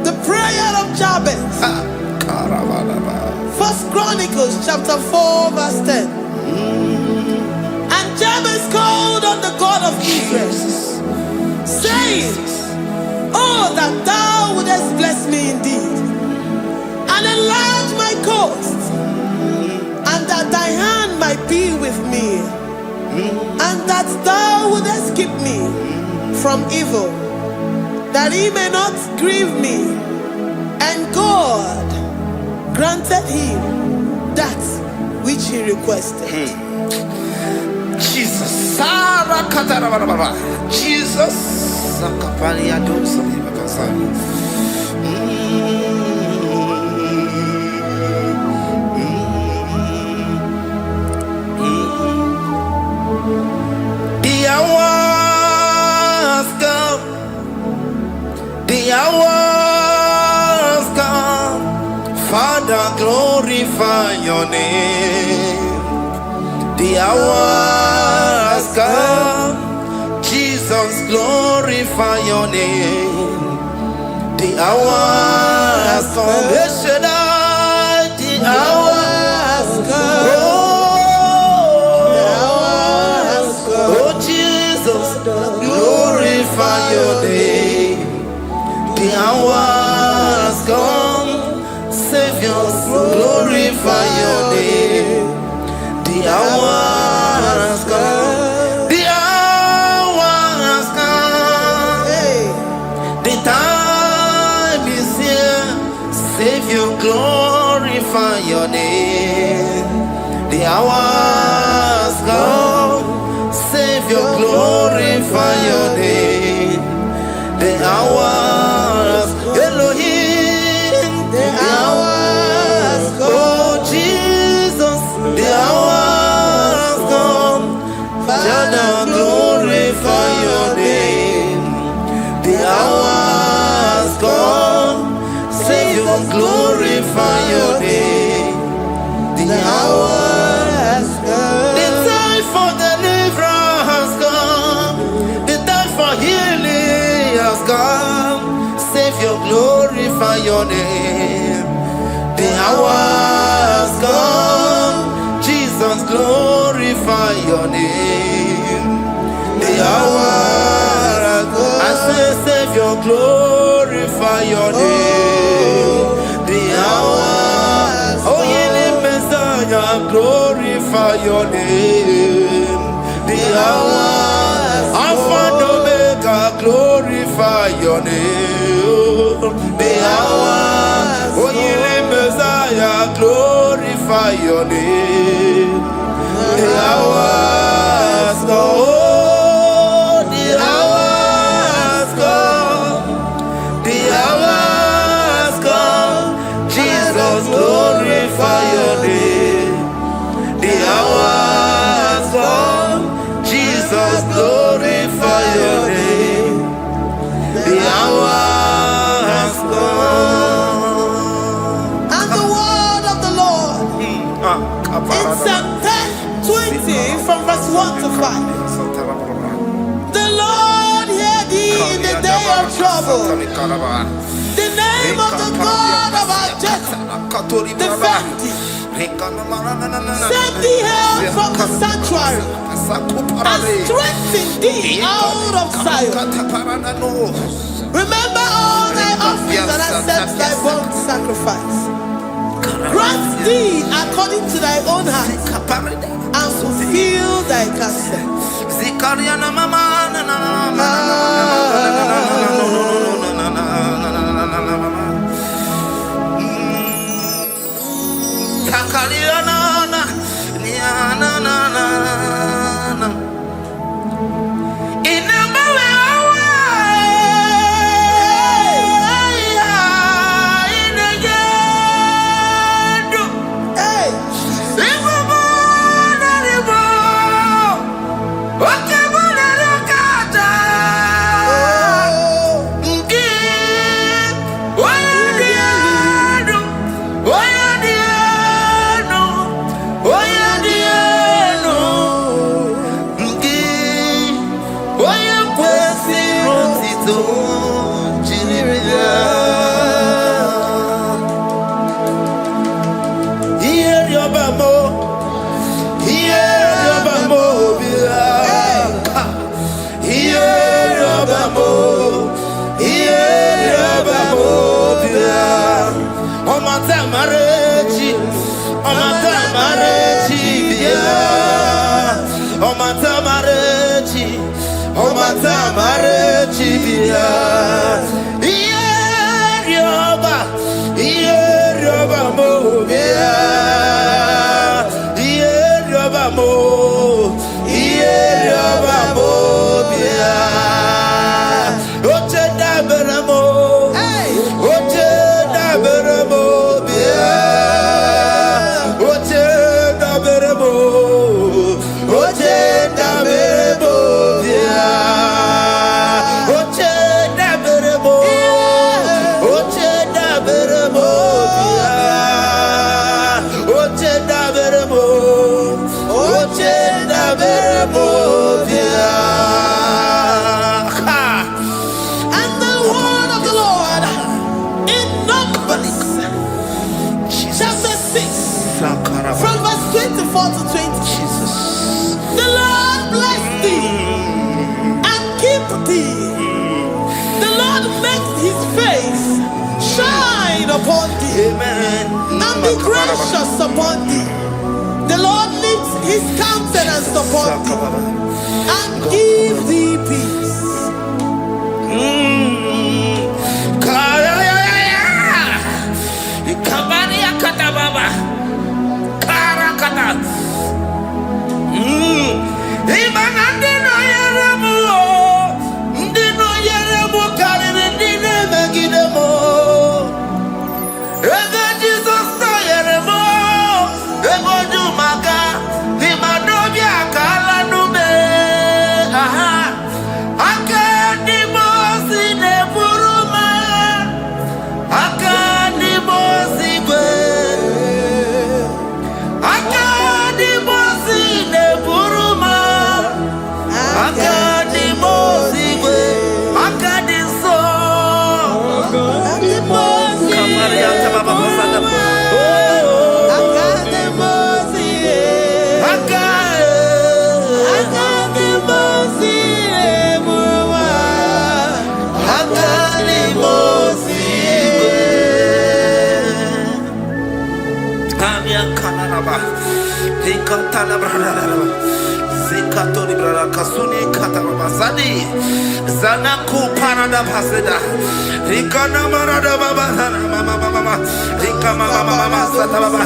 The prayer of Jabez. First Chronicles chapter 4 verse 10. And Jabez called on the God of Israel, saying, oh, that thou wouldest bless me indeed, and enlarge my coast, and that thy hand might be with me, and that thou wouldest keep me from evil, that he may not grieve me. And God granted him that which he requested. Jesus. Jesus. The hours come, Father, glorify your name. The hours come, Jesus, glorify your name. The hours come, the hours come. Oh, Jesus, glorify your name. The hours come, Savior, glorify your name. The hours come, the hours come. The time is here, Savior, glorify your name. The hours come, Savior, glorify your name. The hours, Elohim, the hours, oh Jesus, the hours come, Father, glorify your name. The hours come, Savior, glorify your name. The hours come, the time for deliverance has come, the time for healing has come. Savior, glorify your name. The hours come, Jesus, glorify your name. The hours come, I say, Savior, glorify your name. The hours, oh, yeah, Messiah, glorify your name. The hours, Alpha and Omega, glorify your name. The hours, oh, you Messiah, glorify your name. The hours, oh, the hours come, the hours come, Jesus, glorify In Psalm 20 from verse 1 to 5. The Lord hear thee in the day of trouble. The name of the God of our Jacob defend thee. Send thee help from the sanctuary and strengthen thee out of Zion. Remember all thy offerings and accept thy burnt sacrifice. Grant thee according to thy own heart and fulfill thy counsel. And be gracious upon thee. The Lord lifts his countenance upon thee and give thee peace. Zanaku parada paseda Rikana marada baba mama Rika mama sata baba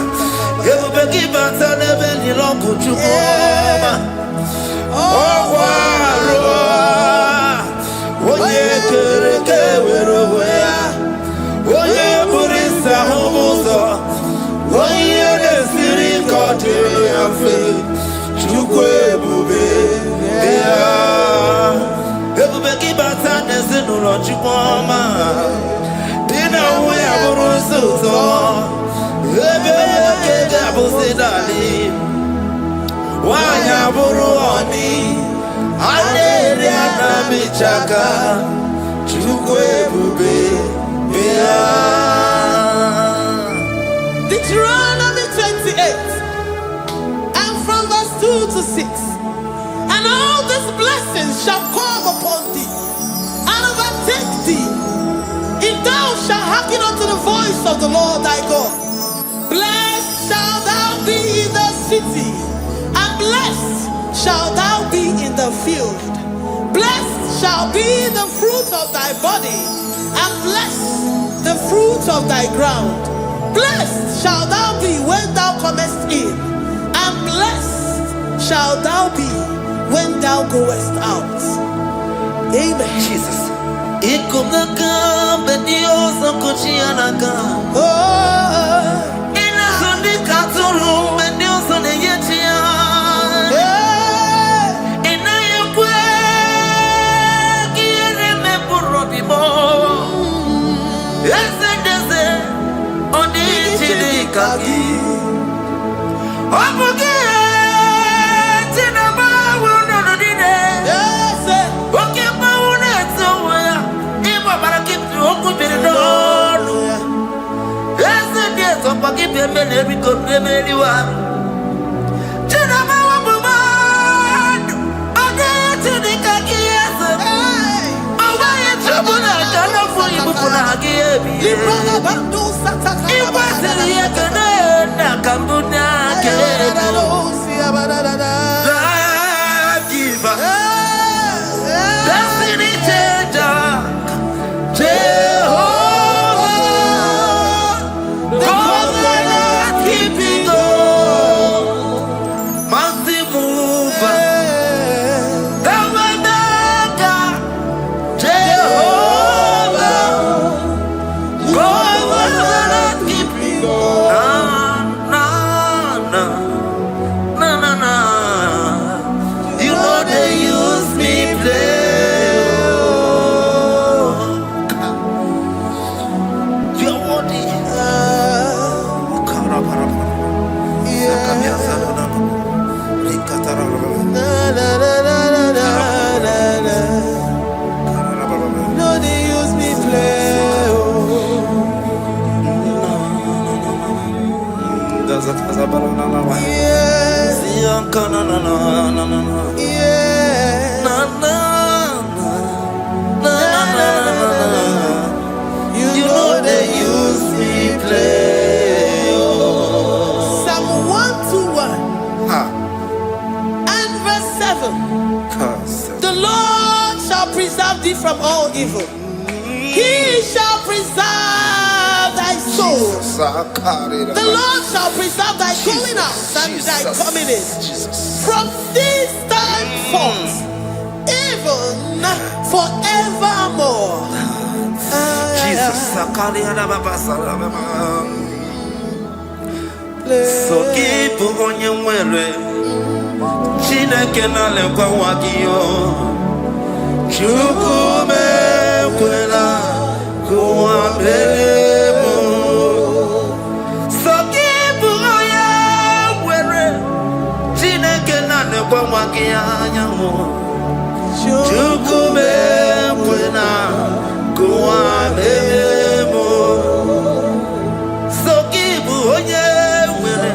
Yebu begi bata nebeli longu chukoma Owaro Oye kereke weroya Oye burisa humuzo Oye desiri kote yafe Chukwe bube Everybody bata nezinu lo chukoma Dina uwe aburusu to Ebe kega Abuzidali Wanyaburu oni Aleriana Michaka Chukwebube Deuteronomy 28 and from verse 2 to 6. And all these blessings shall come upon thee and overtake thee, if thou shalt hearken unto the voice of the Lord thy God. Blessed shalt thou be in the city, and blessed shalt thou be in the field. Blessed shall be the fruit of thy body, and blessed the fruit of thy ground. Blessed shalt thou be when thou comest in, and blessed shalt thou be when thou goest out. Amen. Jesus. From all evil, he shall preserve thy soul. The Lord shall preserve thy going out and thy coming in from this time forth, even forevermore. Jesus. So keep on your way. Chineke na lekwa wakio. Chukume kwela kuambelemo. Sokibu oya were. Chineke na lekwa wakianyamu. Chukume kwela kuambelemo. Sokibu oya were.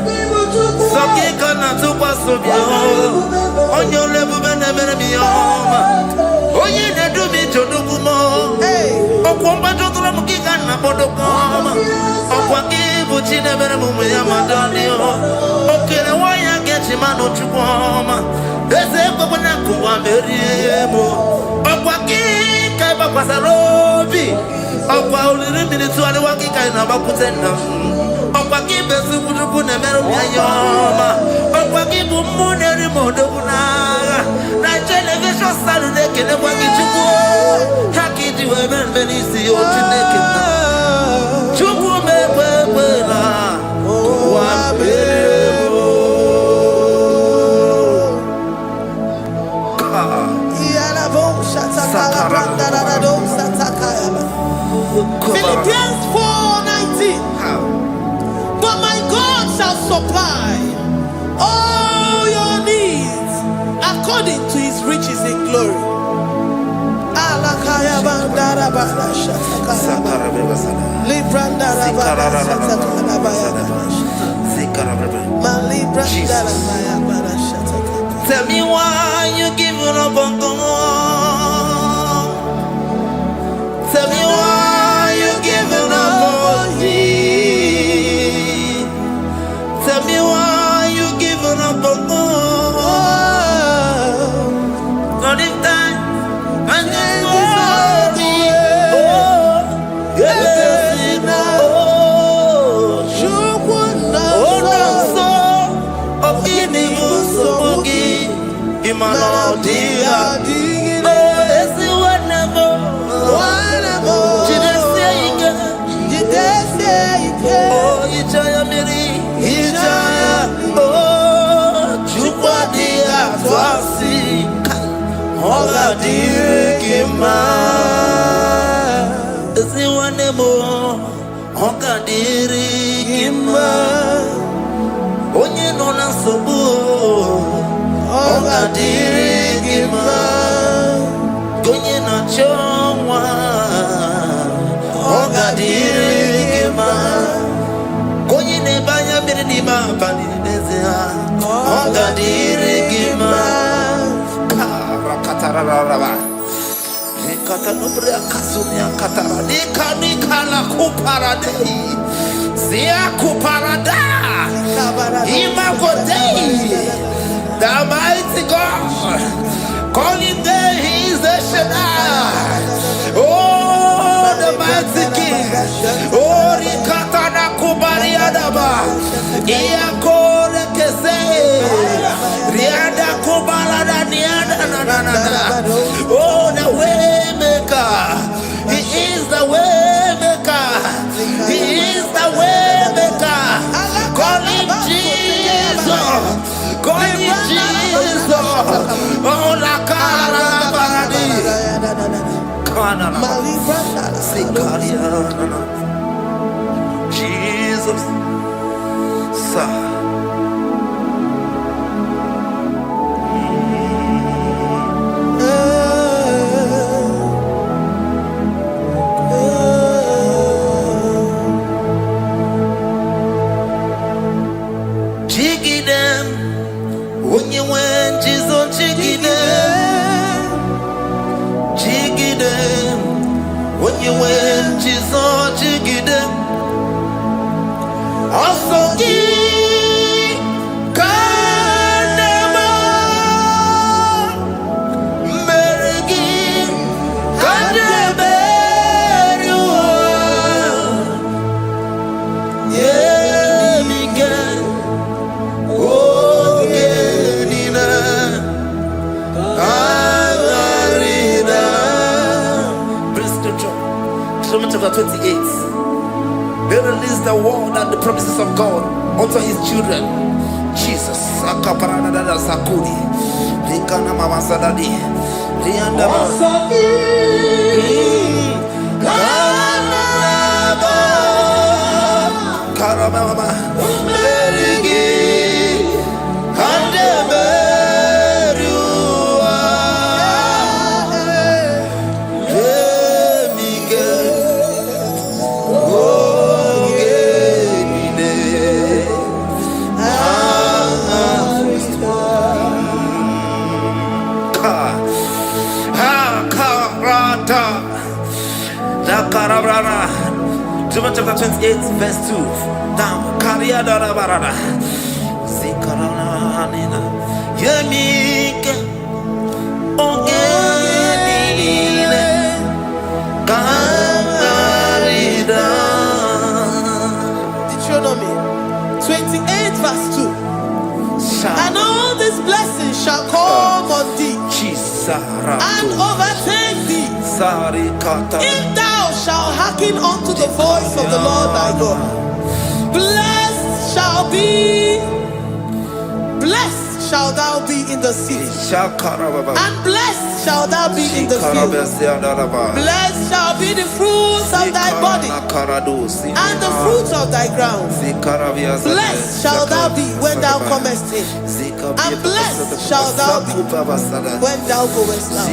Sokika na tukwa sobio. Onyo lebu bene bene miyoma. Oye ne do mi jodugumo. Okwomba jodura mukika na bodokoma. Okwakibu chine bere mumu ya madani o. Okere waya gechi mano chukwoma. Eze kwa na kuwa meriemo. Okwakika iba kwa sarobi. Okwa uliri minitu wale wakika inabakutenda. Okwakibe sibudugu ne meru ya yoma. Okwakibu muneri modogunaga. Na television salude kene wakichuku. Hakiti weben benisi otineke na. Chuku mebebela. Wabebo. Philippians 4:19. But my God shall supply all your needs according to his riches in glory. Tell me why you giving up on God. Tell me why you giving up on me. Tell me why you giving up on God. Not in time. And this worry. Oh, yes, onye nọ na nsogbu ọ ga-adịrị gị mma, onye na-achọ nwa ọ ga-adịrị gị mma, onye na-ebe anya mmiri n'ime abalị n'ezie ọ ga-adịrị gị mma. The mighty God, calling there, he is the Shaddai. Oh, the mighty King. Oh, Rikatana Kubariadaba. Iakore Kese. Riada Kubalada Niada. Oh, the way maker. He is the way maker. He is the way maker. Call him Jesus. Call him Jesus. Oh, la cara baradi. Kanana. Sikariana. Jesus. Sa. Chapter 28. They release the word and the promises of God unto his children. Jesus. Sakuri. Rikana Mama Sadadi. Rianda Karama. Chapter 28, verse 2. Down. Kariada Barada. Zikarana Nina. Yemika. Ogenine. Karida. Deuteronomy 28, verse 2. And all these blessings shall come on thee and overtake thee if thou shalt hearken unto the voice of the Lord thy God. Blessed shall thou be in the city, and blessed shall thou be in the field. Blessed shall be the fruits of thy body, and the fruits of thy ground. Blessed shall thou be when thou comest in, and blessed shall thou be when thou goest out.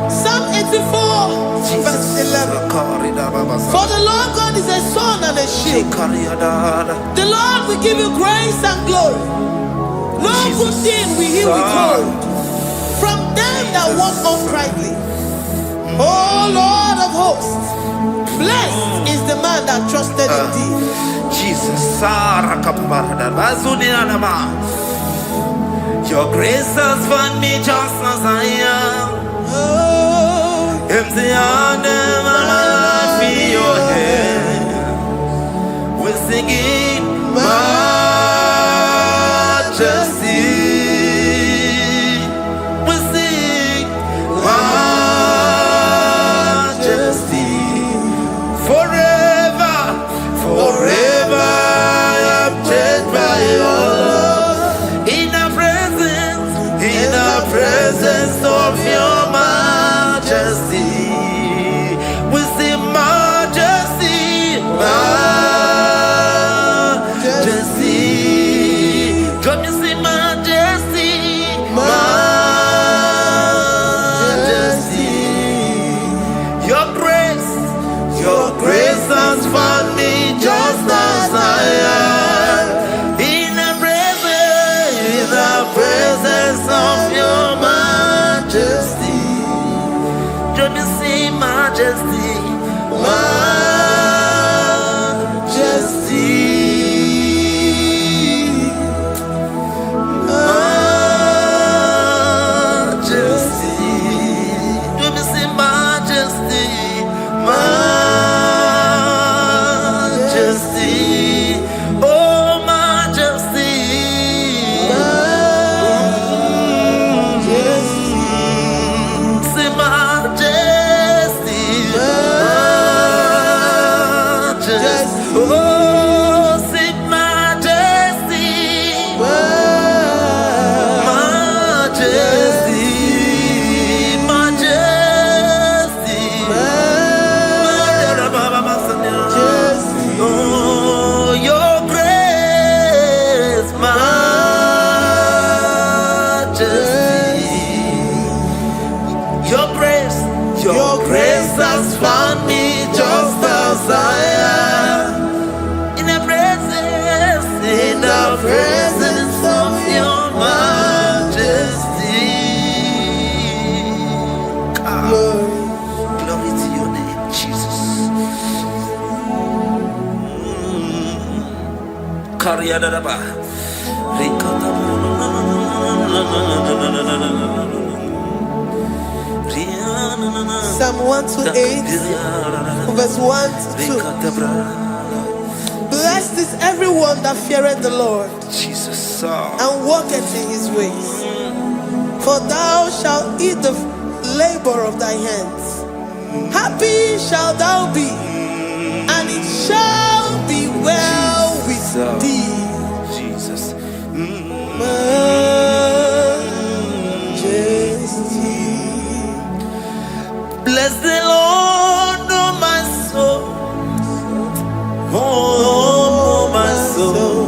Psalm 84, verse 11. For the Lord God is a sun and a shield. The Lord will give you grace and glory. No good thing will he withhold from them that walk uprightly. O Lord of hosts, blessed is the man that trusted in thee. Jesus, your grace has found me just as I am. Empty handed, I feel your hand. We're singing majesty. We sing majesty. Forever, forever I'm changed by your love. In the presence of your majesty, we see majesty, majesty. Come you see majesty, majesty. Your grace has found me just as I am. In the presence of your majesty, let me see majesty, majesty, majesty. Let me see majesty, majesty. Oh majesty. Your grace has found me just as I am. In the presence of your majesty. Glory to your name, Jesus. Psalm 128, verse 1 to 2. Blessed is everyone everyone that feareth the Lord Jesus. and walketh in his ways. For thou shalt eat the labor of thy hands. Happy shalt thou be, and it shall be well with thee. Jesus. Majesty. Bless the Lord, oh my soul. Oh, my soul.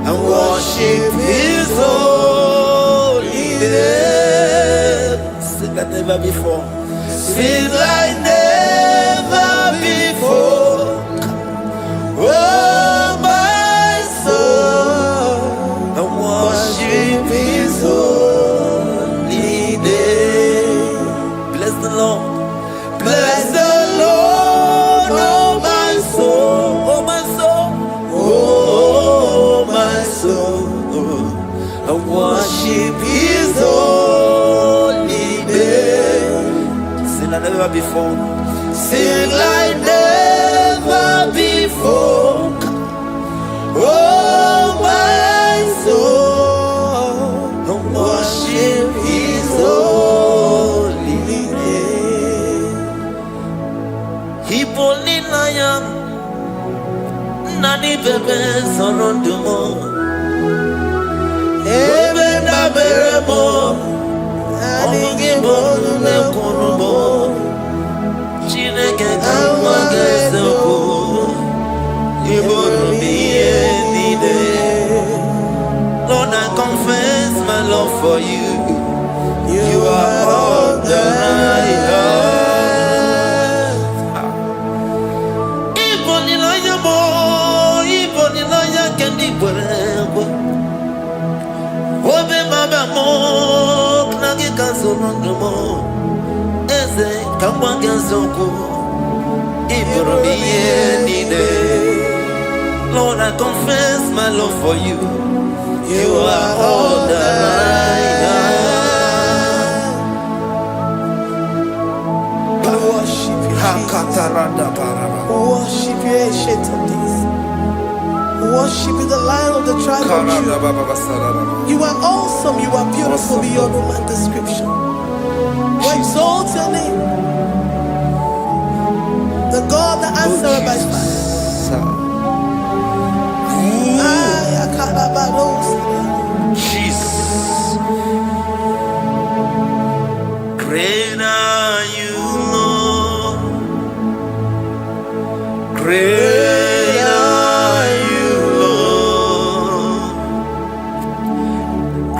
And worship his holy name. Sing like never before. Sing like never before. Oh, my soul. And worship his holy name. Bless the Lord. Bless the Lord, oh my soul, oh my soul, oh my soul, and worship his holy name. Sing like never before. Sing like never before. Oh my soul, and worship his holy name. Hipolina nani bebe sorondumo ebe na beremo omugi bonu me kunumo Chineke kama gesoko ibonu biye nide. Lord, I confess my love for you. You are all that I have. Obe baba mo knagi kazonondo eze kama gazoko ibrobiye nide. Lord, I confess my love for you. You are all that I have. Worship you, Jesus. Worship you, ancient of days. Worship you, the Lion of the tribe of Judah. You are awesome, you are beautiful beyond human description. We exalt your name, the God that answered by fire. Jesus. Great are you, Lord. Great are you, Lord.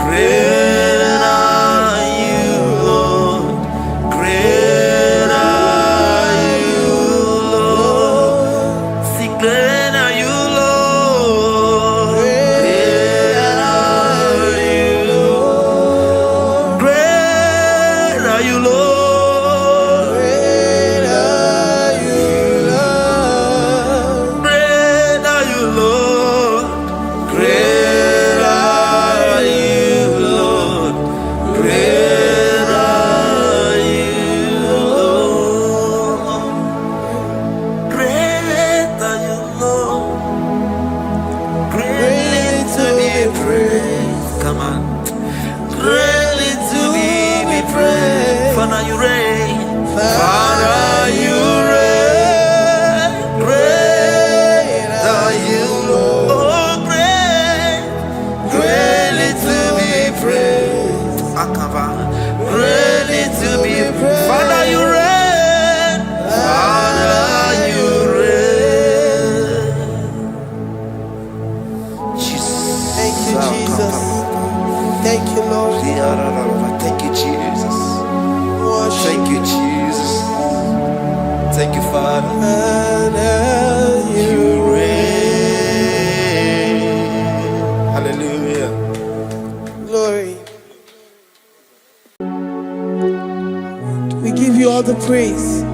Great are you, Lord. Great are you, Lord. See, great are you, Lord. Great are you, Lord. Great are you, Lord. Come on. Greatly to be praised. Father, you reign. Father, you reign. Great are you, Lord. Oh, great. Greatly to be praised. Greatly to be praised. Father, you reign. Father, you reign. Jesus. Thank you, Jesus. Thank you, Lord. Thank you, Jesus. Worship Thank you, Jesus. Thank you, Father. You reign. Hallelujah. Glory. We give you all the praise.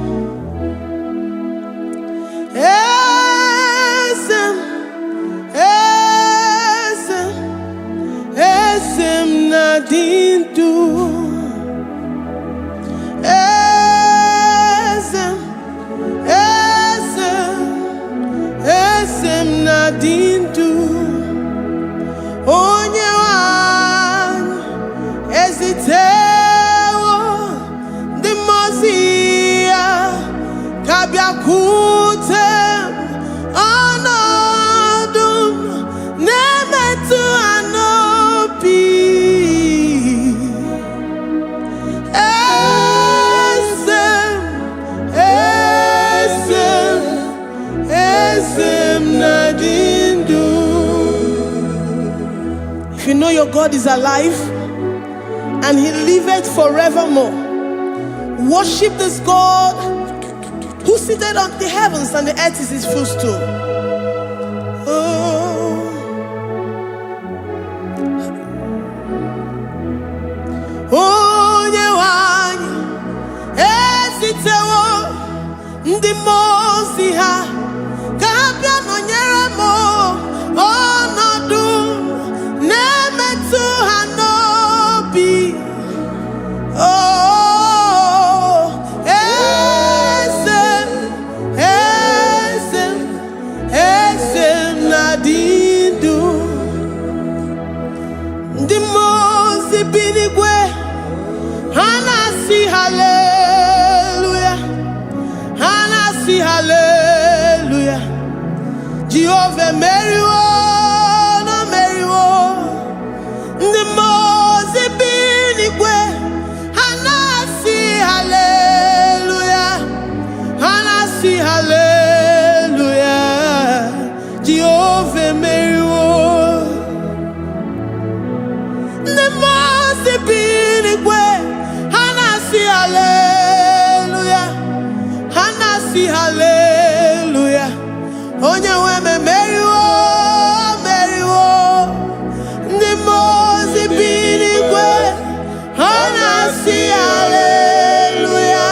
Esem nadindu. Esem Esim na dindu onye wanyu ezitewo ndi mozia kabia kutem anadum nemetu anopi If you know your God is alive and He liveth forevermore, worship this God who seated on the heavens and the earth is His footstool. Onye wanyu ezitewo ndị mozi ha ka ha bịa nọnyere m ọnọdụ na-emetụ ha n'obi. Eze na-adị ndụ. Ndị mozi bi n'igwe ha na-asị haleluya, ha na-asị haleluya. Jehovah meriwo na meriwo. Ndị mozi bi n'igwe ha na-asị haleluya, ha na-asị haleluya. Jehovah meriwo. Ndị mozi bi n'igwe ha na-asị haleluya, ha na-asị haleluya. Onye nwe m meriwo, meriwo. Ndị mozi bi n'igwe ha na-asị haleluya,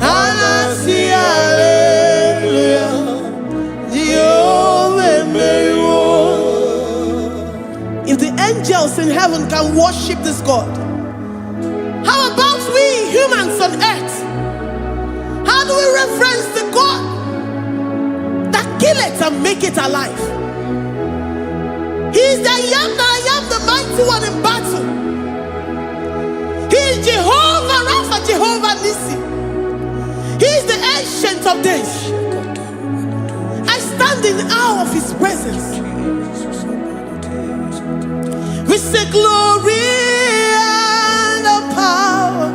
ha na-asị haleluya. Jehovah meriwo. If the angels in heaven can worship this God, how about we humans on earth? How do we reference the God that kill it and make it alive? He is the I am that I am, the mighty one in battle. He is Jehovah Rapha, Jehovah Nissi. He is the ancient of days. I stand in awe of His presence. We say glory and power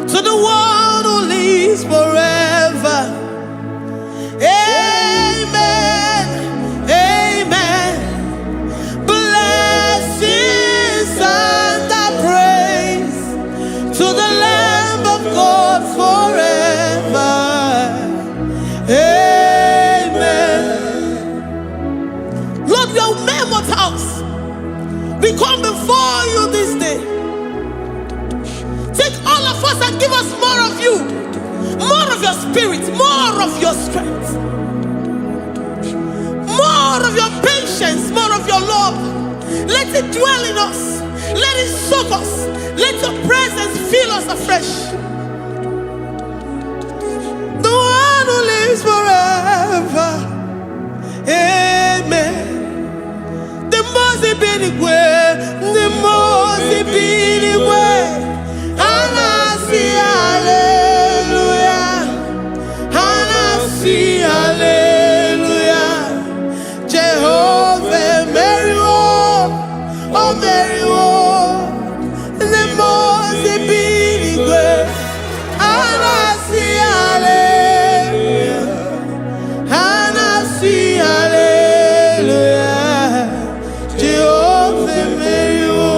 to the one who lives forever. Amen, amen. Blessings and praise to the Lamb of God forever. Amen. Lord, we are mere mortals. We come before you this day. Take all of us and give us more of you, more of your spirit, more of your strength, more of your patience, more of your love. Let it dwell in us. Let it soak us. Let your presence fill us afresh. The one who lives forever. Amen. The mozi bi n'igwe, the mozi bi n'igwe. Hanasi hallelujah, Hanasi hallelujah. Jehovah meriwo, oh meriwo. The mozi bi n'igwe. Hanasi hallelujah, Hanasi hallelujah. Jehovah meriwo.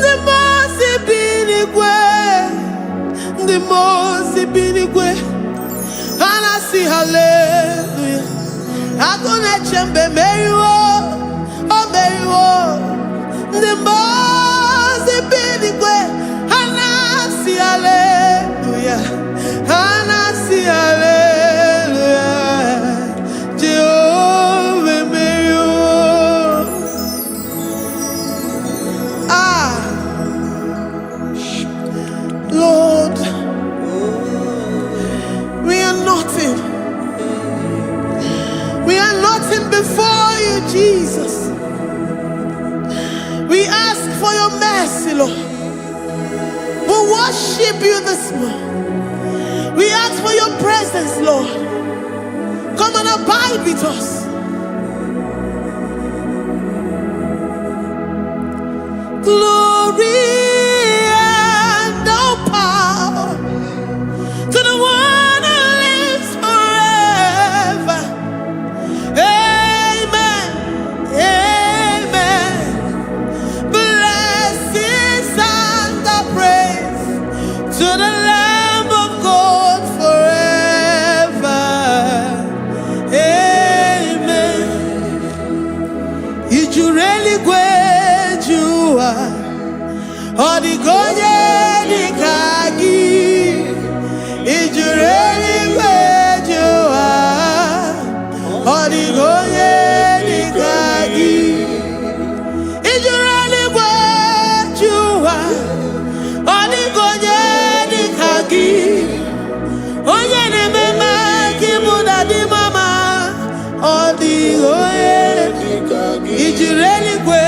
The mozi bi n'igwe, the mozi bi n'igwe. Hanasi hallelujah. Agone chembe meriwo, oh meriwo. The mozi bi n'igwe. Hanasi hallelujah, Hanasi hallelujah. Jehovah meriwo. Lord, we are nothing before you, Jesus. We ask for your mercy, Lord. We worship you this morning. We ask for your presence, Lord. Come and abide with us. Glory and all power to the one who lives forever. Amen. Amen. Blessings and the praise to the Lamb of God forever. Amen. Did you really go? Odigonye dikagi, ijureli kwejuwa. Odigonye dikagi, ijureli kwejuwa. Odigonye dikagi, onye nemema kimuda di mama. Odigonye dikagi, ijureli kwejuwa.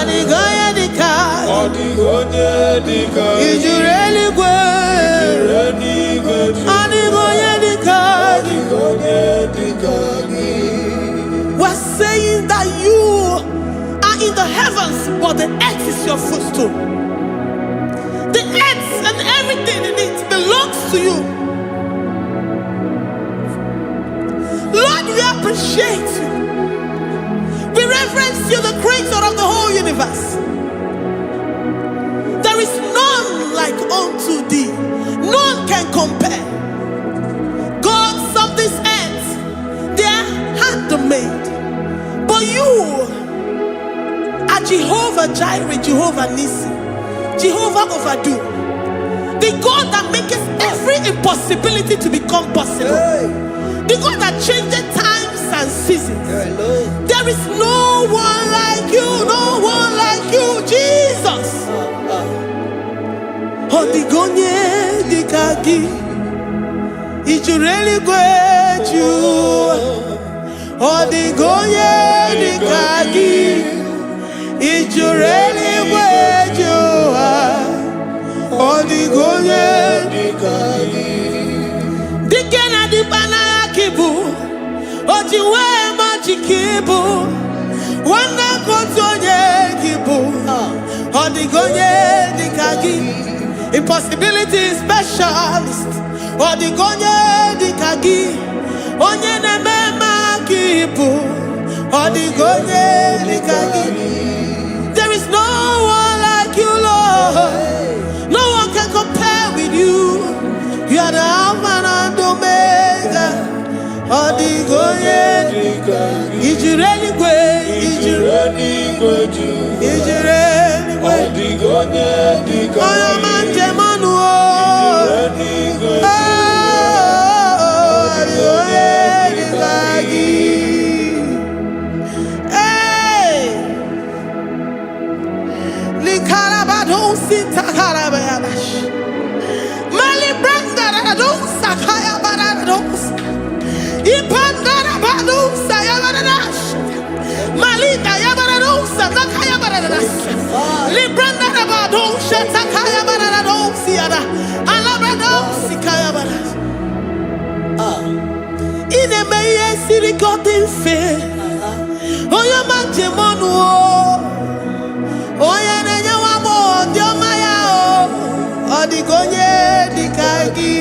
Odigonye dikagi, odigonye dikagi, ijureli kwejuwa. Odigonye dikagi, odigonye dikagi. We're saying that you are in the heavens, but the earth is your footstool. The earth and everything in it belongs to you. Lord, we appreciate you. We reverence you, the creator of the whole universe. There is none like unto thee. None can compare. Gods of this earth, they are handmade. But you are Jehovah Jireh, Jehovah Nissi, Jehovah Overdo, the God that makes every impossibility to become possible. The God that changes times and seasons. There is no one like you, no one like you, Jesus. Odigonye dikagi, ijureli kwejuwa. Odigonye dikagi, ijureli kwejuwa. Odigonye dikagi. Dikena dibana kibu, ojiwe majikibu. Wana kotonye kibu, odigonye dikagi. Impossibility specialist, odigonye dikagi. Onye nemema kibu, odigonye dikagi. There is no one like you, Lord. No one can compare with you. You are the Alpha and Omega. Odigonye dikagi. Ijureli kwe, ijureli kweju. Ijureli kwe. Odigonye dikagi. Oyamante manuo. Ijureli kweju. Odigonye dikagi. Hey. Likarabado sitakarabayabash. Mali branda radosa kaya baradosa. Ipandara badosa yabaradosa. Malita yabaradosa takaya baradosa. Libranda rabadosa takaya baradosa yada. Alabradosa kaya baradosa. Ine meye sirikotin fe. Oya manje monuo. Oya nenya wamo diomaya o. Odigonye dikagi.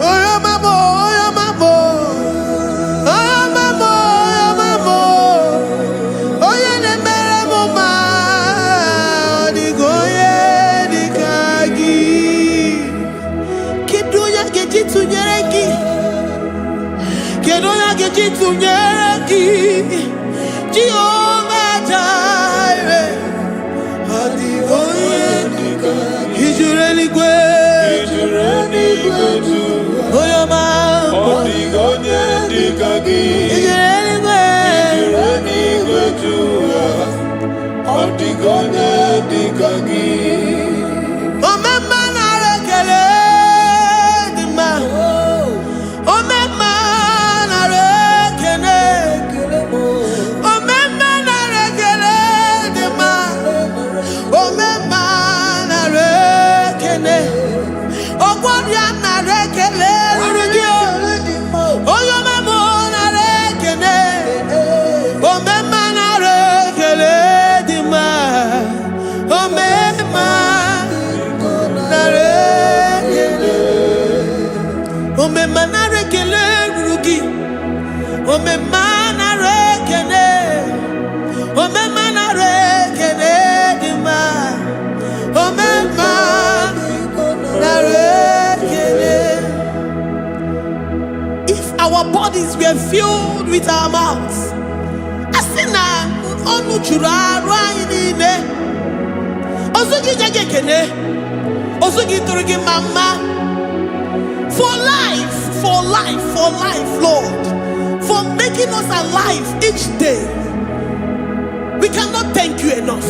Oya mamo, oya mamo. Oya mamo, oya mamo. Oya nemere moma. Odigonye dikagi. Kidunya gejitu nyereki. Kidunya gejitu nyereki. Jehovah Jireh. Odigonye dikagi. Ijureli kwe. Ijureli kweju. Oyama. Odigonye dikagi. Ijureli kwe. Ijureli kweju. Odigonye dikagi. Omema na rekele dima. Omema na Ome manare kele rugi. Ome manare kele. Ome manare kele dima. Ome manare kele. If our bodies were filled with our mouths, asina onu chura rainine. Osugi jage kele. Osugi turugi mama. For life, Lord. For making us alive each day. We cannot thank you enough.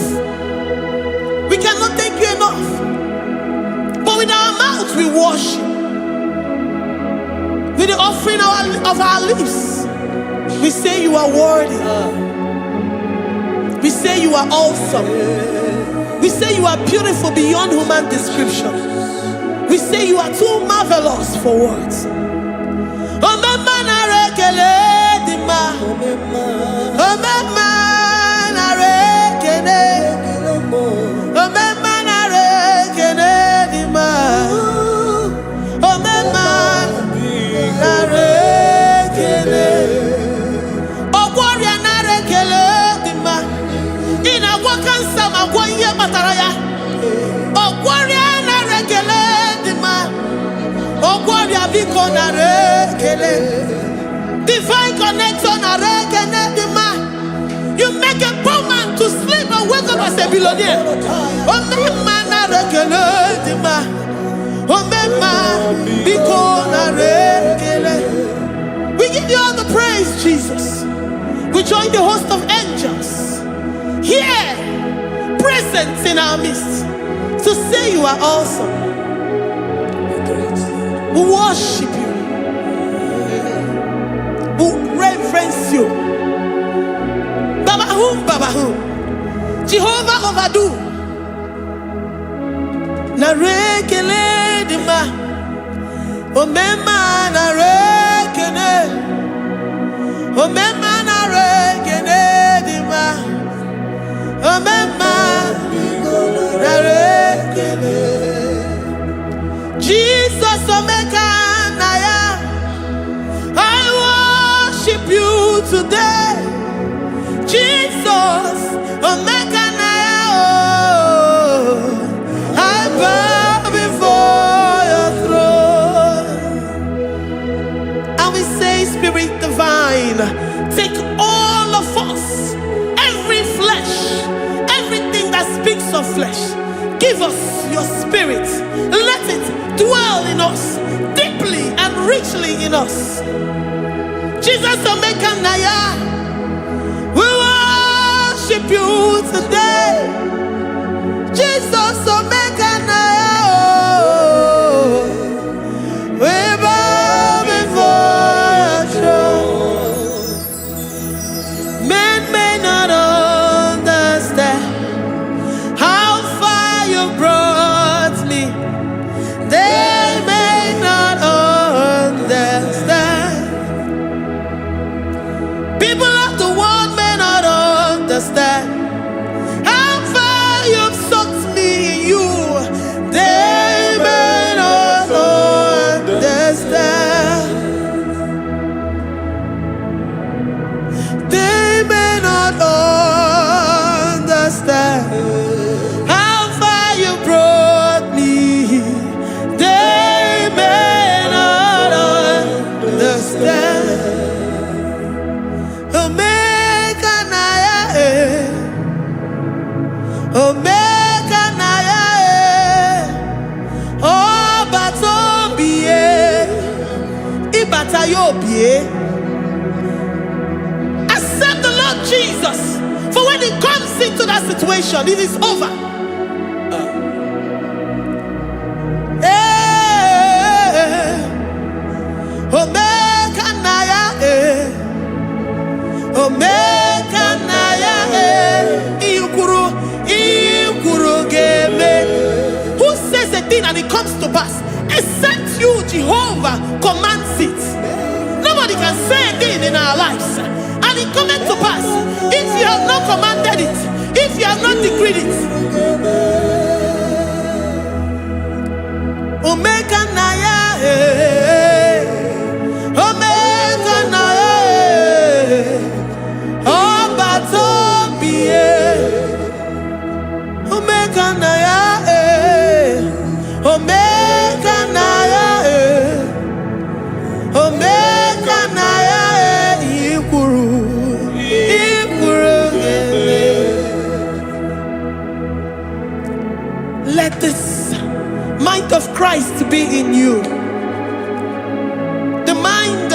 We cannot thank you enough. But with our mouths we worship. With the offering of our lips, we say you are worthy. We say you are awesome. We say you are beautiful beyond human description. We say you are too marvelous for words. Divine connection. You make a poor man to sleep and wake up as a billionaire. We give you all the praise, Jesus. We join the host of angels here, present in our midst, to say you are awesome. We worship you. We reverence you. Babahum. Jehovah overdo. Narekele dima. Omema narekele. Omema narekele dima. Omema narekele. Jesus omeka naya. I worship you today. Jesus, omeka naya, I bow before your throne. And we say, Spirit divine, take all of us, every flesh, everything that speaks of flesh. Give us your spirit. Let it dwell in us, deeply and richly in us. Jesus, omeka naya. Worship you today, Jesus, omeka naya. We bow before your throne. Men may not understand how far you brought me. They may not understand. People of the world may not understand how far you've sucked me in you. They may not understand. They may not understand how far you brought me. They may not understand. Omeka naya, oh batobie, ibatayobie. Accept the Lord Jesus, for when He comes into that situation, it is over. Omeka naya, omeka naya, who says a thing and it comes to pass, except you, Jehovah, commands it. Nobody can say a thing in our lives and it comes to pass if you have not commanded it, if you have not decreed it. Omeka naya,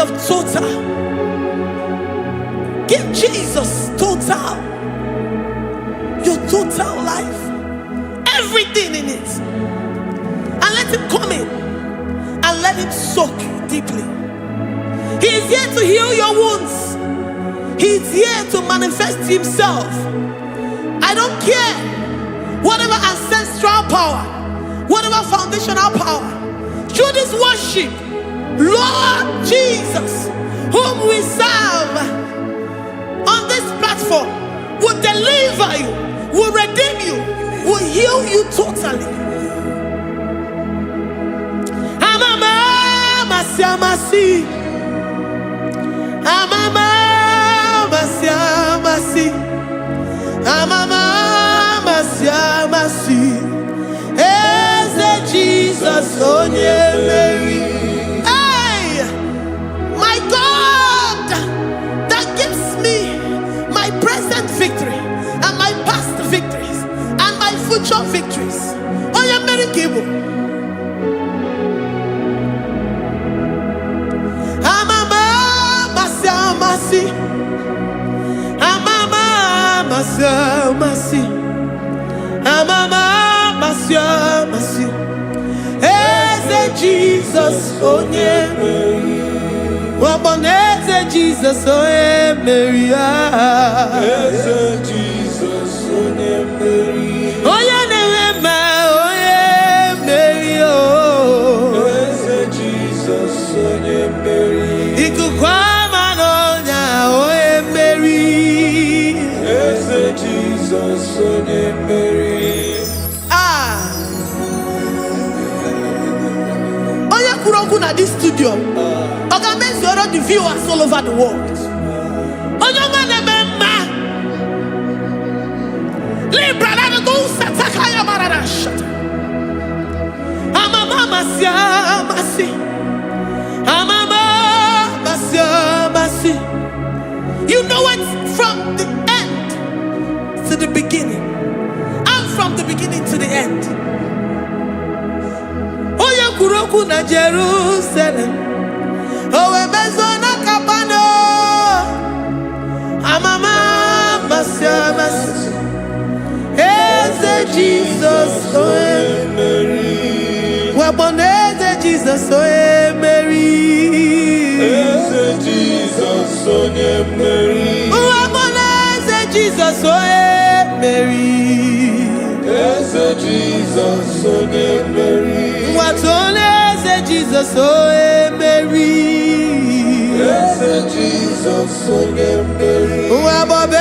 of total. Give Jesus total. Your total life. Everything in it. And let him come in. And let him soak you deeply. He is here to heal your wounds. He is here to manifest himself. I don't care. Whatever ancestral power, whatever foundational power, through this worship, Lord Jesus, whom we serve on this platform, will deliver you, will redeem you, will heal you totally. Amasi, Amama, Masi, Amama, Masi, Eze Jesus, Onye Mary. Hey, my God, that gives me my present victory and my past victories and my future victories. Onye Mary Kibu. Amasi, Amama, Masi, Amama, Masi, Eze Jesus, Onye Mary. Eze Jesus, Onye Mary. Eze Jesus, Onye Mary. Onye Nehema, Onye Mary. Eze Jesus, Onye Mary. Ikukwa Jesus, Onye Mary. Onye kuroku na this studio. Organize the viewers all over the world. Onye mane memma. Libra na go sataka ya marara shata. Amama masi. Amama masi. You know it from the end to the beginning, and from the beginning to the end. Oya kuroku na Jerusalem, owe bezona kapano, amama masi, Eze Jesus, Oye Mary. Waboneze Jesus, Oye Mary. Eze Jesus, Oye Mary. Jesus, Oye Mary. Eze Jesus, Oye Mary. What only Jesus, Oye Mary. Eze Jesus, Oye Mary.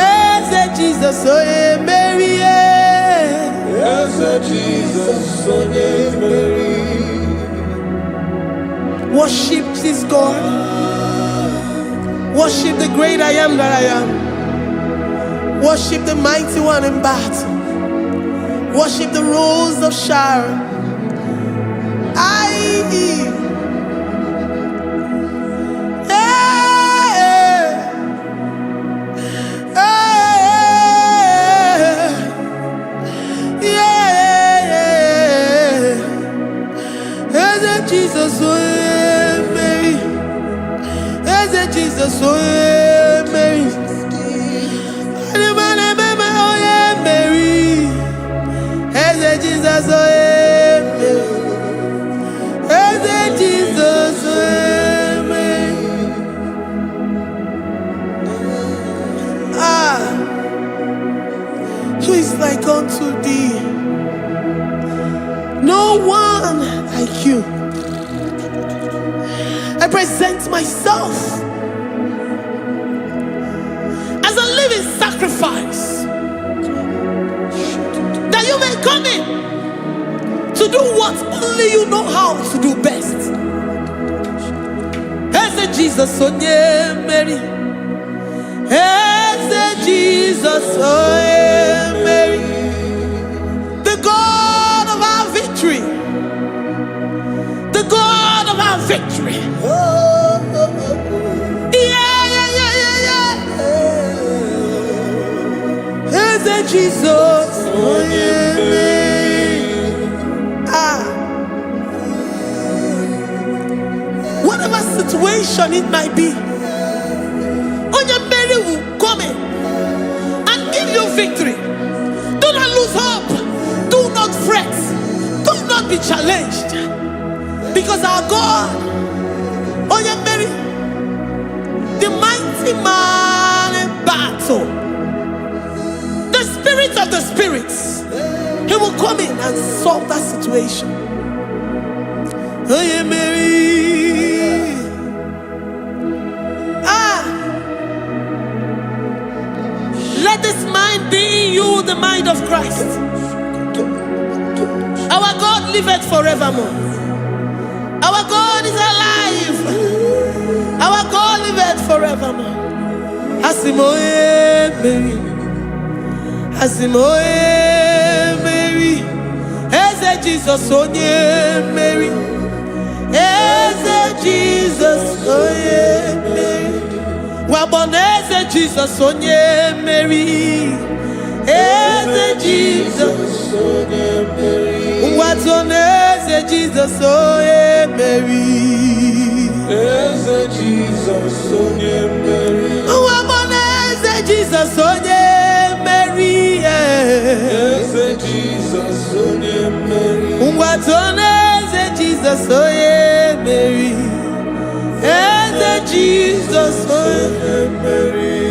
Eze Jesus, Oye Mary. Eze Jesus, Oye Mary. Worship this God. Worship the great I am that I am. Worship the mighty one in battle. Worship the rose of Sharon. Jesus, Oye Mary. Eze Jesus, Oye Mary. Jesus, Oye Mary. Eze Jesus, Oye Mary. Who is like unto thee? No one like you. I present myself as a living sacrifice, that you may come in to do what only you know how to do best. Eze Jesus, Onye Mary. Eze Jesus, Onye Mary. The God of our victory. The God of our victory. Eze Jesus, Onye Mary. Whatever situation it might be, Onyemeri will come in and give you victory. Do not lose hope. Do not fret. Do not be challenged. Because our God, Onyemeri, the mighty man in battle, the spirit of the spirits, he will come in and solve that situation. Onyemeri. Let this mind be in you, the mind of Christ. Our God liveth forevermore. Our God is alive. Our God liveth forevermore. Asimoye Mary. Asimoye Mary. Eze Jesus onye Mary. Eze Jesus onye Mary. Waboneze Jesus onye Mary. Eze Jesus onye Mary. Watoneze Jesus onye Mary. Eze Jesus onye Mary. Waboneze Jesus onye Mary. Eze Jesus onye Mary. Watoneze Jesus onye Mary. Eze Jesus onye Mary.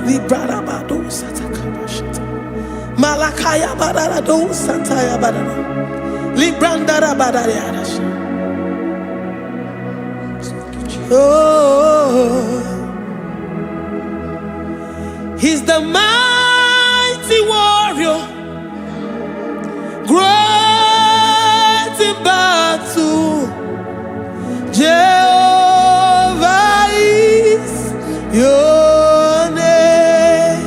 Librada bado satakabashita. Malakaya badara do santaya badara. Librandara badara yadasha. Oh, he's the mighty warrior, great in battle. Jehovah is your name.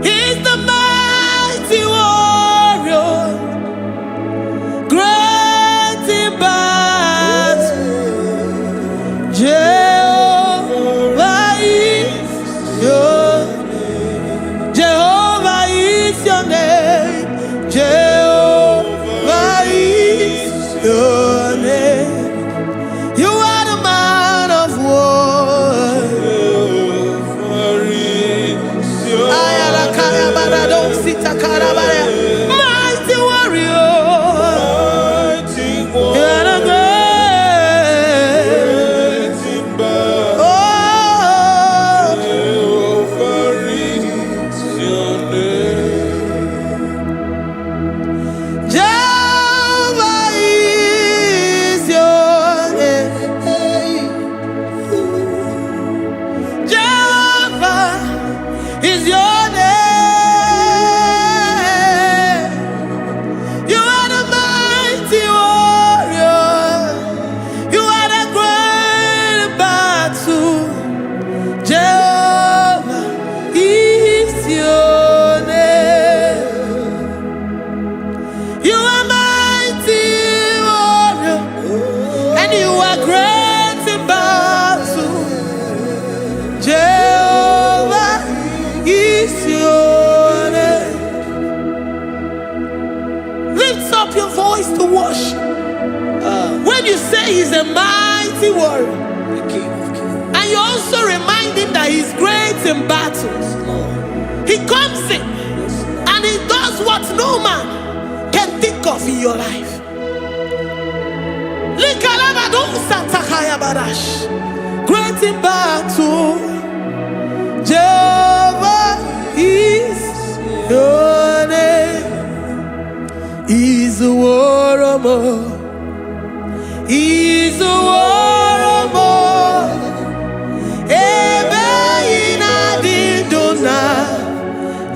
He's the mighty warrior, great in battle. Jehovah is your name. Jehovah is your name. Jehovah is your name. You are the man of war. Jehovah is your name. Mighty warrior. Mighty You are the warrior. great. Great in battle. Oh, Jehovah is your name. Jehovah is your name. Jehovah is your name. You are the mighty warrior. You are the great battle. Jehovah is your name. You are mighty warrior, and you are great in battle. Jehovah is your name. Lift up your voice to worship. When you say he's a mighty warrior, and you also remind him that he's great in battles, he comes in and he does what no man can think of in your life. Likalabado Santakaya Badash. Great in battle, Jehovah is your name. He's a warrior. He's a warrior. Ebe ina dindona.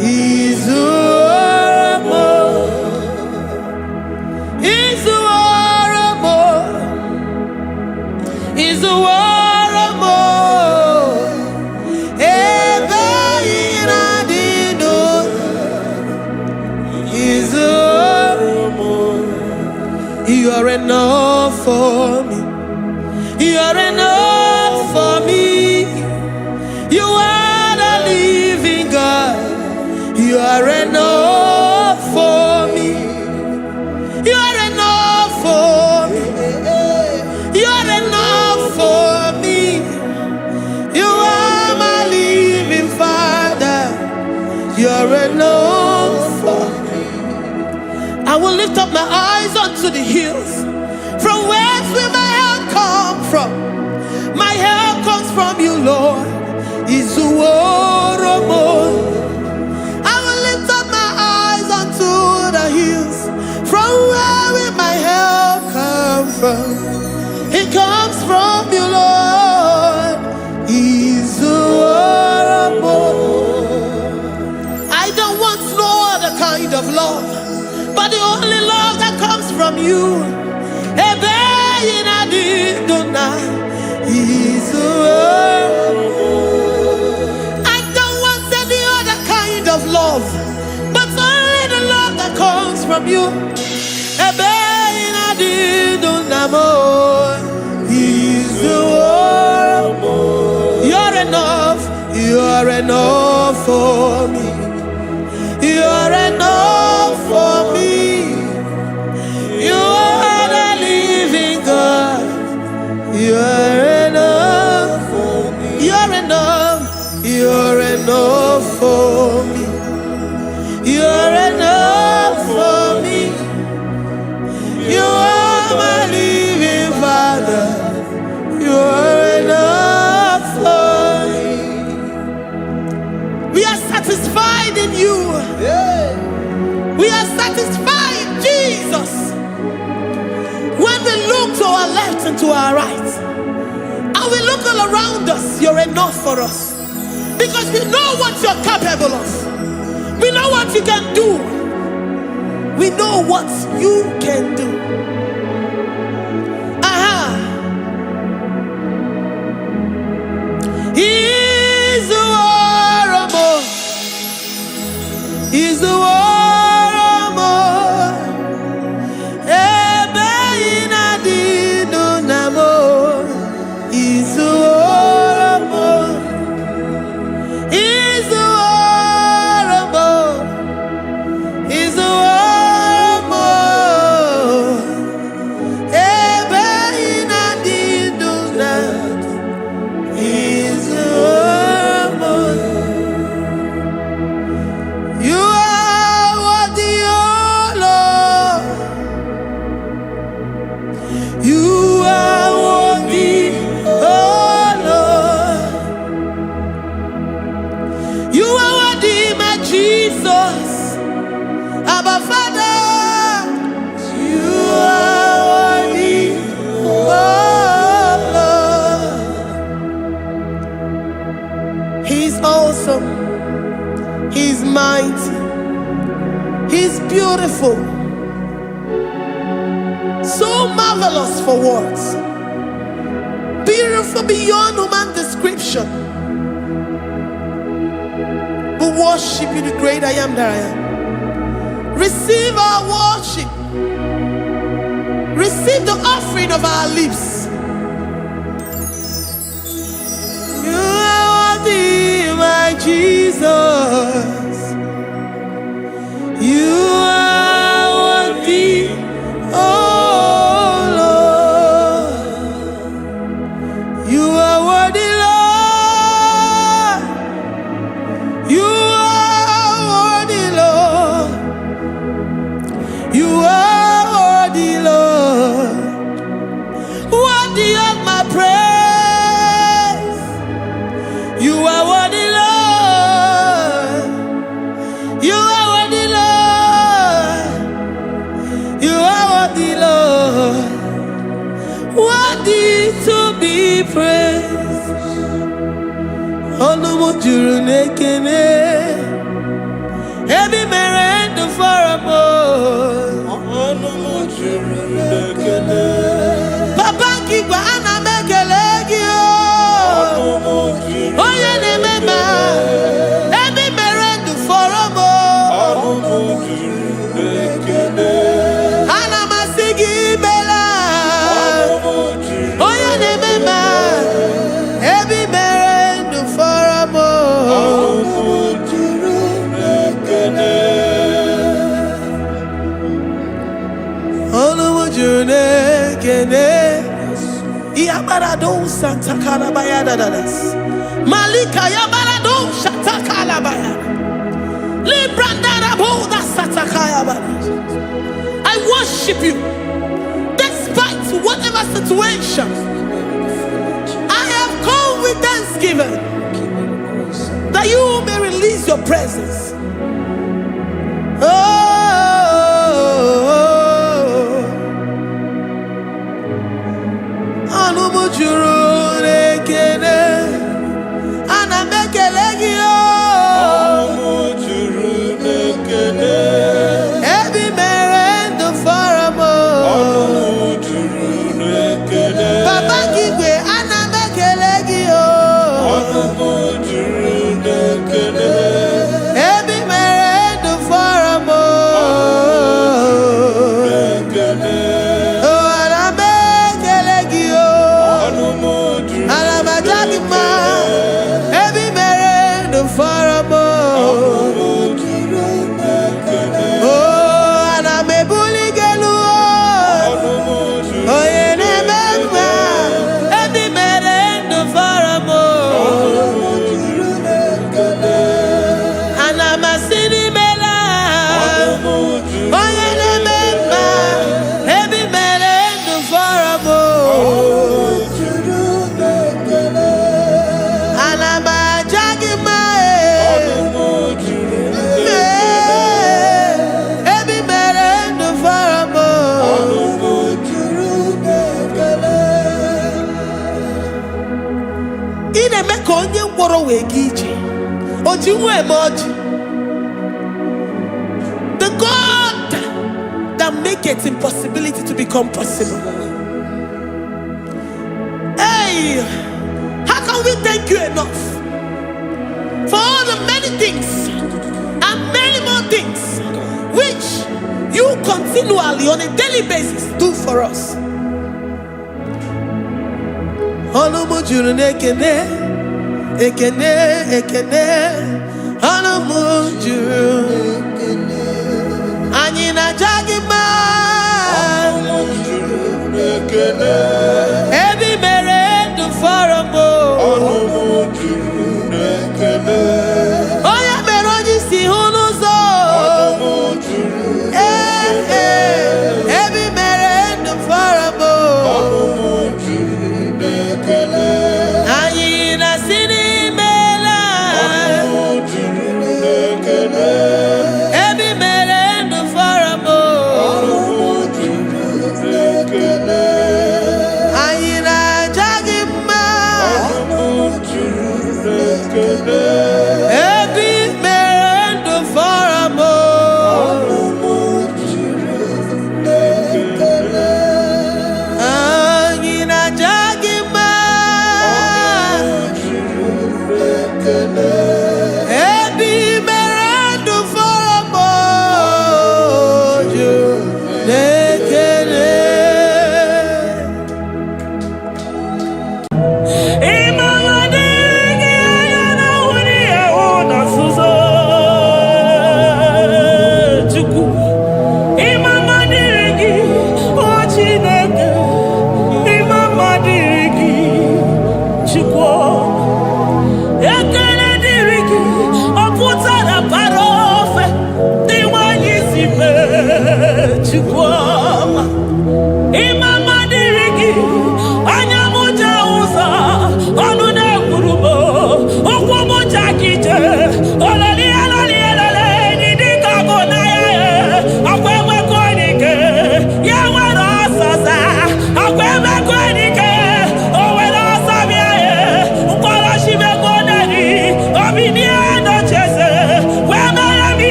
He's a warrior. He's a warrior. He's a warrior. Ebe ina dindona. He's a warrior. You are enough for me. You are enough for me. You are the living God. You are enough for me. You're enough for me. You're enough for me. You are my living Father. You're enough for me. I will lift up my eyes unto the hills. From whence will my help come from? My help comes from you, Lord. Is the word of God. I will lift up my eyes unto the hills. From where will my help come from? It comes from you, Lord. Is the word of God. I don't want no other kind of love, but the only love that comes from you. Is the word. I don't want any other kind of love, but only the love that comes from you. Is the word. You're enough. You're enough for me. You're enough for me. You are the living God. You're enough for me. You're enough. You're enough for me. You're enough for me. You are my living Father. You're enough for me. We are satisfied in you. We are satisfied in Jesus. When we look to our left and to our right, and we look all around us, you're enough for us. Because we know what you're capable of. We know what you can do. We know what you can do. He's the war. He's the war. He's mighty. He's beautiful. So marvelous for words. Beautiful beyond human description. We worship you, the great I am that I am. Receive our worship. Receive the offering of our lips. You are worthy, my Jesus. You are worthy, oh Lord. You are worthy, Lord. You are worthy, Lord. You are worthy, Lord. Worthy of my praise. You are worthy, Lord. You are worthy, Lord. You are worthy, Lord. Worthy to be praised. Onumujuru nekene. Ebi merendo for a more. Onumujuru nekene. Papa kigwa ana mekelegi o. Onumujuru. Oye ne mema. Ebi merendo for a more. Onumujuru nekene. Ana masigi bela. Onumujuru. Oye ne mema. Ebi merendo for a more. Onumujuru nekene. mujune kene. Iabarado Santa Calabaya dadas. Malika yabarado Shata Calabaya. Librandara boda Satakaya badas. I worship you despite whatever situation. I have come with thanksgiving that you may release your presence. Oh. The God that maketh impossibility to become possible. Hey, how can we thank you enough for all the many things and many more things which you continually on a daily basis do for us? Ekene, ekene, anamujuru, anyina jagima, ekene, ebi mere du foramo, anamujuru, ekene, oya meroji si hunuzo, anamujuru, ebi mere du foramo, anamujuru, ekene, anyina sini. Every man and the farmer.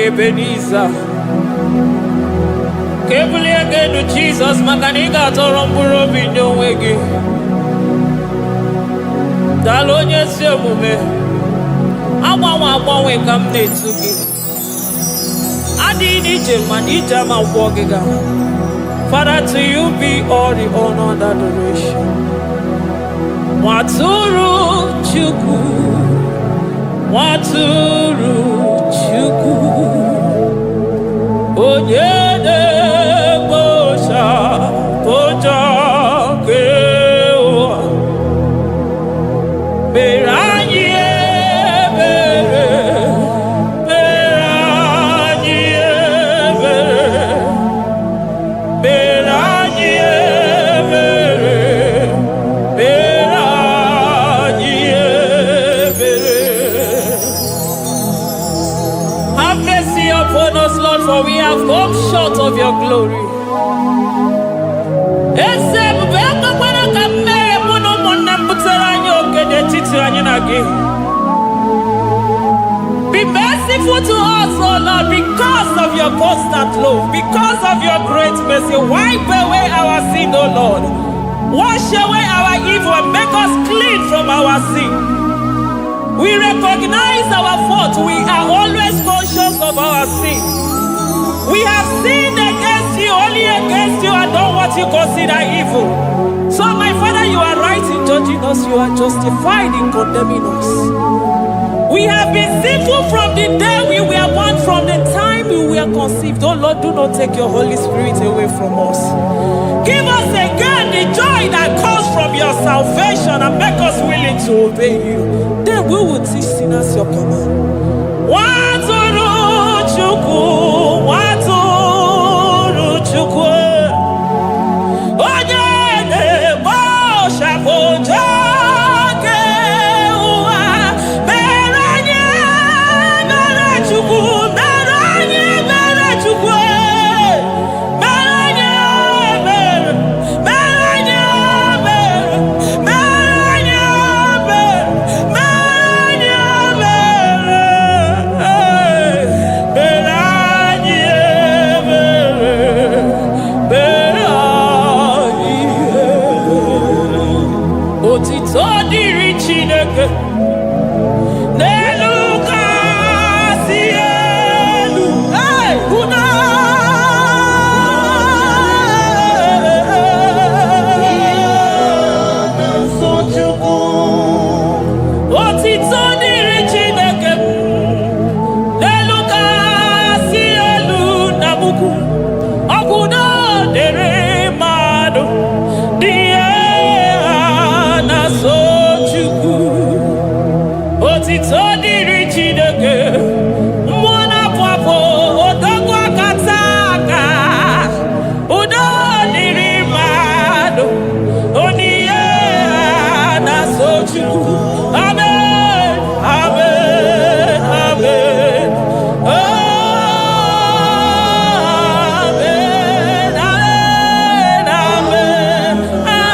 Ebenezer. Kebulie genu Jesus maka na ị ga-atọrọ mkpụrụ obi nye onwe gị. Daalụ onye ezi omume. Agbanwe ka m na-etu gị. Adịghị n'ije mana ije ama gwọ gị ga. Father, to you be all the honor and adoration. Nwatụrụ Chukwu, Nwatụrụ Chukwu, onye na-egbocha ụjọ nke ụwa, mere anyị ebere, mere anyị ebere, mere anyị ebere, mere anyị ebere. Have mercy upon us, Lord, for we have come short of your glory. Be merciful to us, O Lord, because of your constant love, because of your great mercy. Wipe away our sin, O Lord. Wash away our evil and make us clean from our sin. We recognize our fault. We are always conscious of our sin. We have sinned against you, only against you, and done what you consider evil. So, my Father, you are right in judging us. You are justified in condemning us. We have been sinful from the day we were born, from the time we were conceived. Oh Lord, do not take your Holy Spirit away from us. Give us again the joy that comes from your salvation and make us willing to obey you. Then we will teach sinners your command. Nwatụrụ Chukwu, Nwatụrụ Chukwu, onye na-egbocha ụjọ nke ụwa, mere anyị ebere Chukwu, mere anyị ebere Chukwu, mere anyị ebere, mere anyị ebere, mere anyị ebere, mere anyị ebere, mere anyị ebere. Otito dịrị Chineke n'elu kasị elu. Una otito dịrị Chineke n'elu kasị elu na mukwu. Ọgwụdo dịrị mmadụ dị na-so Chukwu. Otito dịrị Chineke, mmụọ na-apụ apụ, odogwu akata aka. Udo dịrị mmadụ, oniye na-so Chukwu. Amen, amen, amen. Amen, amen, amen,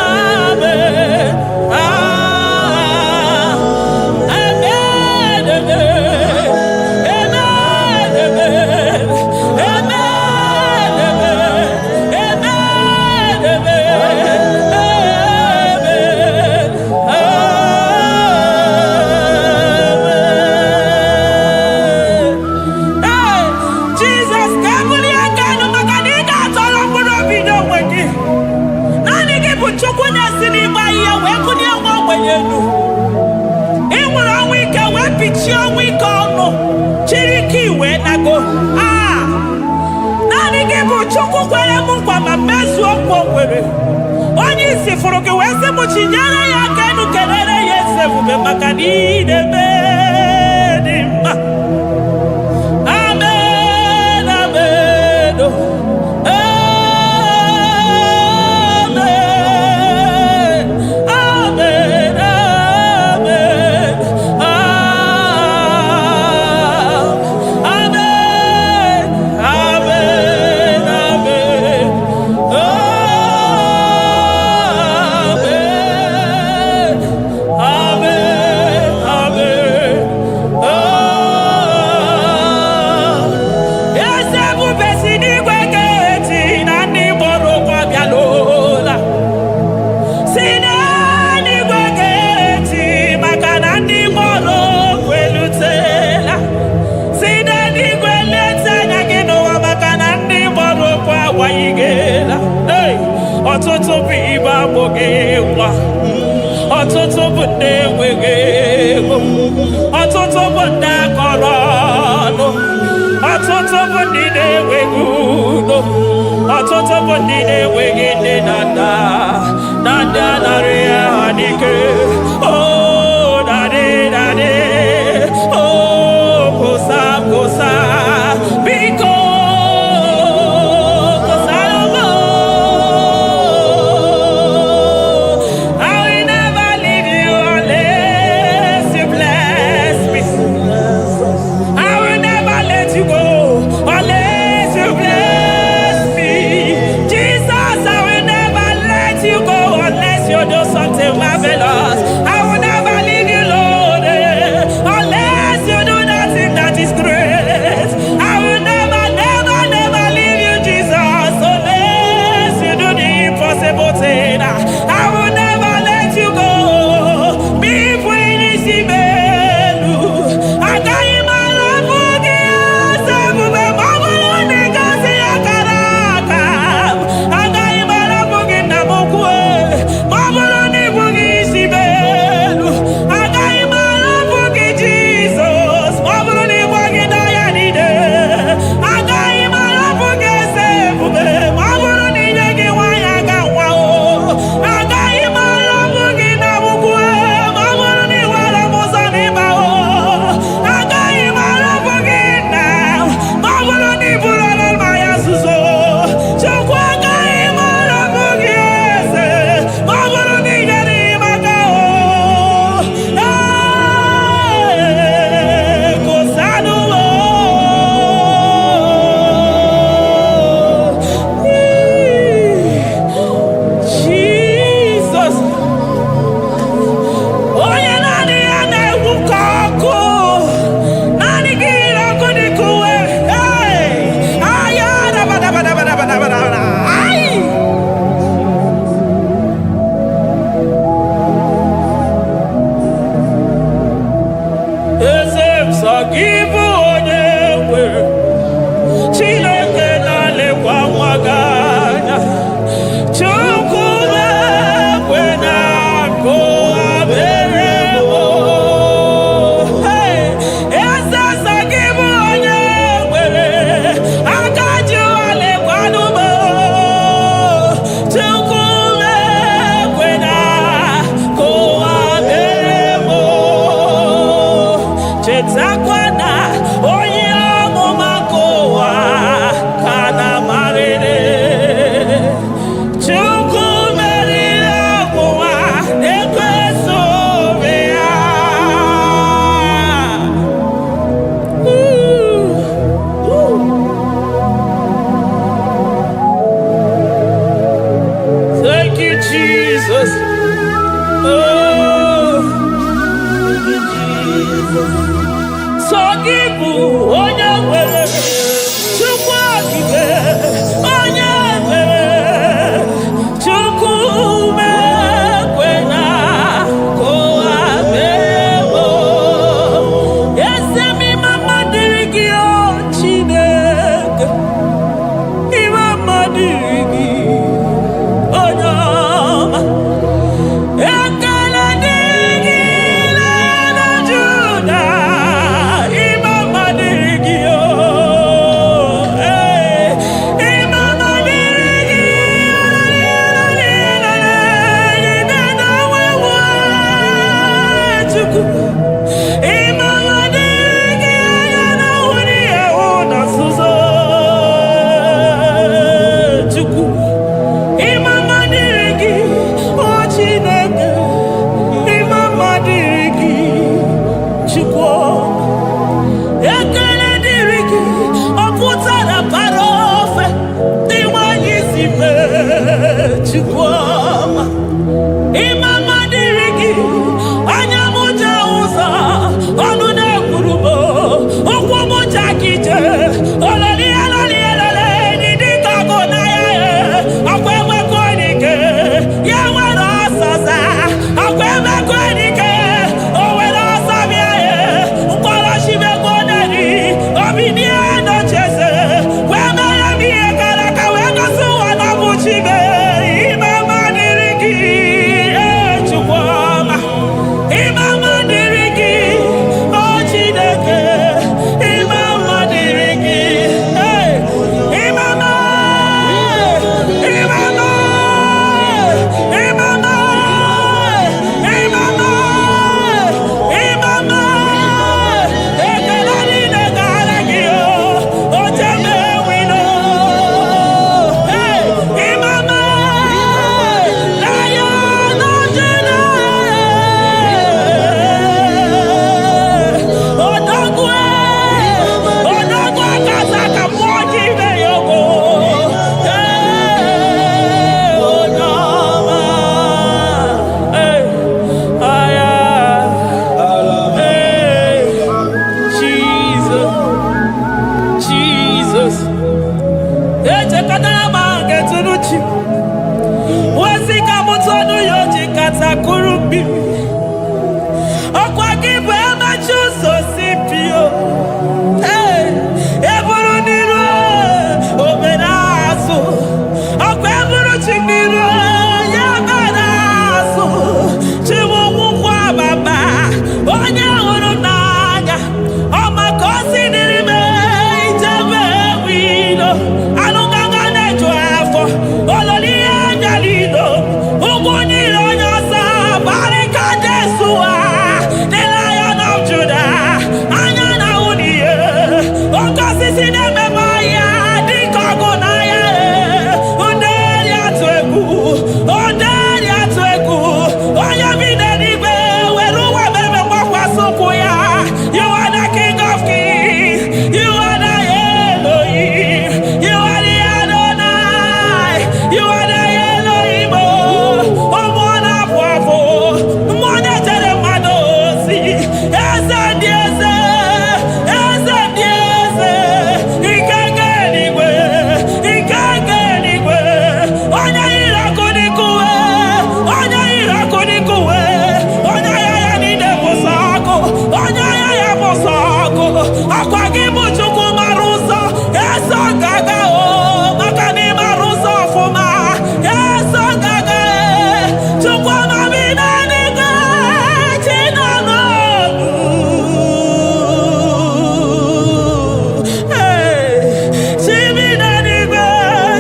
amen, Jesus, kabuli agano maka na ị ga-atọrọ mkpụrụ obi n'onwe gị. Naanị gị bụ Chukwu na-esi n'ịgba ihe wee kụnye nwa ogbenye elu. Ị nwere ọnwụ ike wee pichie ọnwụ ike ọnụ, chiri ike iwe nago. Naanị gị bụ Chukwu kwere m nkwa ma mezuo nkwa o kwere. Onye isi fụrụ gị wee sị m chinyere ya aka enu, kelere ya eze ebube maka na ị na-eme dị mma. Amen, amen, oh. Amen, amen, amen, amen, amen, amen, amen, amen, amen. ọtụtụ bụ ibe agbụghị nwa, ọtụtụ bụ ndị enweghị ego, ọtụtụ bụ ndị akọrọ ọnụ, ọtụtụ bụ ndị na-enweghị udo, ọtụtụ bụ ndị na-enweghị nne na nna, na ndị anarị ya ha n'ike. Oh, daddy, daddy, oh, kosa, kosa, biko. Unless you bless me, Jesus, I will never ebutu ọnụ ya oji kata kụrụ mmiri. Ọkwa gị bụ amachi ụzọ si pio. Eburu n'iru obere azụ. Ọkwa eburu chi n'iru ya bara azụ. Chi bụ nwụkwọ ababa onye hụrụ n'anya. Ọ maka o si dịrị m ijebe wido. Anụ gaga na-eju afọ ololi ihe anya lido. Ụgbọ niile onye ọsọ barịka Jesua. The Lion of Judah, anya na uniye. Oke osisi na-ememe ya dịka ọgụ na ya. Nderi atụ egwu, nderi atụ egwu. Onye bi n'eluigwe were ụwa meme gbakwasị ụkwụ ya. You are the King of Kings. You are the Elohim. You are the Adonai. You are the Elohim. Ụmụ na-apụ apụ. Mmụọ na-echere mmadụ ozi. Eze dị eze. Eze dị eze. Ike nke eluigwe. Ike nke eluigwe. Onye yiri ọkụ dịka uwe. Onye yiri ọkụ dịka uwe. Onye agha ya niile bụ sọ ọkụ. Onye agha ya bụ sọ ọkụ. Akwa gị bụ Chukwu mara ụzọ. Eso gaga o. Maka na ị mara ụzọ ọfụma. Eso gaga e. Chukwu amabi n'eluigwe. Chi nọ n'ọnụ. Chi bi n'eluigwe.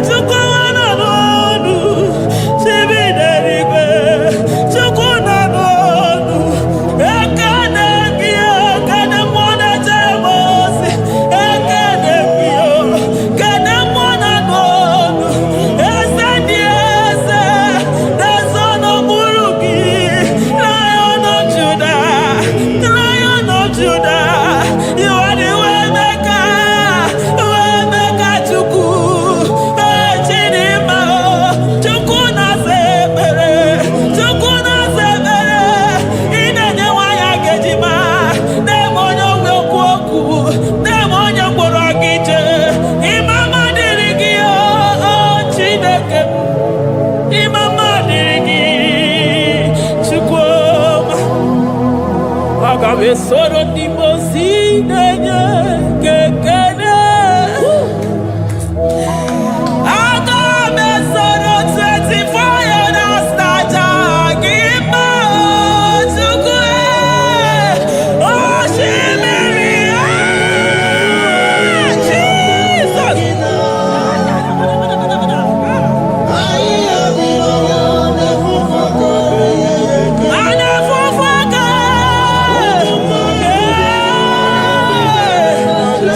Chukwu nọ n'ọnụ. Chi bi n'eluigwe. Chukwu nọ n'ọnụ. Ekene gị o. Kene mmụọ na-echere m ozi. Ekene gị o. Kene mmụọ nọ n'ọnụ. Eze dị eze. Na-eso n'okpuru gị. Lion of Judah. Lion of Judah. You are the way maker. Way maker Chukwu. Chidimma o. Chukwu na-asa ekpere. Chukwu na-asa ekpere. Ị na-enye nwanyị agejima. Na-eme onye ogwe okwu okwu. Na-eme onye mkpọrọ gị jee. Ịmama dịrị gị o Chineke m. Ịmama dịrị gị Chukwu ọma. Aga m esoro ndị mozi na-enye gị ekele. Aga m esoro 24 elders na-aja gị mma o Chukwu. Osimiri Jesus. Anya fufu aka.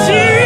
Jesus.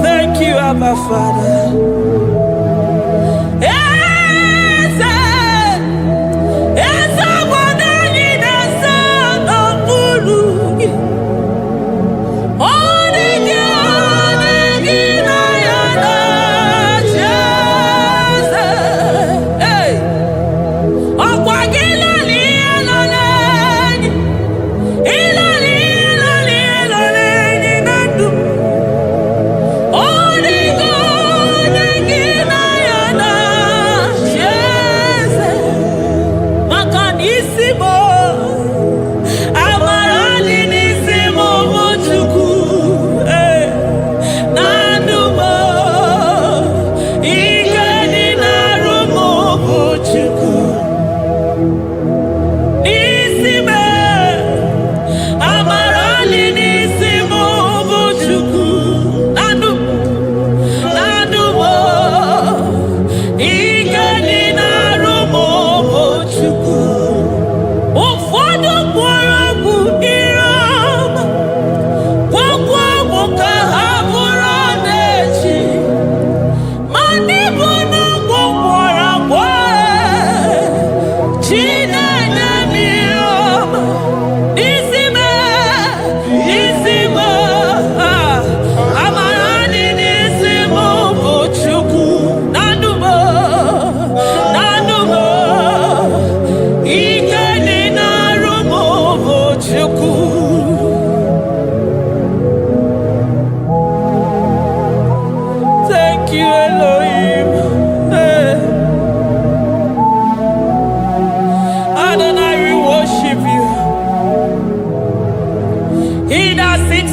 Thank you, Abba Father.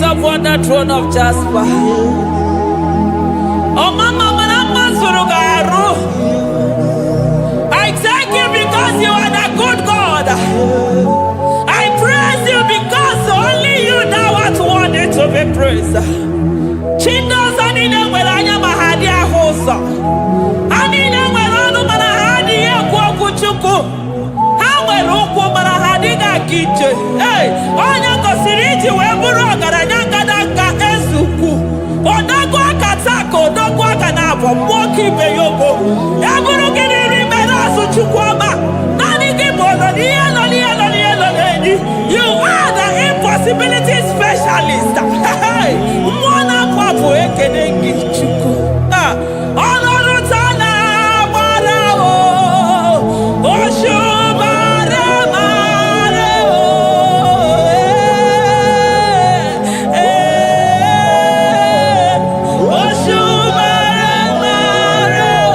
Upon the throne of Jasper. Oh, Mama, I thank you because you are the good God. I praise you because only you now are worthy to be praised. Chindos anine welanya mahadi ahosa. Anine welanu manahadi ya kwa kuchuku. Hawe ruku manahadi ga kiche. Hey, onya kosiriji weburu agaranya kadaka ezuku. Odagwa katako, odagwa kanabo, mwoki beyogo. Eburu gini rimena suchukwama. Nani gibono, you are the impossibility specialist. Mwana papu ekenengi chuku. Onorutana marao. Oshubare marao. Oshubare marao.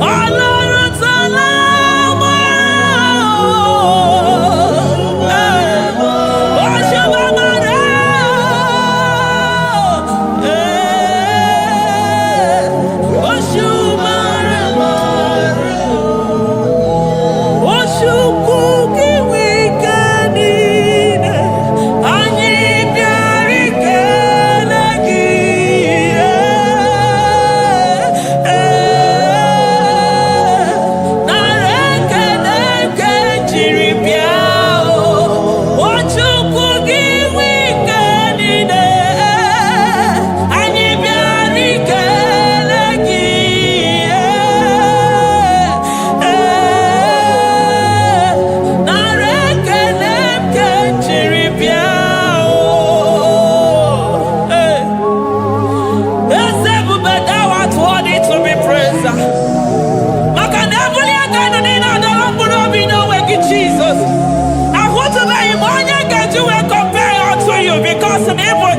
Onorutana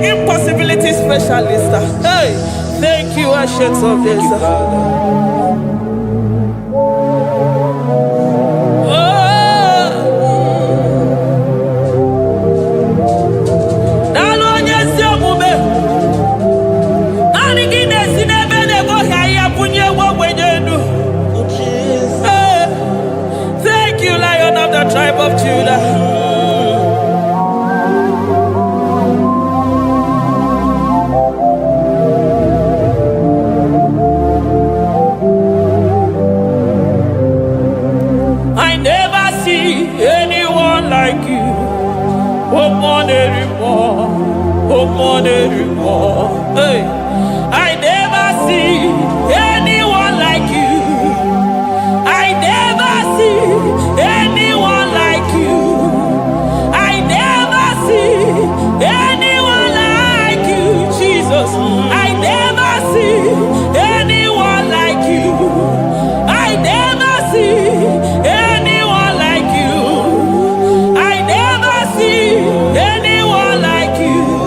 Impossibility specialist. Hey, thank you, Ancient of Days. Thank you, Lion of the tribe of Judah. Hey, I never see anyone like you. I never see anyone like you. I never see anyone like you, Jesus. I never see anyone like you. I never see anyone like you. I never see anyone like you.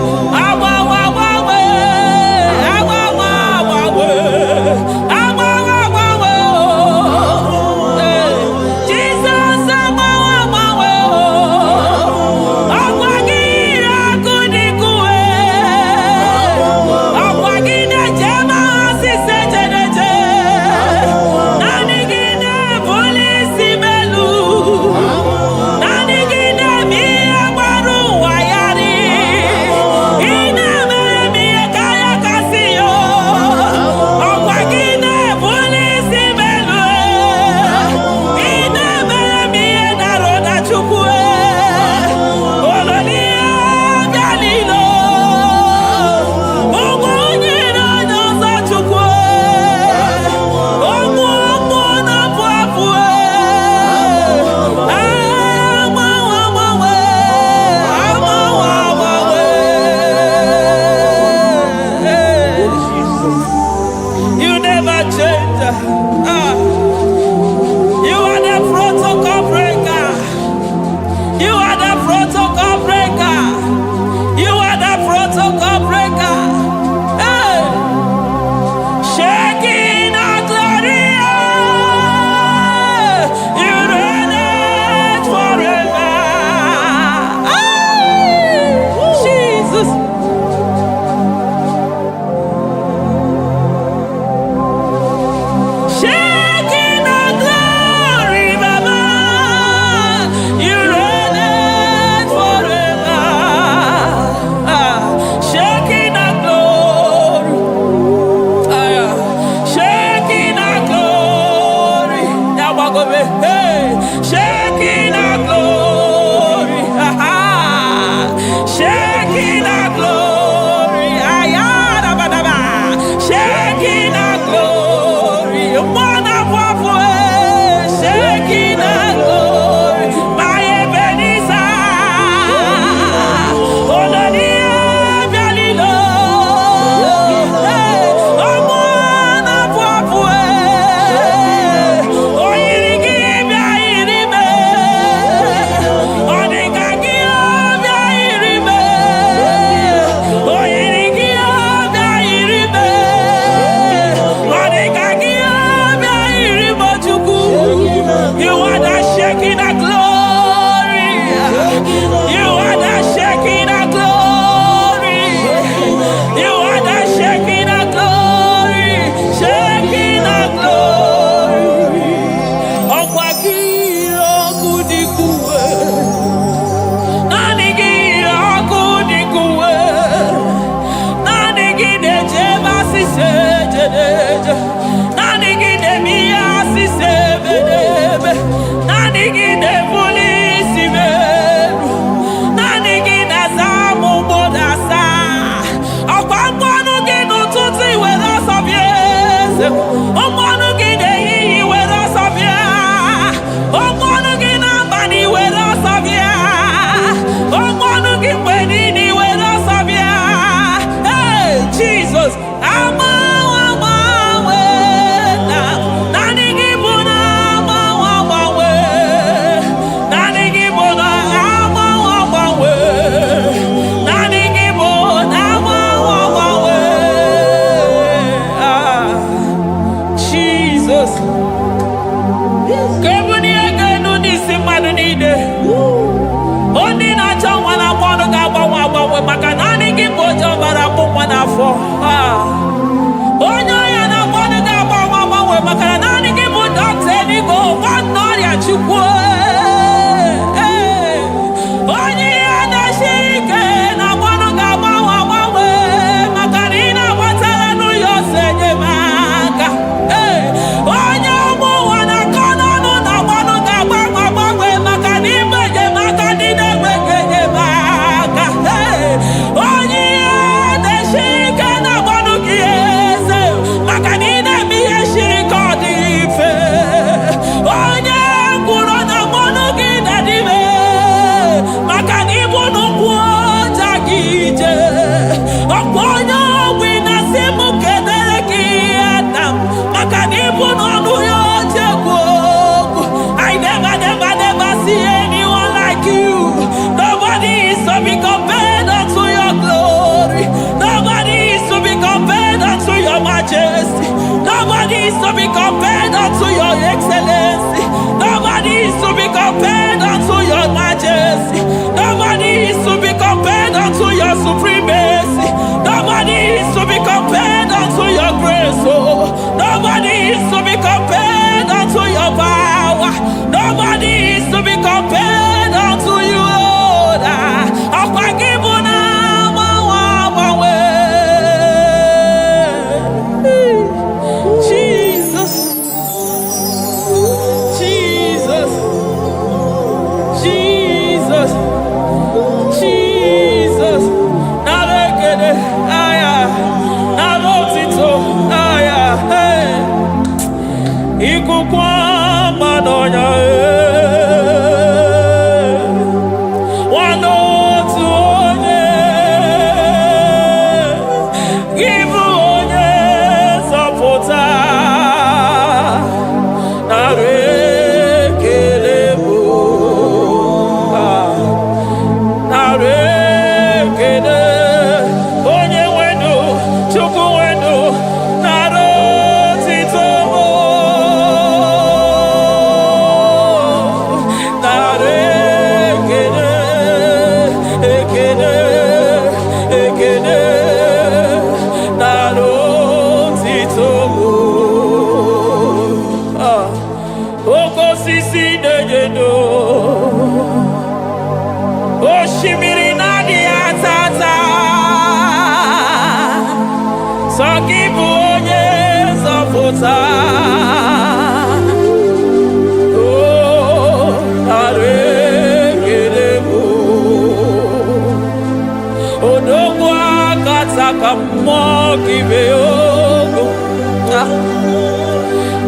Shake majesty. Nobody is to be compared unto your excellency. Nobody is to be compared unto your majesty. Nobody is to be compared unto your supremacy. Nobody is to be compared unto your grace. Oh, nobody is to be compared unto your power. Nobody is to be compared unto you, Lord. Jesus, Jesus, Jesus, Jesus. Nalekede, aya, nalotito, aya, hey. Ikukwa madonya,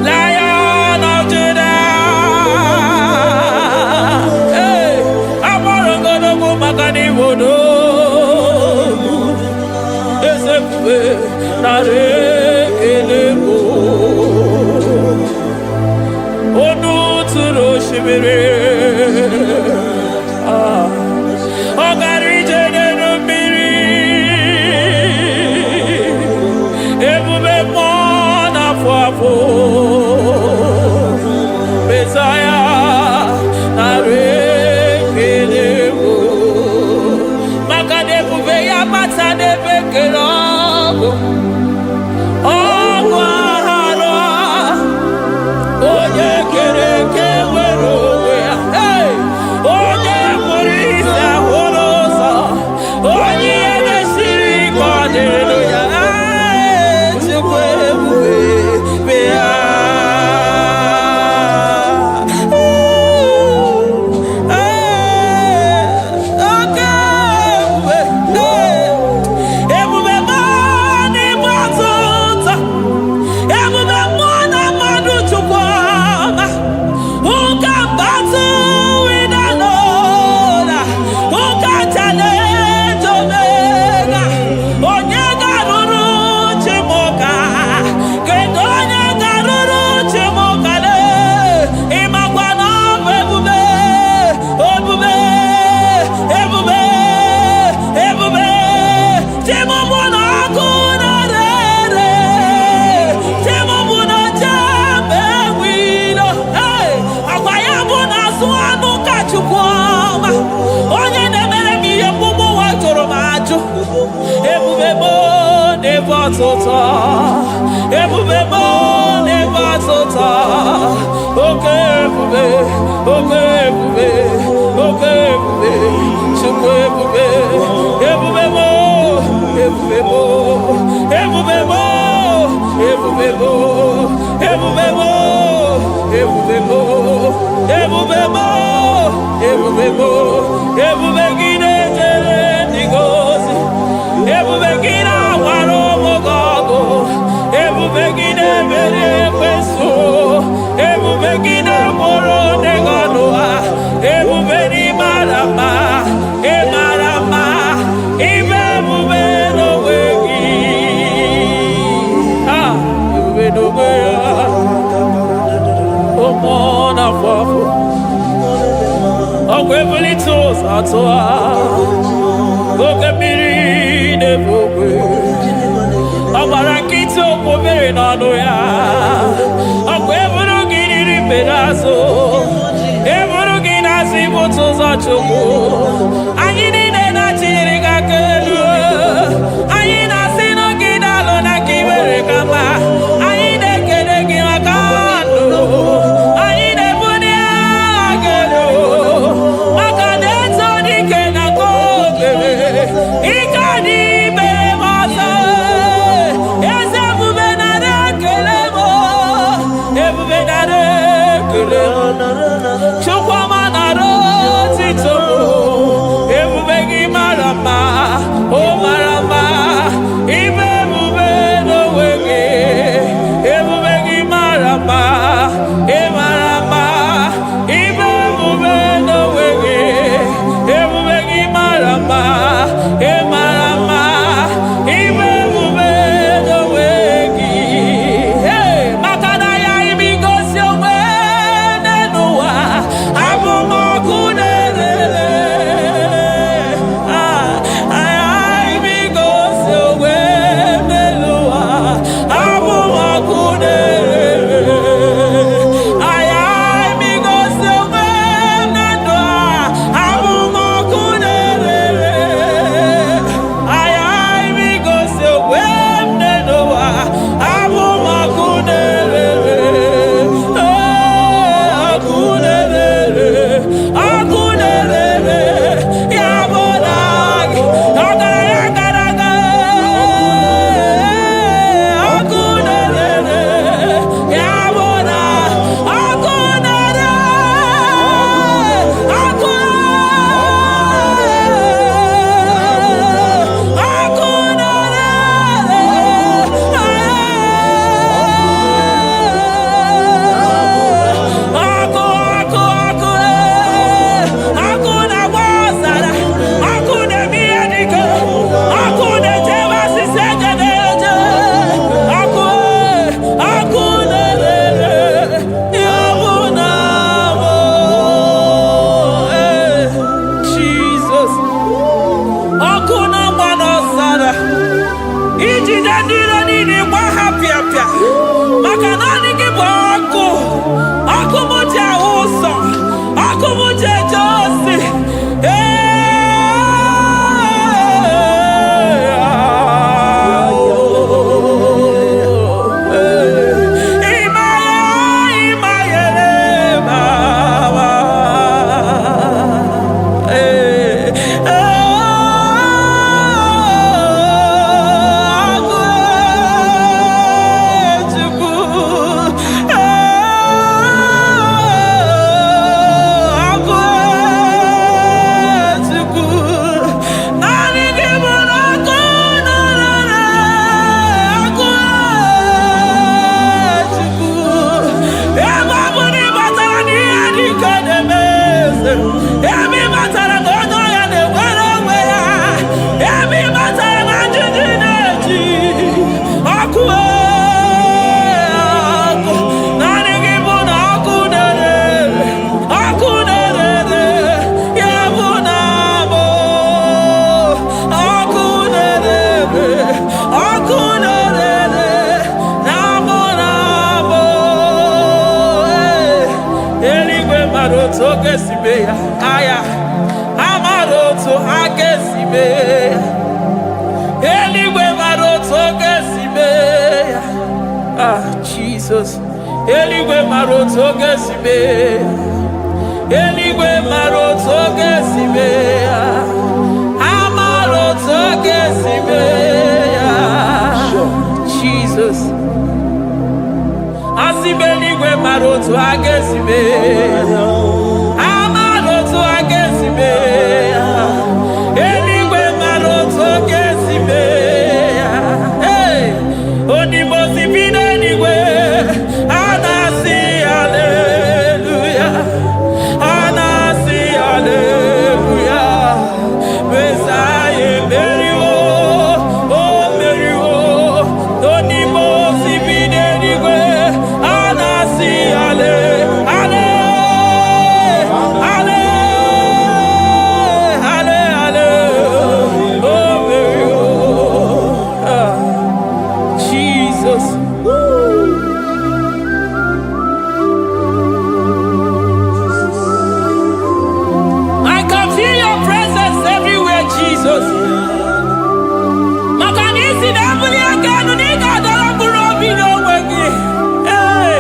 Lion of Judah, hey, I'm gonna go magani wodo, ezebu nare kelebo, onu turo shimere, ogari jene numiri, ebube mona fuafu. okwu mere n'ọnụ ya. Ọkwa eburu gị riri mbere azụ, eburu gị na-asị ibute ụzọ Chukwu. Anyị niile na-achịrị gị aka elu, anyị na-asị n'oge na-alụ na ka i mere ka mma. Anyị na-ekele gị maka ndụ, anyị na-ebuli agha gị elu, maka na eto dike na ka o mere ike dị mere m ọzọ. Eze ebube nara ekele m, ebube nara ekele m, Chukwuma nara otito m. Ebube gị mara mma, o mara mma, ibe ebube n'onwe gị. Ebube gị mara mma, ị mara mma, ibe ebube n'onwe gị. Ebube gị mara mma, ị mara mma, ibe ebube n'onwe gị. Hey, maka na ya imigosi onwe n'ụwa, abụ m ọkụ na-erere. Imigosi onwe n'ụwa, abụ m ọkụ na-erere. Imigosi onwe na ndụ a, abụ m ọkụ na-erere. Imigosi onwe n'ụwa, abụ m ọkụ na-erere. Ọkụ na-erere, ọkụ na-erere, ya bụ na gị ọgaranya gara aga. Ọkụ na-erere, ya bụ na ọkụ na-erere, ọkụ ọkụ na-agba ọzara, ọkụ na-eme ihe dike, ọkụ na-echebe asịsị ejede eje. Ọkụ na-erere, ya bụ na bụ Jizọs. Ọkụ na-agba n'ọzara, ijide ndị iro niile gba ha pịapịa, maka naanị gị bụ ọkụ. Ọkụ m ji ahụ ụzọ, ọkụ m ji eje ozi. Emi batara na onye ọya na-enwere onwe ya, emi batara na njiji na-eji. Ọkụ ọkụ, naanị gị bụ na ọkụ na-erere, ọkụ na-erere, ya bụ na bụ ọkụ na-erere, ọkụ na-erere, na bụ na bụ. Eluigwe mara otu oge si mee ya, aya amara otu ha ga-esi mee ya. Eluigwe mara otu oge si mee ya. Jizọs, eluigwe mara otu oge si mee ya. Eluigwe mara otu oge si mee ya. Amara otu oge si mee ya. Jizọs, asị m eluigwe mara otu ha ga-esi mee ya. Amara otu ha ga-esi mee ya. Eluigwe mara otu ọ ga-esi mee ya. Odibo si bi n'eluigwe, a na-asị haleluya, a na-asị haleluya. Mesaya emeriwo, o meriwo. Odibo si bi n'eluigwe, a na-asị haleluya. Jesus. Woo. I can feel your presence everywhere, Jesus. Makanisi dabuli aganu nika dara burobi no wegi. Hey.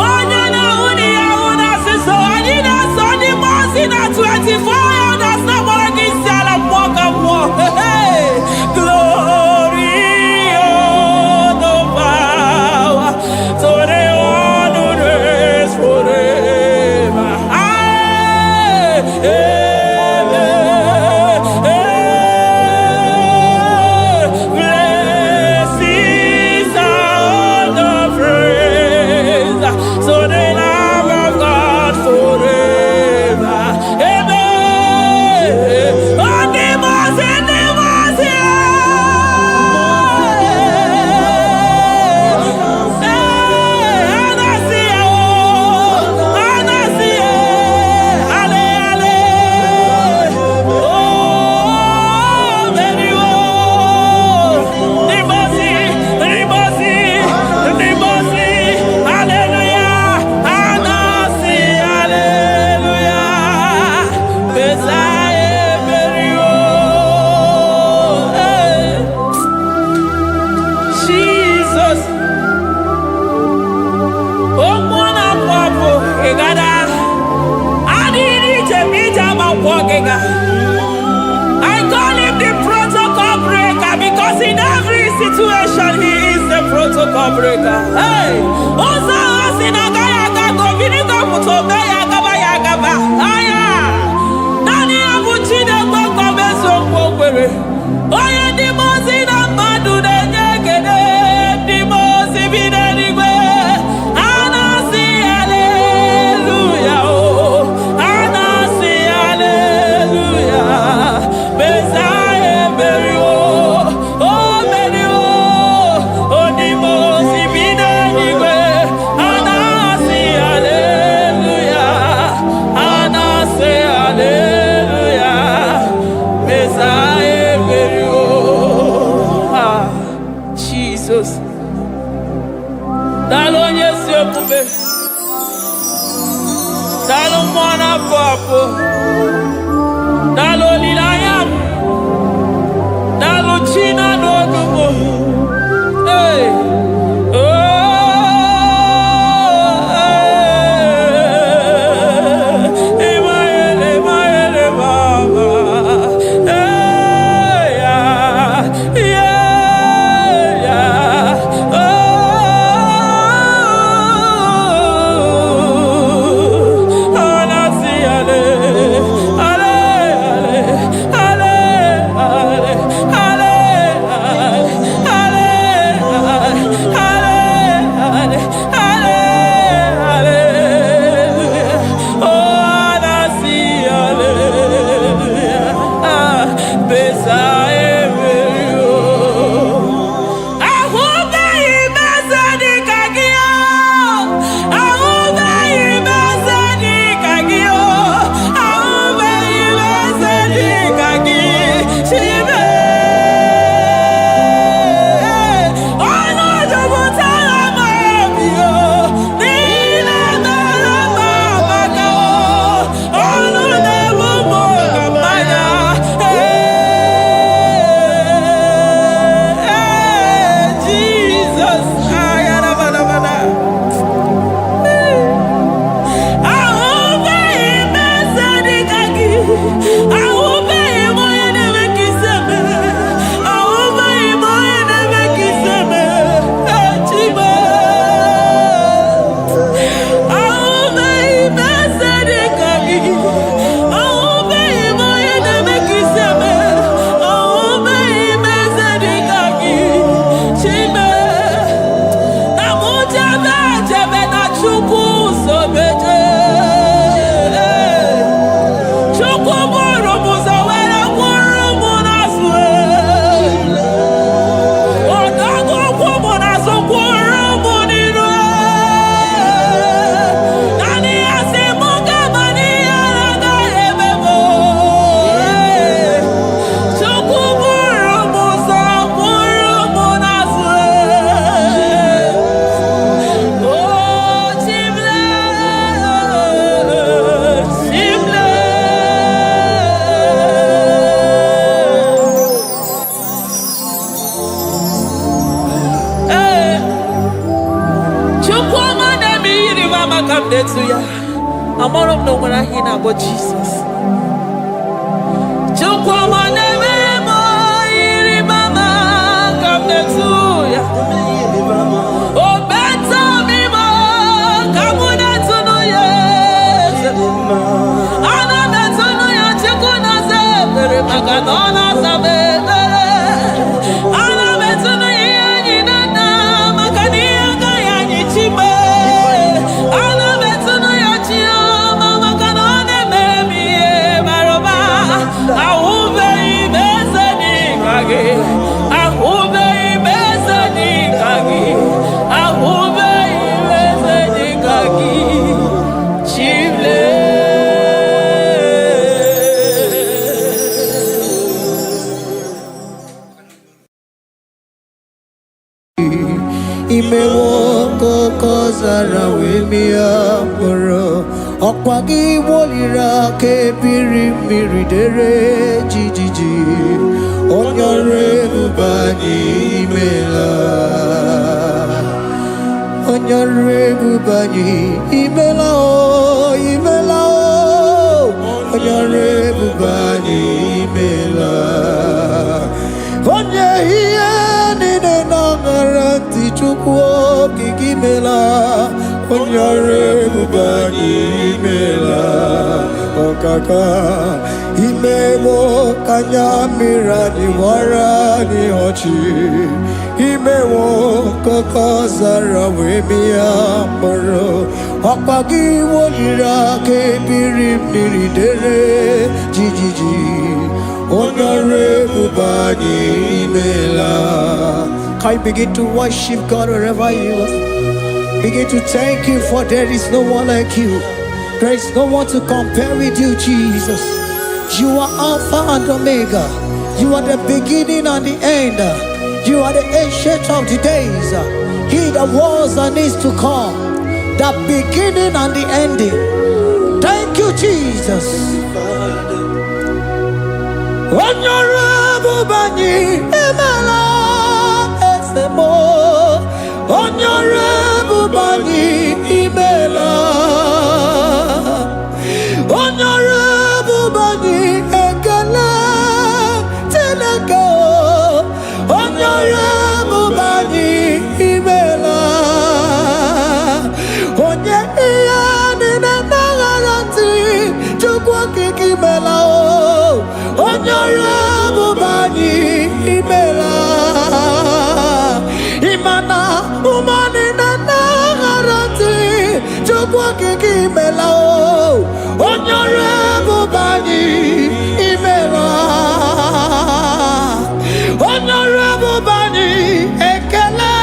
Onya na uni ya una siso anina soni mosi na 24 that's not what I can say la mwaka mwa. Hey. Glory, all the power, to the honor is forever. Blessings are the praise, so the love of God forever. Amen. On the mountain, Jesus. Oh, mwana papo, egada. Adini jemija mapogega. I call him the protocol breaker because in every situation he is the protocol breaker. Hey, osa osina gaya gago vinika mutobe yagaba yagaba. Aya, nani abuchine gbogbo beso mpokwere. Oye di mozi na madu de nyegede. Di mozi bidenigwe. Anasi hallelujah, oh. Anasi hallelujah. Besaye beri, oh. Oh beri, oh. Oh di mozi bidenigwe. Anasi hallelujah. Anasi hallelujah. Besaye beri, oh. Ah, Jesus. Dalo nyesi okube. Dalo mwana papo. Dalo lilayam. Dalo china nogumo. Hey. Oh. Emaele, emaele, baba. Hey, yeah. Yeah, yeah. Oh. Anasi ale, ale, ale, ale. Kamnetuya. I'm all of no when I hear about Jesus. Chukwamanemo irimama Kamnetuya. Oh beta mimo Kamunetuya. Ana Netuya Chikuna Zebere Maganona Zabere. Ana Netuya Nina Makania Gayani Chibe. Ana Netuya Chiama Maganone Baby Maroba. Ahube Bezani Kage. Ahube Bezani Kage. Ahube Bezani Kage. Chile. Imewoko kozara wemia moro Okwagi wolira ke pirimiri dere jijiji Onyore bubani imela Onyore bubani imela o imela o Onyore bubani imela Onye hiye nine nangaranti chukwo kikimela Onyore bubani imela Okaka Imemo kanyamira ni wara ni hochi Imemo kokazara wemia moro Okpagi wolira ke pirimiri dere jijiji Onyore bubani imela. Can you begin to worship God wherever you are? Begin to thank Him, for there is no one like you. There is no one to compare with you, Jesus. You are Alpha and Omega. You are the beginning and the end. You are the ancient of the days. He that was and is to come. The beginning and the ending. Thank you, Jesus. Honorable Bani Emela Esemo. Honorable Bani Emela. Honorable Bani Ekele Teneko. Honorable Bani Emela. Onye iyani na nangaranti chukwa kikimela o. Honorable Bani Emela. Imana umani na nangaranti chukwa kikimela o. Honorable Bani Emela. Honorable Bani Ekele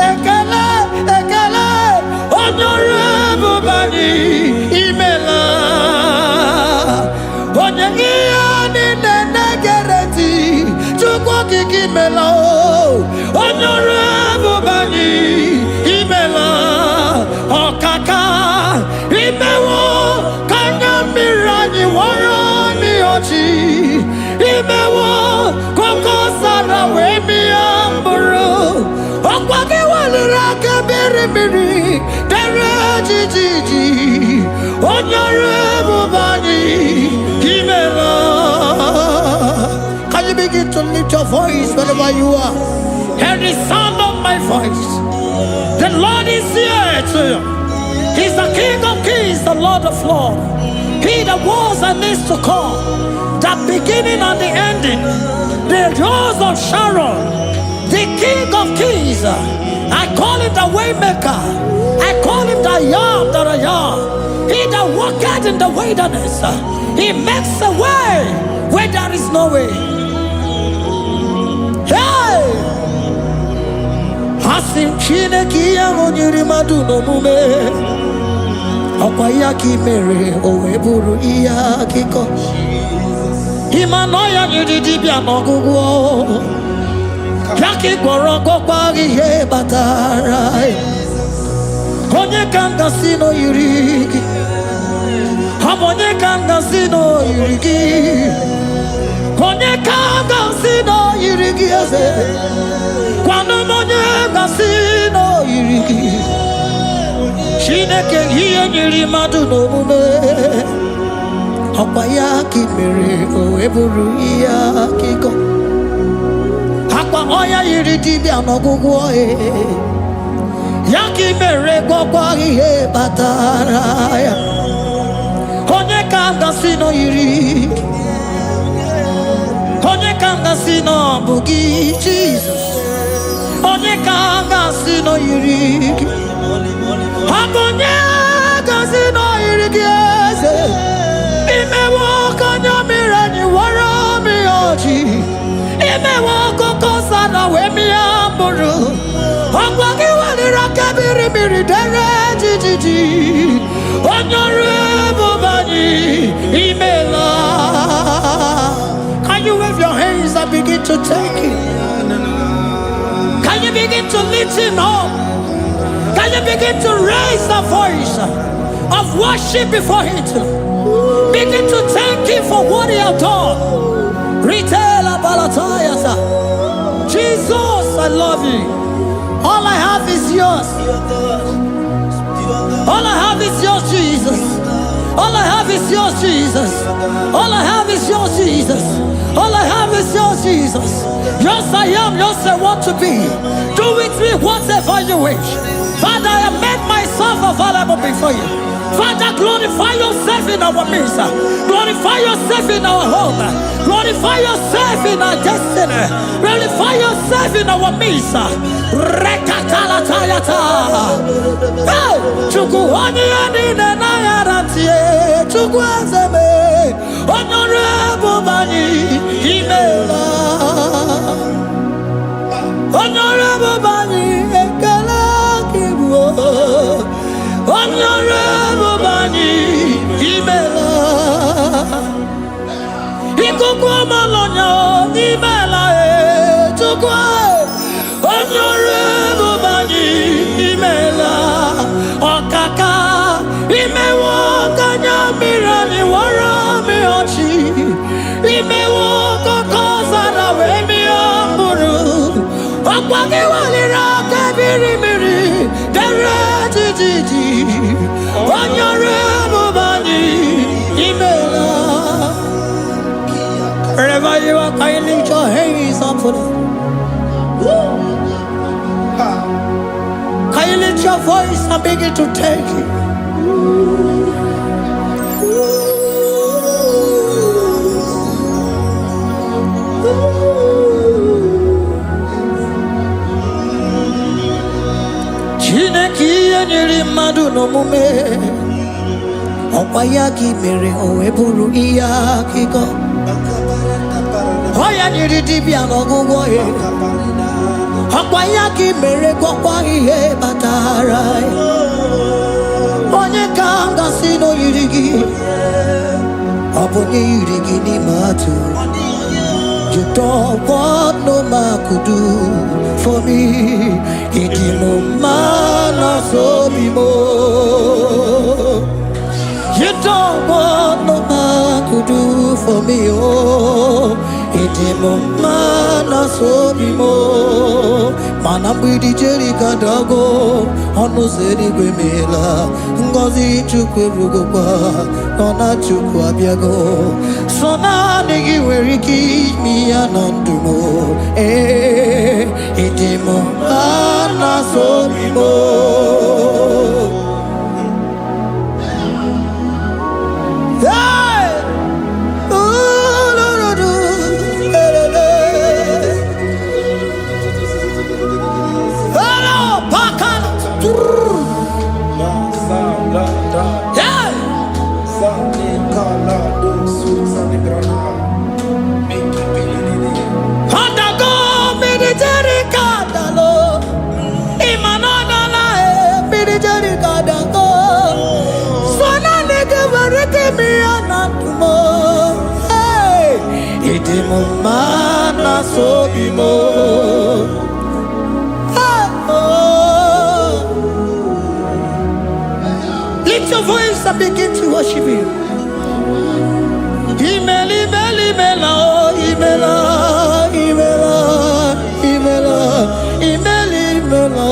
Ekele Ekele. Honorable Bani Emela. Onyegiyani nenegereti chukwa kikimela o. Honorable Bani Emela. Okaka Imewo Kanyamira warani ochi Imewo Koko Sara Wemi Amburu Okwagi walira kebirimiri Dere jijiji Honorable Bani Emela. Can you begin to lift your voice wherever you are? Hear the sound of my voice. The Lord is here to you. He's the King of Kings, the Lord of Lords. He that was and is to come, the beginning and the ending, the rose of Sharon, the King of Kings. I call him the Waymaker. I call him the Yam that I am. He that walketh in the wilderness, he makes a way where there is no way. Hey! Hasim Chineki Yamonyiri Maduno Mume. Okwayaki mere oweburu iya kiko. Imanoya nyidibia nogugo. Yaki gorogo kwagi he batara. Onye kanga sino yurigi. Onye kanga sino yurigi. Onye kanga sino yurigi eze. Kwano monye kanga sino yurigi. Chineke hiye nyiri madu no mume. Okwaya ki mere o eburu iya kiko. Akwa oya yiri dibia no gugu e. Yaki mere gwagwa ihe batara ya. Onye kanga sino yiri. Onye kanga sino bugi Jesus. Onye kanga sino yiri. Akonye kanga sino yiri kiese. Ime wako nyamira ni wara mi oji. Ime wako kosa na we mi amburu. Okwagi wali rakabiri miri dere jijiji. Onyore bubani imela. Can you wave your hands and begin to take it? Can you begin to lift him up? Can you begin to raise the voice of worship before him? Begin to thank him for what he has done. Retail Balatayasa. Jesus, I love you. All I have is yours. All I have is yours, Jesus. All I have is yours, Jesus. All I have is yours, Jesus. All I have is yours, Jesus. Yours I am, yours I want to be. Do with me whatever you wish. Father, I made myself available before you. Father, glorify yourself in our midst. Glorify yourself in our home. Glorify yourself in our destiny. Glorify yourself in our midst. Rekatala tayata. Hey, chukuani ani na yaratie. Chukwazeme. Honorable bani imela. Honorable bani ekala kibuo. Honorable bani imela. Ikukwa malonya imela e chukwa. Honorable bani imela. Okaka imewo kanya mirani wara mi ochi. Imewo kokoza na we mi amburu. Okwagi walira kabiri miri dere jijiji. Honorable bani imela. Wherever you are, can you lift your hands up for them? Can you lift your voice and begin to take it? Chineke nyiri madu no mume. Okwaya ki mere o eburu iya kiko. Oya nyiri dibia no gugu e. Okwaya ki mere gwagwa ihe batara. Onye kanga sino yirigi. Obonye yirigi ni matu. You don't want no man could do for me. Iti no man so be more. You don't want no man could do for me. Oh, iti no man so be more. Manambidi jerika dago onu seri gwemela ngozi chukwe rugoba ona chukwu abiago sona nigi weriki mi anandumo itimo anasobimo. Mana sobimo. Lift your voice and begin to worship him. Imeli meli mela, imela, imela, imela, imeli mela.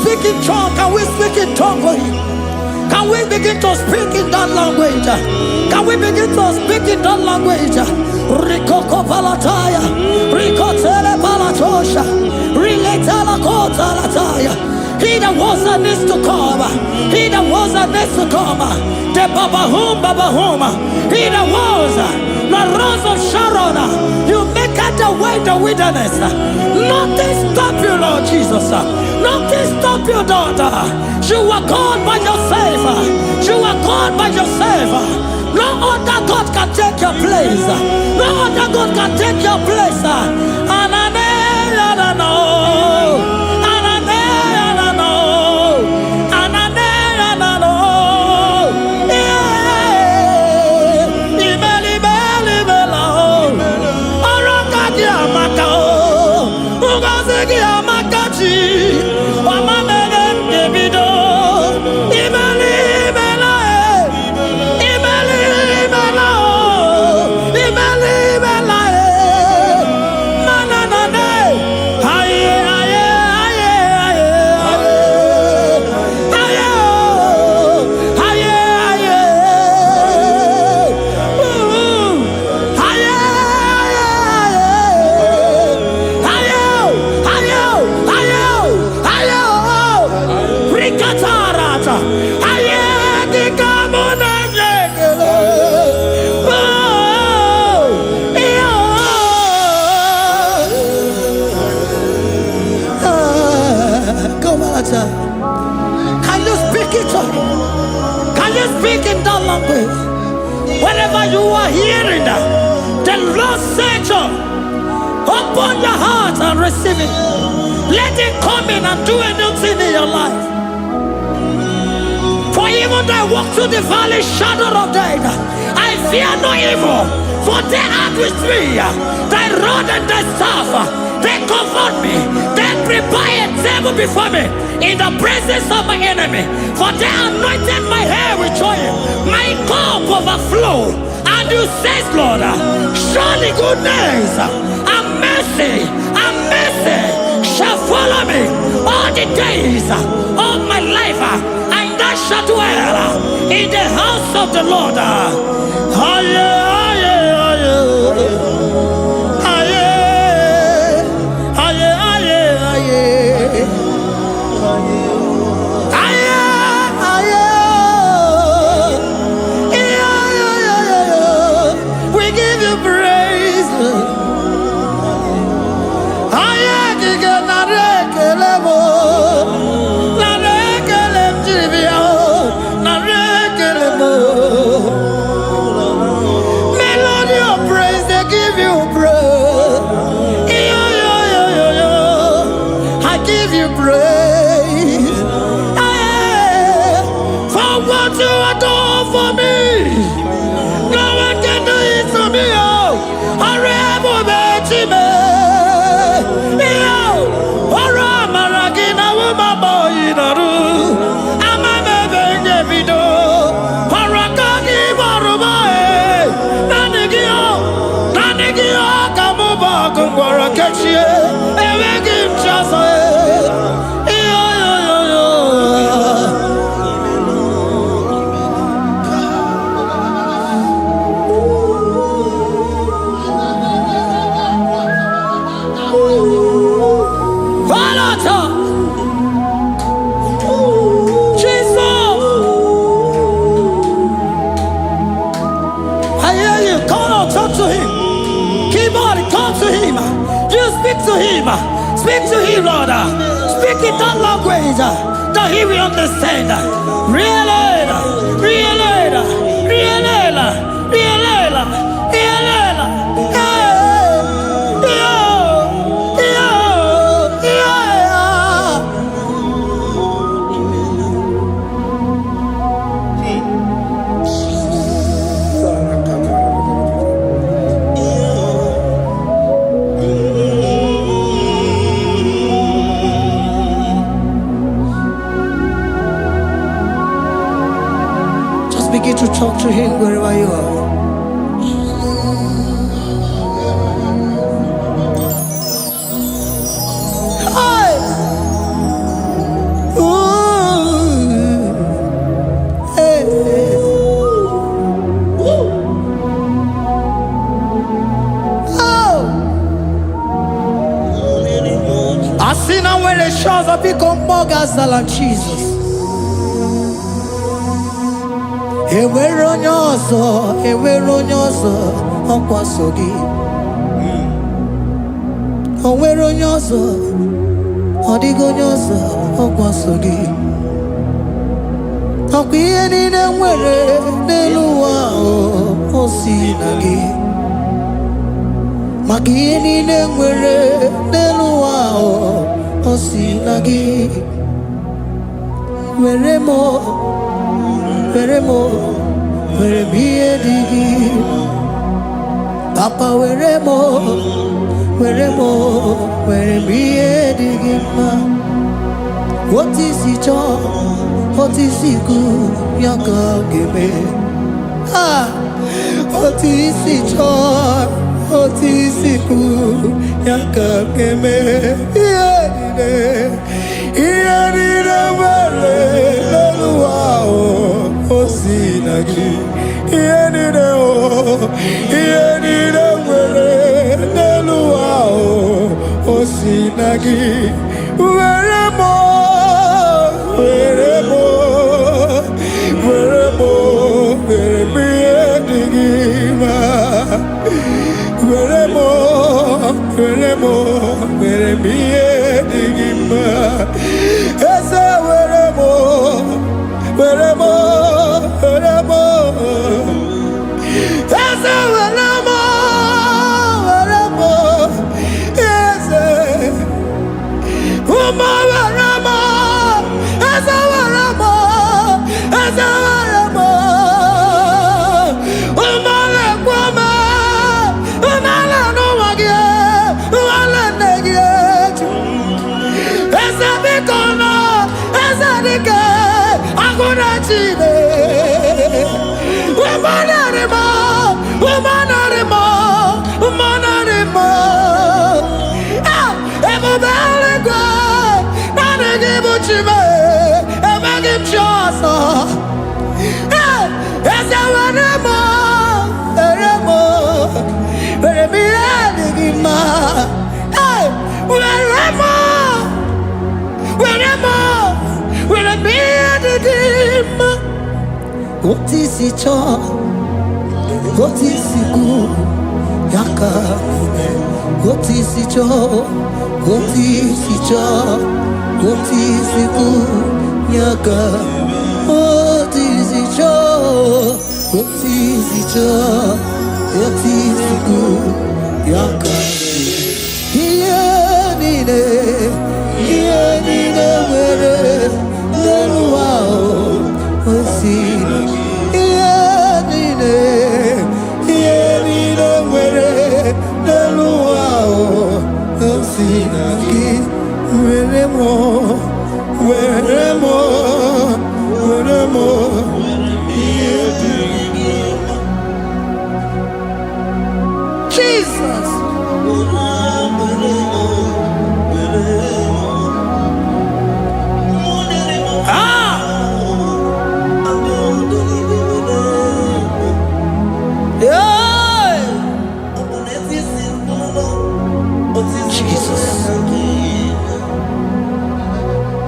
Speak in tongue. Can we speak in tongue for him? Can we begin to speak in that language? Can we begin to speak in that language? Rikoko palataya, rikotele palatosha, riletala kotalataya. He that was and is to come. He that was and is to come. The Babahum. He that was the rose of Sharon. You make out the way in the wilderness. Nothing stop you, Lord Jesus. Nothing stop you, daughter. You are God by yourself. You are God by yourself. No other God can take your place. No other God can take your place. And I know. Can you speak it? Can you speak in that language? Wherever you are hearing that, the Lord said, open your heart and receive it. Let it come in and do a new thing in your life. For even though I walk through the valley shadow of death, I fear no evil, for they are with me. Thy rod and thy staff, they comfort me. They prepare a table before me in the presence of my enemy. For they anointed my hair with oil. My cup overflow. And you say, Lord, surely goodness and mercy shall follow me all the days of my life. And I shall dwell in the house of the Lord. We give you praise. talk to him. You speak to him. Speak to him, Lord. Speak in that language that he will understand. Begin to talk to him wherever you are. Hey! Ooh! Hey! Oh! I see now where the shores have become more than Jesus. Enwere onye ọzọ ọkwaso gị. O nwere onye ọzọ, ọ dịghị onye ọzọ ọkwaso gị. Ọkwa ihe niile nwere n'elu ụwa o si na gị. Maka ihe niile nwere n'elu ụwa o si na gị. Were m ihe dị gị. Papa were m ihe dị gị mma. Otu isi chọọ, otu isi kwu ya ka ọ ga-eme. Otu isi chọọ, otu isi kwu ya ka ọ ga-eme. Ihe niile nwere n'elu ụwa o si na gị. Ihe niile nwere n'elu ụwa o si na gị. Were m ihe dị gị mma. Were m ihe dị gị mma. Eze were m Eze were m Eze ụmụ were m Eze were m ụmụ na-ekwu m ụmụala n'ụwa gị ụmụala nne gị eju. Eze biko nọ Eze dike agụna Chine. Ebube eluigwe naanị gị bụ Chime. Emeghị m chi ọzọ. Eze were m ihe dị gị mma. Were m ihe dị gị mma. Otu isi chọọ, otu isi kwu ya ka ome. Otu isi chọọ, otu isi kwu ya ka. Otu isi chọọ, otu isi kwu ya ka. Ihe niile nwere n'elu ụwa o si na gị. Ihe niile nwere n'elu ụwa o si na gị. Were m ihe dị gị mma. Jesus.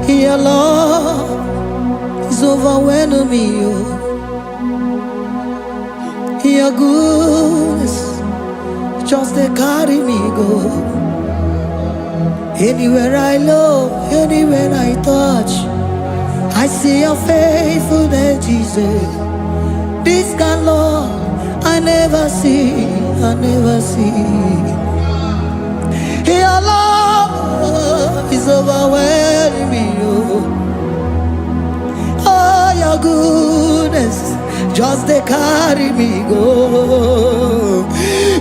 Your love is overwhelming me. Your goodness just they carry me go. Anywhere I look, anywhere I touch, I see your faithfulness, Jesus. This kind love I never see, I never see. Your love is overwhelming me, oh, your goodness just they carry me go.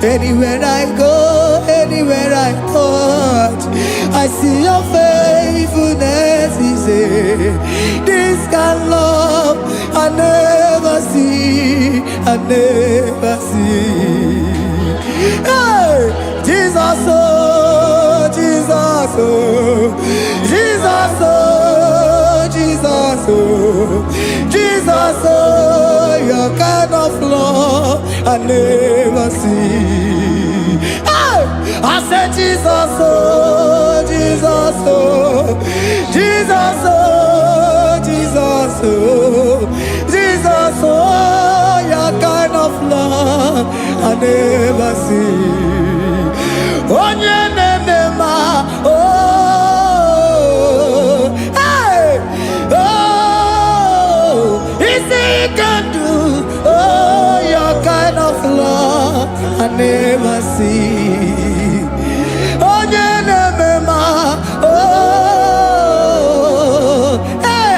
Anywhere I go, anywhere I touch, I see your faithfulness. He said, this kind of love I never see, I never see. Hey, Jesus, oh, Jesus, oh, Jesus, oh, Jesus, oh, Jesus, oh, your kind of love I never see. Hey, I said, Jesus, oh, Jesus, oh, Jesus, oh, Jesus, oh, Jesus, oh, your kind of love I never see. Oh, oh, hey, oh, is he can do, oh, your kind of love I never see. Oh, oh, hey,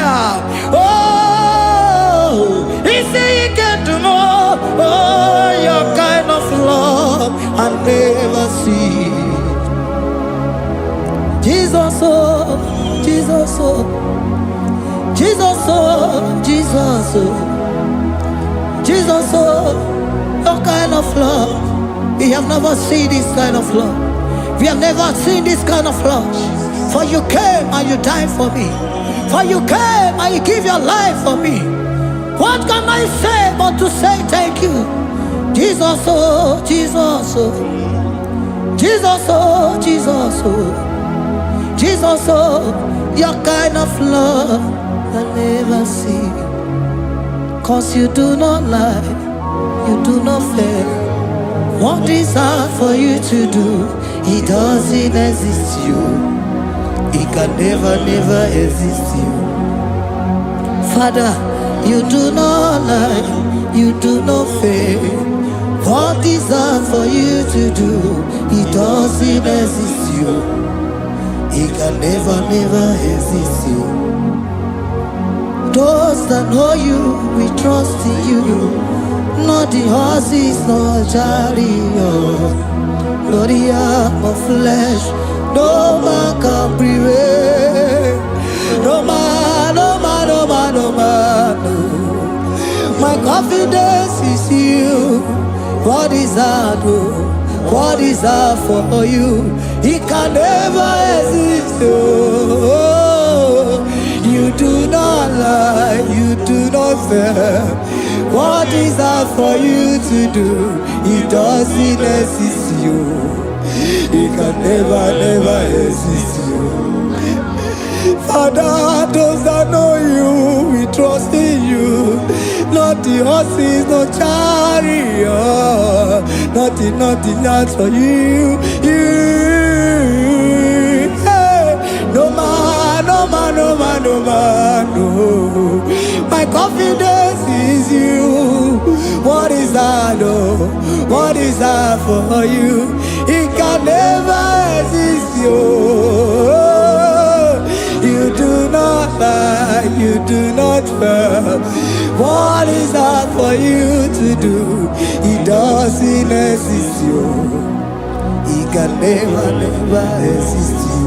oh, is he can do more, oh, your kind of love I never see. Jesus, oh, Jesus, oh, Jesus, oh, Jesus, oh, Jesus, oh, your kind of love. We have never seen this kind of love. We have never seen this kind of love. For you came and you died for me. For you came and you give your life for me. What can I say but to say thank you? Jesus, oh, Jesus, oh, Jesus, oh, Jesus, oh, Jesus, oh, your kind of love I never see. 'Cause you do not lie, you do not fail. What is hard for you to do, it doesn't exist you. It can never, never exist you. Father, you do not lie, you do not fail. What is hard for you to do, it doesn't exist you. It can never, never exist you. Those that know you, we trust in you. Not the horses, not chariot, not the arm of flesh. No man can prevail. No man, no man, no man, no man, no. My confidence is you. What is hard, oh? What is hard for you? It can never exist, oh. You do not lie, you do not fail. What is hard for you to do, it doesn't exist you. It can never, never exist you. Father, those that know you, we trust in you. Not the horses, no chariot, nothing else for you. Hey, no man, no man, no man, no man, no. My confidence is you. What is that, oh? What is that for you? It can never exist you. You do not lie, you do not fail. What is that for you to do? It doesn't exist you. It can never, never exist you.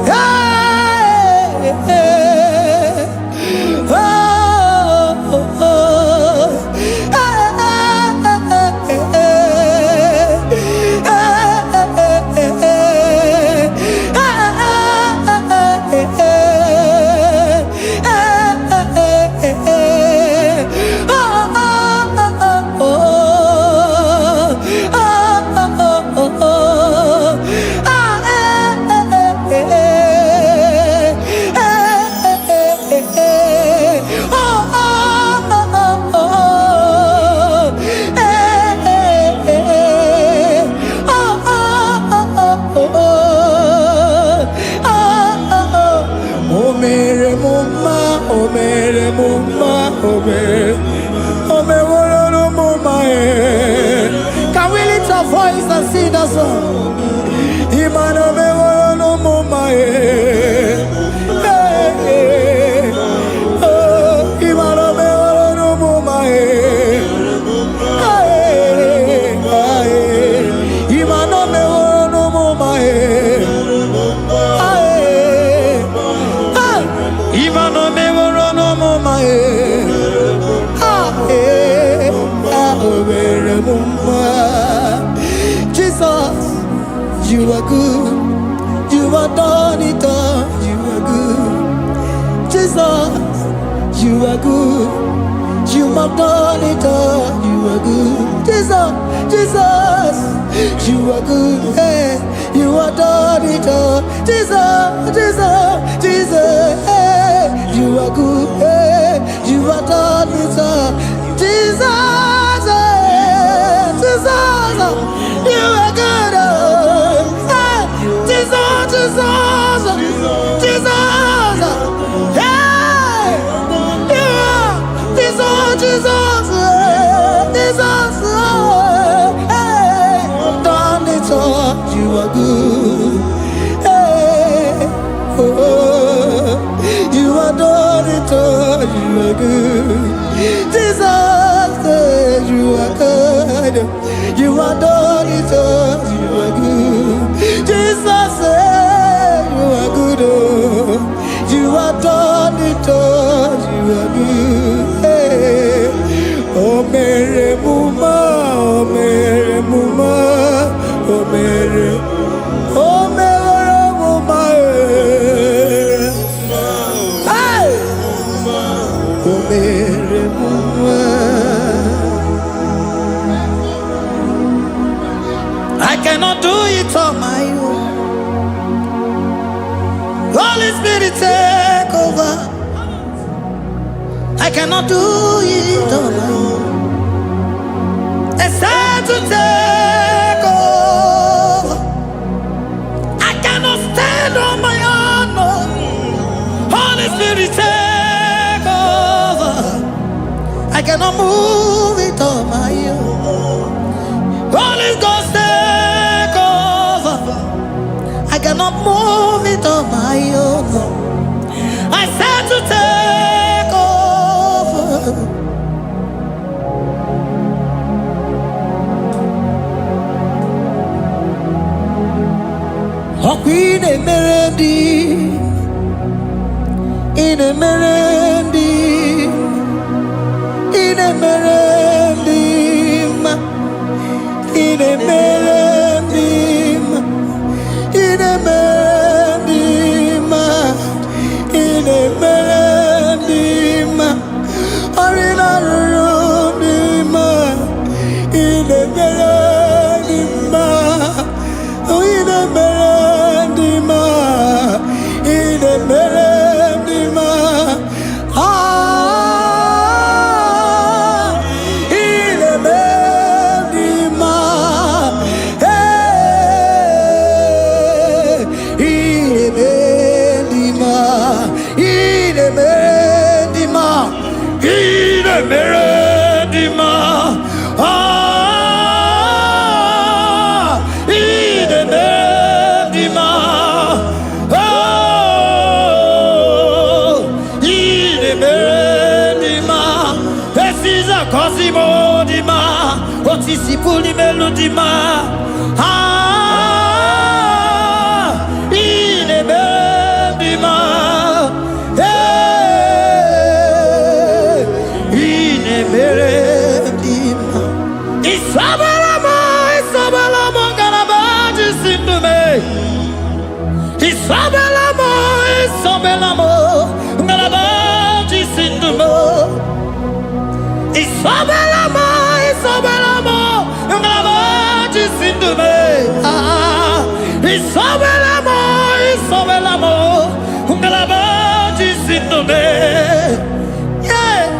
Hey, hey, oh, oh, oh. Jesus, Imana me woro no mama Imana me woro no mama Imana me woro no mama Imana me woro no mama Jesus, you are good. You are done it all. You are good. Jesus, you are good. You have done it all. You are good. Jesus, Jesus, you are good. Hey, you are done it all. Jesus, Jesus, Jesus, hey, you are good. Hey, you are done it all. Jesus, hey, Jesus, you are good. Hey, Jesus, Jesus, Jesus, hey, you are Jesus, Jesus, Jesus, hey, done it all. You are good. Hey, oh, you are done it all. You are good. Jesus, you are good. You are done it all. You are good. Jesus, you are good. Oh, you are done it all. You are good. Hey. Oh, Mary Muma, oh, Mary Muma, oh, Mary, oh, Mary Muma. Hey. Oh, Mary Muma. I cannot do it on my own. Holy Spirit, take over. I cannot do it on my own. It's time to take over. I cannot stand on my own. No. Holy Spirit, take over. I cannot move it on my own. Holy Ghost, take over. I cannot move it on my own. I said to take over. Oh, Queen Emerendi, in Emerendi, in Emerendi, in Emerendi, in Emerendi, in Emerendi, Arina Rundima, in Emerendi, in Emerendi, in Emerendi, Cosimo di ma, Otisipu di melodima, in bendima, in bendima. Isabelamo, garabaji sindume. Isabelamo, garabaji sindume. Isabelamo, ngalabaji sindume. Isabelamo, ngalabaji sindume. Yeah.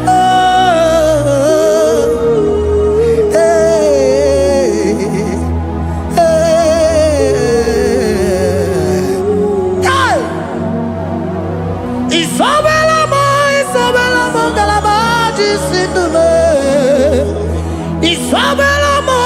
Isabelamo, ngalabaji sindume. Isabelamo,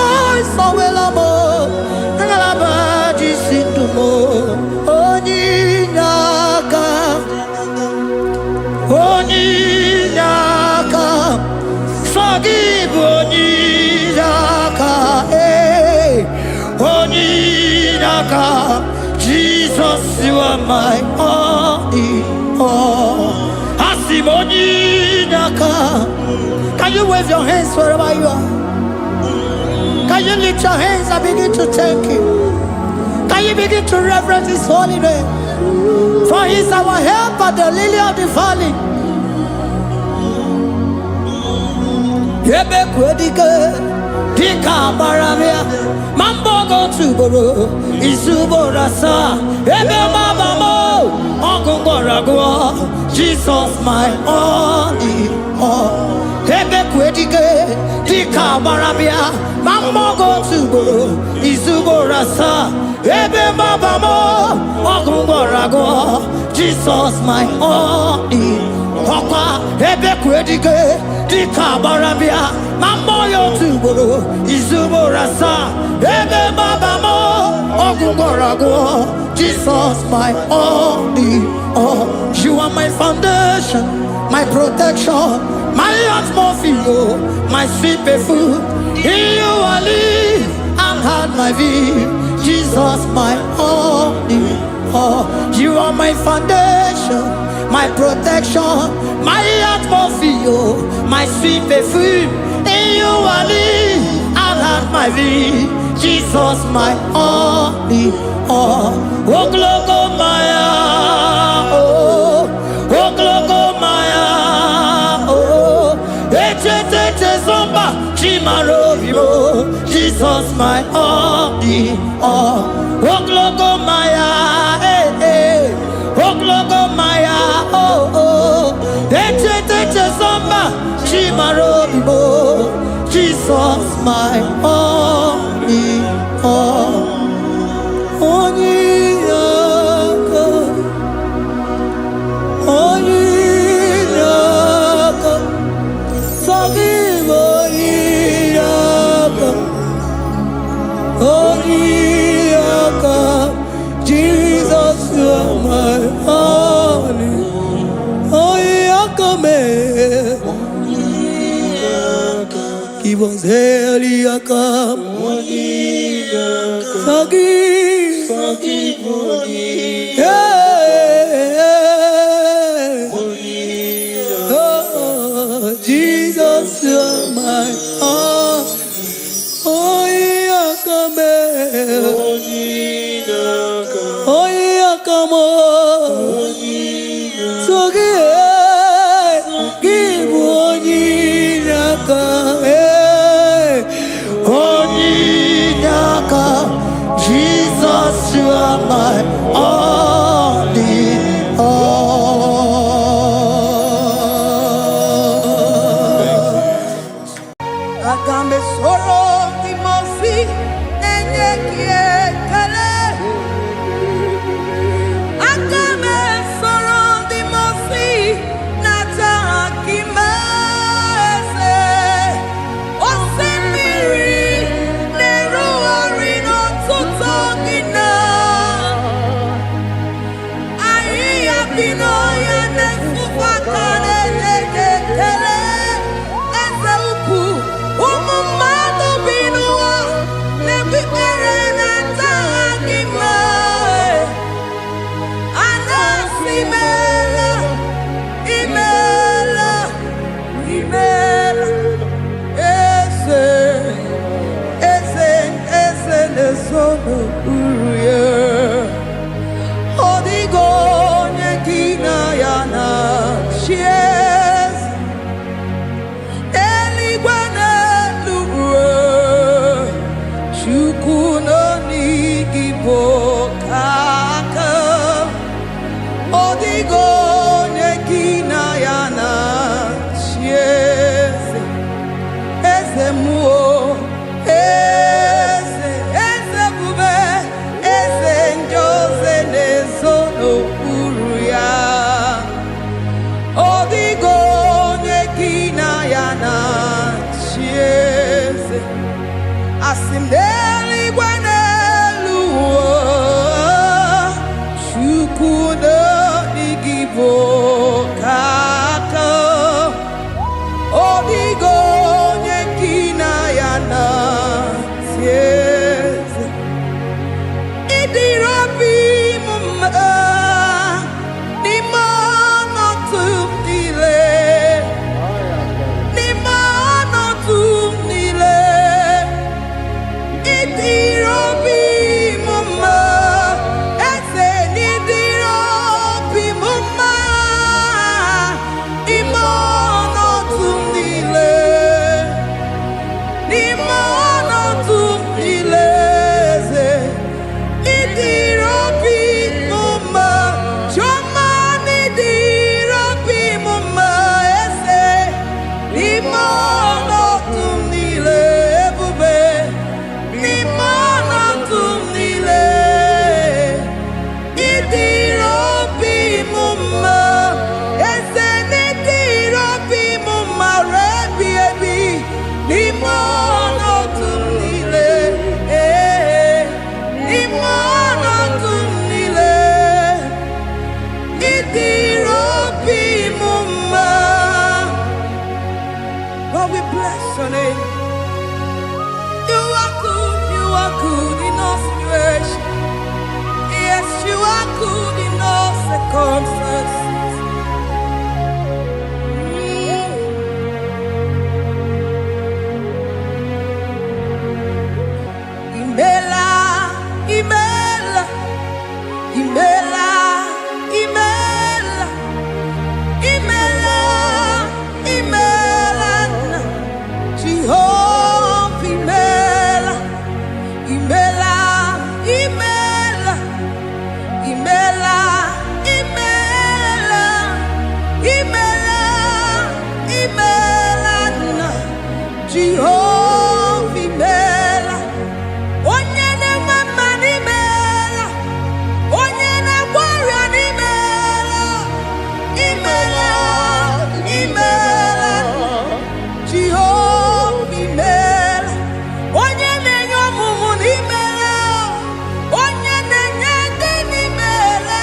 my all in all. Asimoni Naka. Can you wave your hands wherever you are? Can you lift your hands and begin to thank Him? Can you begin to reverence His holy name? For He is our help at the lily of the valley. Yebe kwedike, dika baramia, mambo go tuboro, isubo rasa, ebe mabamo, ongungorago, Jesus my only all. Yebe kwedike, dika baramia, mambo go tuboro, isubo rasa, ebe mabamo, ongungorago, Jesus my only Papa, ebe kwedike, dika barabia, mamoyo tuboro, izubo rasa, ebe mabamo, ogugorago, Jesus my only all. You are my foundation, my protection, my atmosphere, my sweet food. In you I live and had my view. Jesus my only all. You are my foundation, my protection, my atmosphere, my sweet perfume. In you I live and have my vie. Jesus my only all. Oh glogo maya, oh glogo maya, oh ete zomba chimaro vivo. Jesus my only all. Oh glogo maya, oh glogo maya, oh ete zomba chimaro vivo. Jesus my only all. Only God, only God, forgive only God, only God. Jesus, you are my only, only God, man. Give us heli God, forgive, yeah. Oh, Jesus, you are my all. Oh, yeah, come here. Oh, yeah, come on. So give one Jesus, you are my only all. Agambe soro timosi enye kiekele. Agambe soro timosi nata akimese. Osemiri neruari no tutogina. Ayi abino ya nesufakane nekele. Asimdeli gwanelu Shukuno igibo kaka Odigo nyekina yana Sieze Idirobi mumma bless your name. You are good in all situations. Yes, you are good in all circumstances. Imela, Imela, Imela, Imela, Imela, Imela, Jehovah, Imela, Imela, Imela, Imela, Imela, Imela, Imela, Jehovah, Imela. Onye na-eme n'imela, onye na-agwara n'imela, imela, imela, Jehova imela. Onye na-enye ọmụmụ n'imela, onye na-enye ndị n'imela,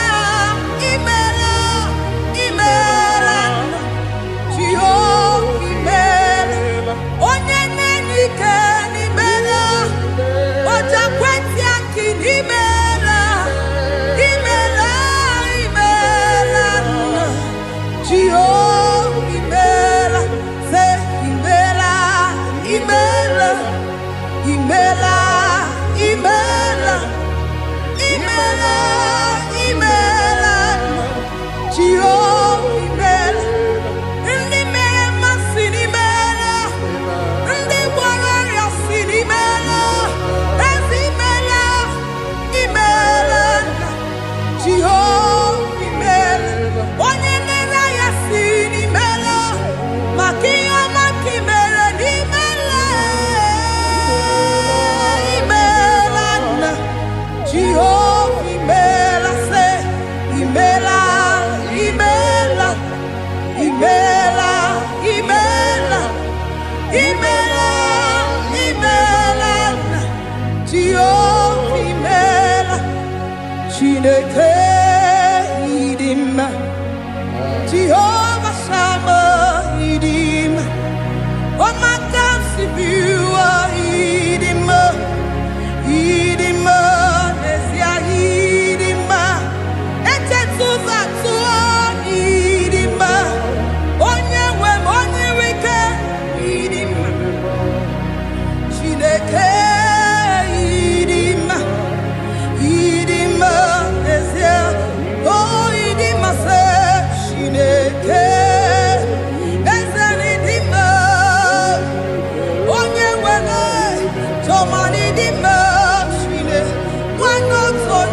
imela, imela, Jehova imela. Onye na-enye ike n'imela, Oja kweti aki n'imela, imela, imela, Jehovah imela, say imela, imela, imela, imela, imela, imela, Jehovah imela. Ndị mere mmasị n'imela, ndị gwara ọrịa si n'imela. Jehovah imela, onye nere ya si n'imela, maka ihe ọma ka imere n'imela, imela nna. Jehovah imela, say imela, imela, imela, imela, imela, imela nna. Jehovah imela. Chineke idima, Jehovah Sama idima, Omakamsi biwa idima, idima, Nesia idima, Echetuza tuwa idima, Onyewe Onirike idima, Chineke idima. Idima, oh, Idima, say, Shineke, Ezen Idima, Onye Wene, Toman Idima, Shine, one not on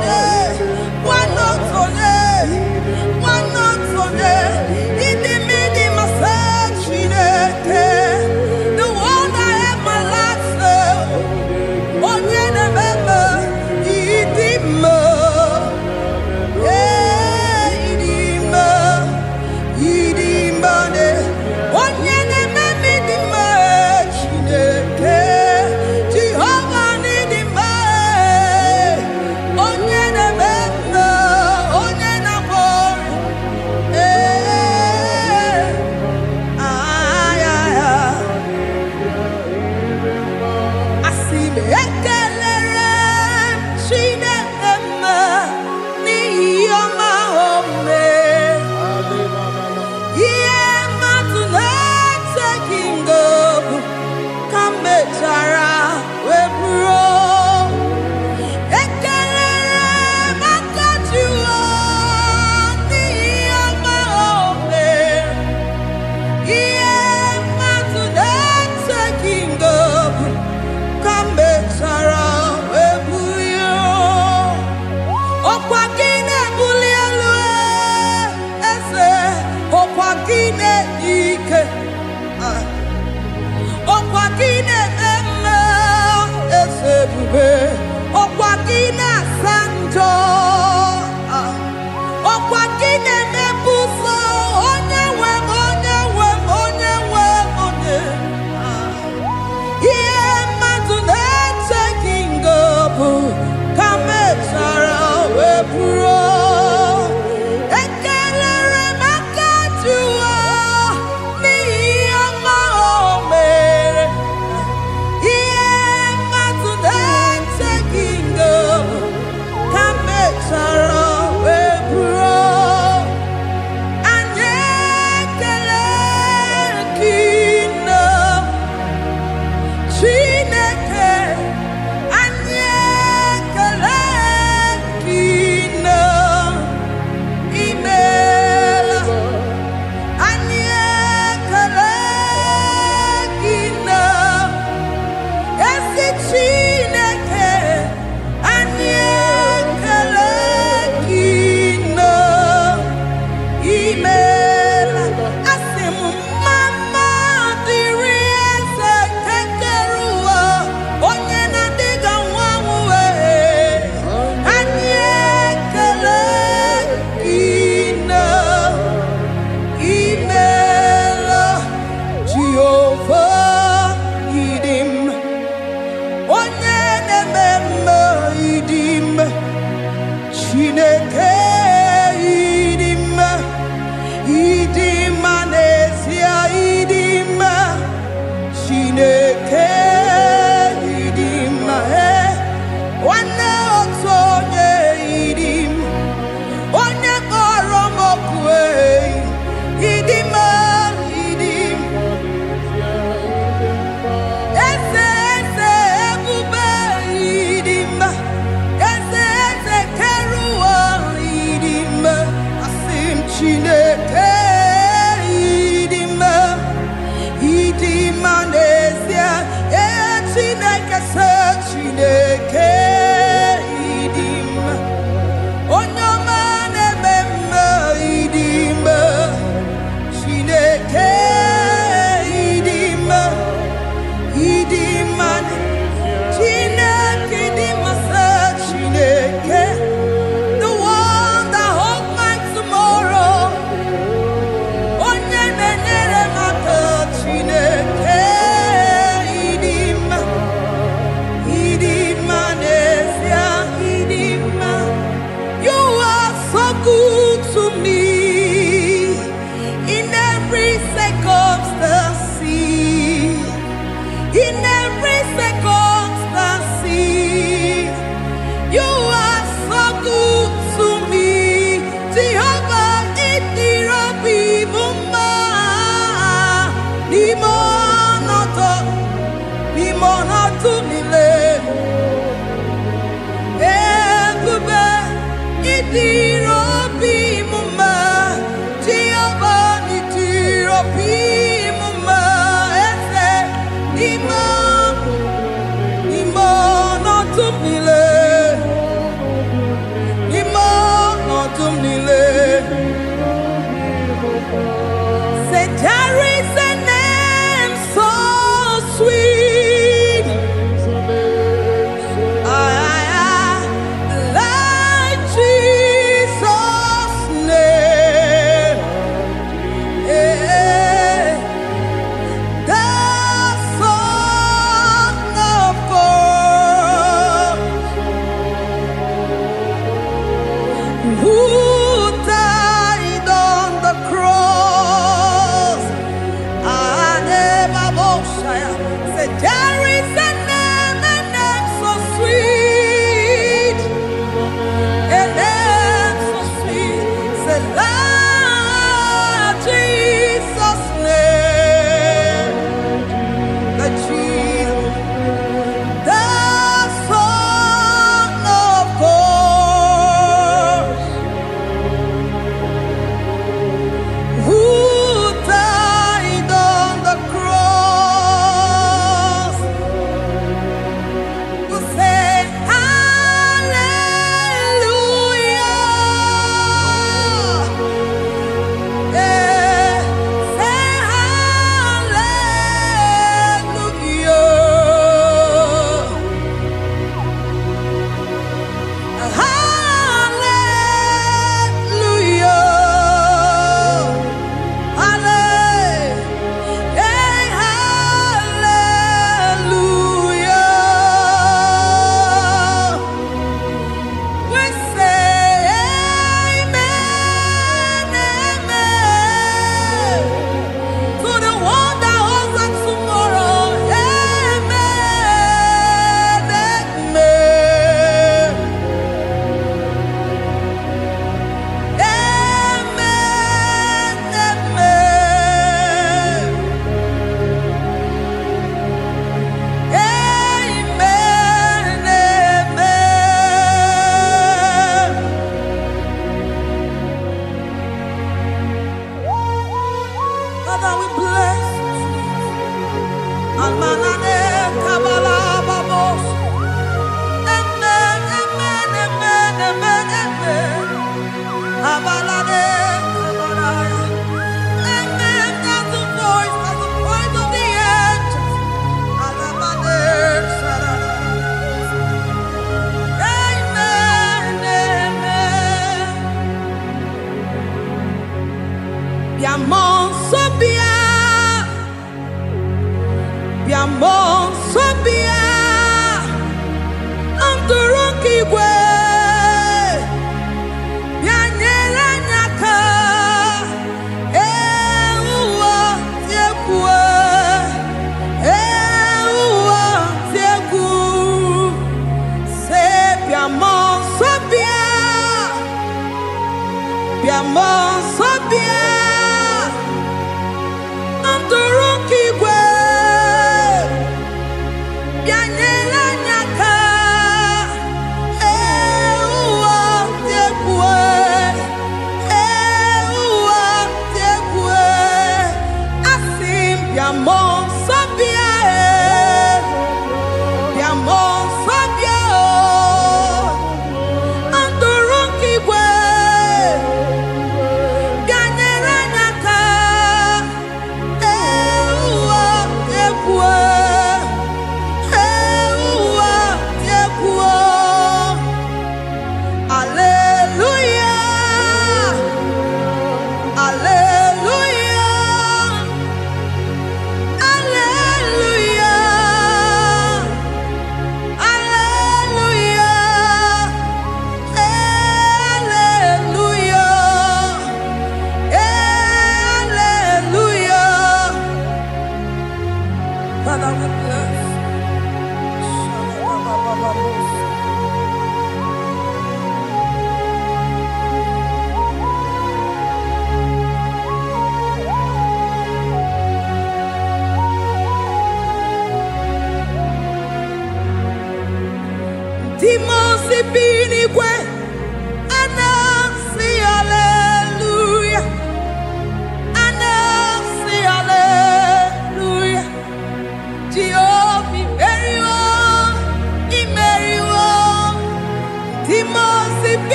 Idima, say, Shineke, the one I have my life, say, Onye Nebebe, Idima. Ekelere maka jụọ n'ihi ọma o mere. Chineke idima wana otonye idim onye kpọrọ m oku idima idim eze eze ebube idima eze eze keruwa idima asim Chineke Chineke idim onyoma nebemme idim Chineke idim idim Chineke idim Chineke the one that holds my tomorrow onye na-enyere m aka Chineke good to me in every circumstance. In every circumstance, you are so good to me. Jehovah, it be mumma, limonato mile. Say there is a name so sweet, like Jesus' name, the Son of God, who died on the cross. Say there is a name so sweet, a name so sweet. Say Lord Jesus' name, the Jesus, the Son of God, who died on the cross. We say hallelujah, say hallelujah, hallelujah. We say amen, amen, to the one that holds us tomorrow. Amen, amen, Father, we bless you. Almanane kabala babos. Amen, amen, amen, amen, amen. Abalade kabalaya. Amen. That's the voice of the angels. Alabade sarara. Amen, amen. Biamon sobia, biamon sobia, anturuki gwe, bianyera nyaka, uwa tiekwe,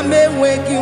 me wake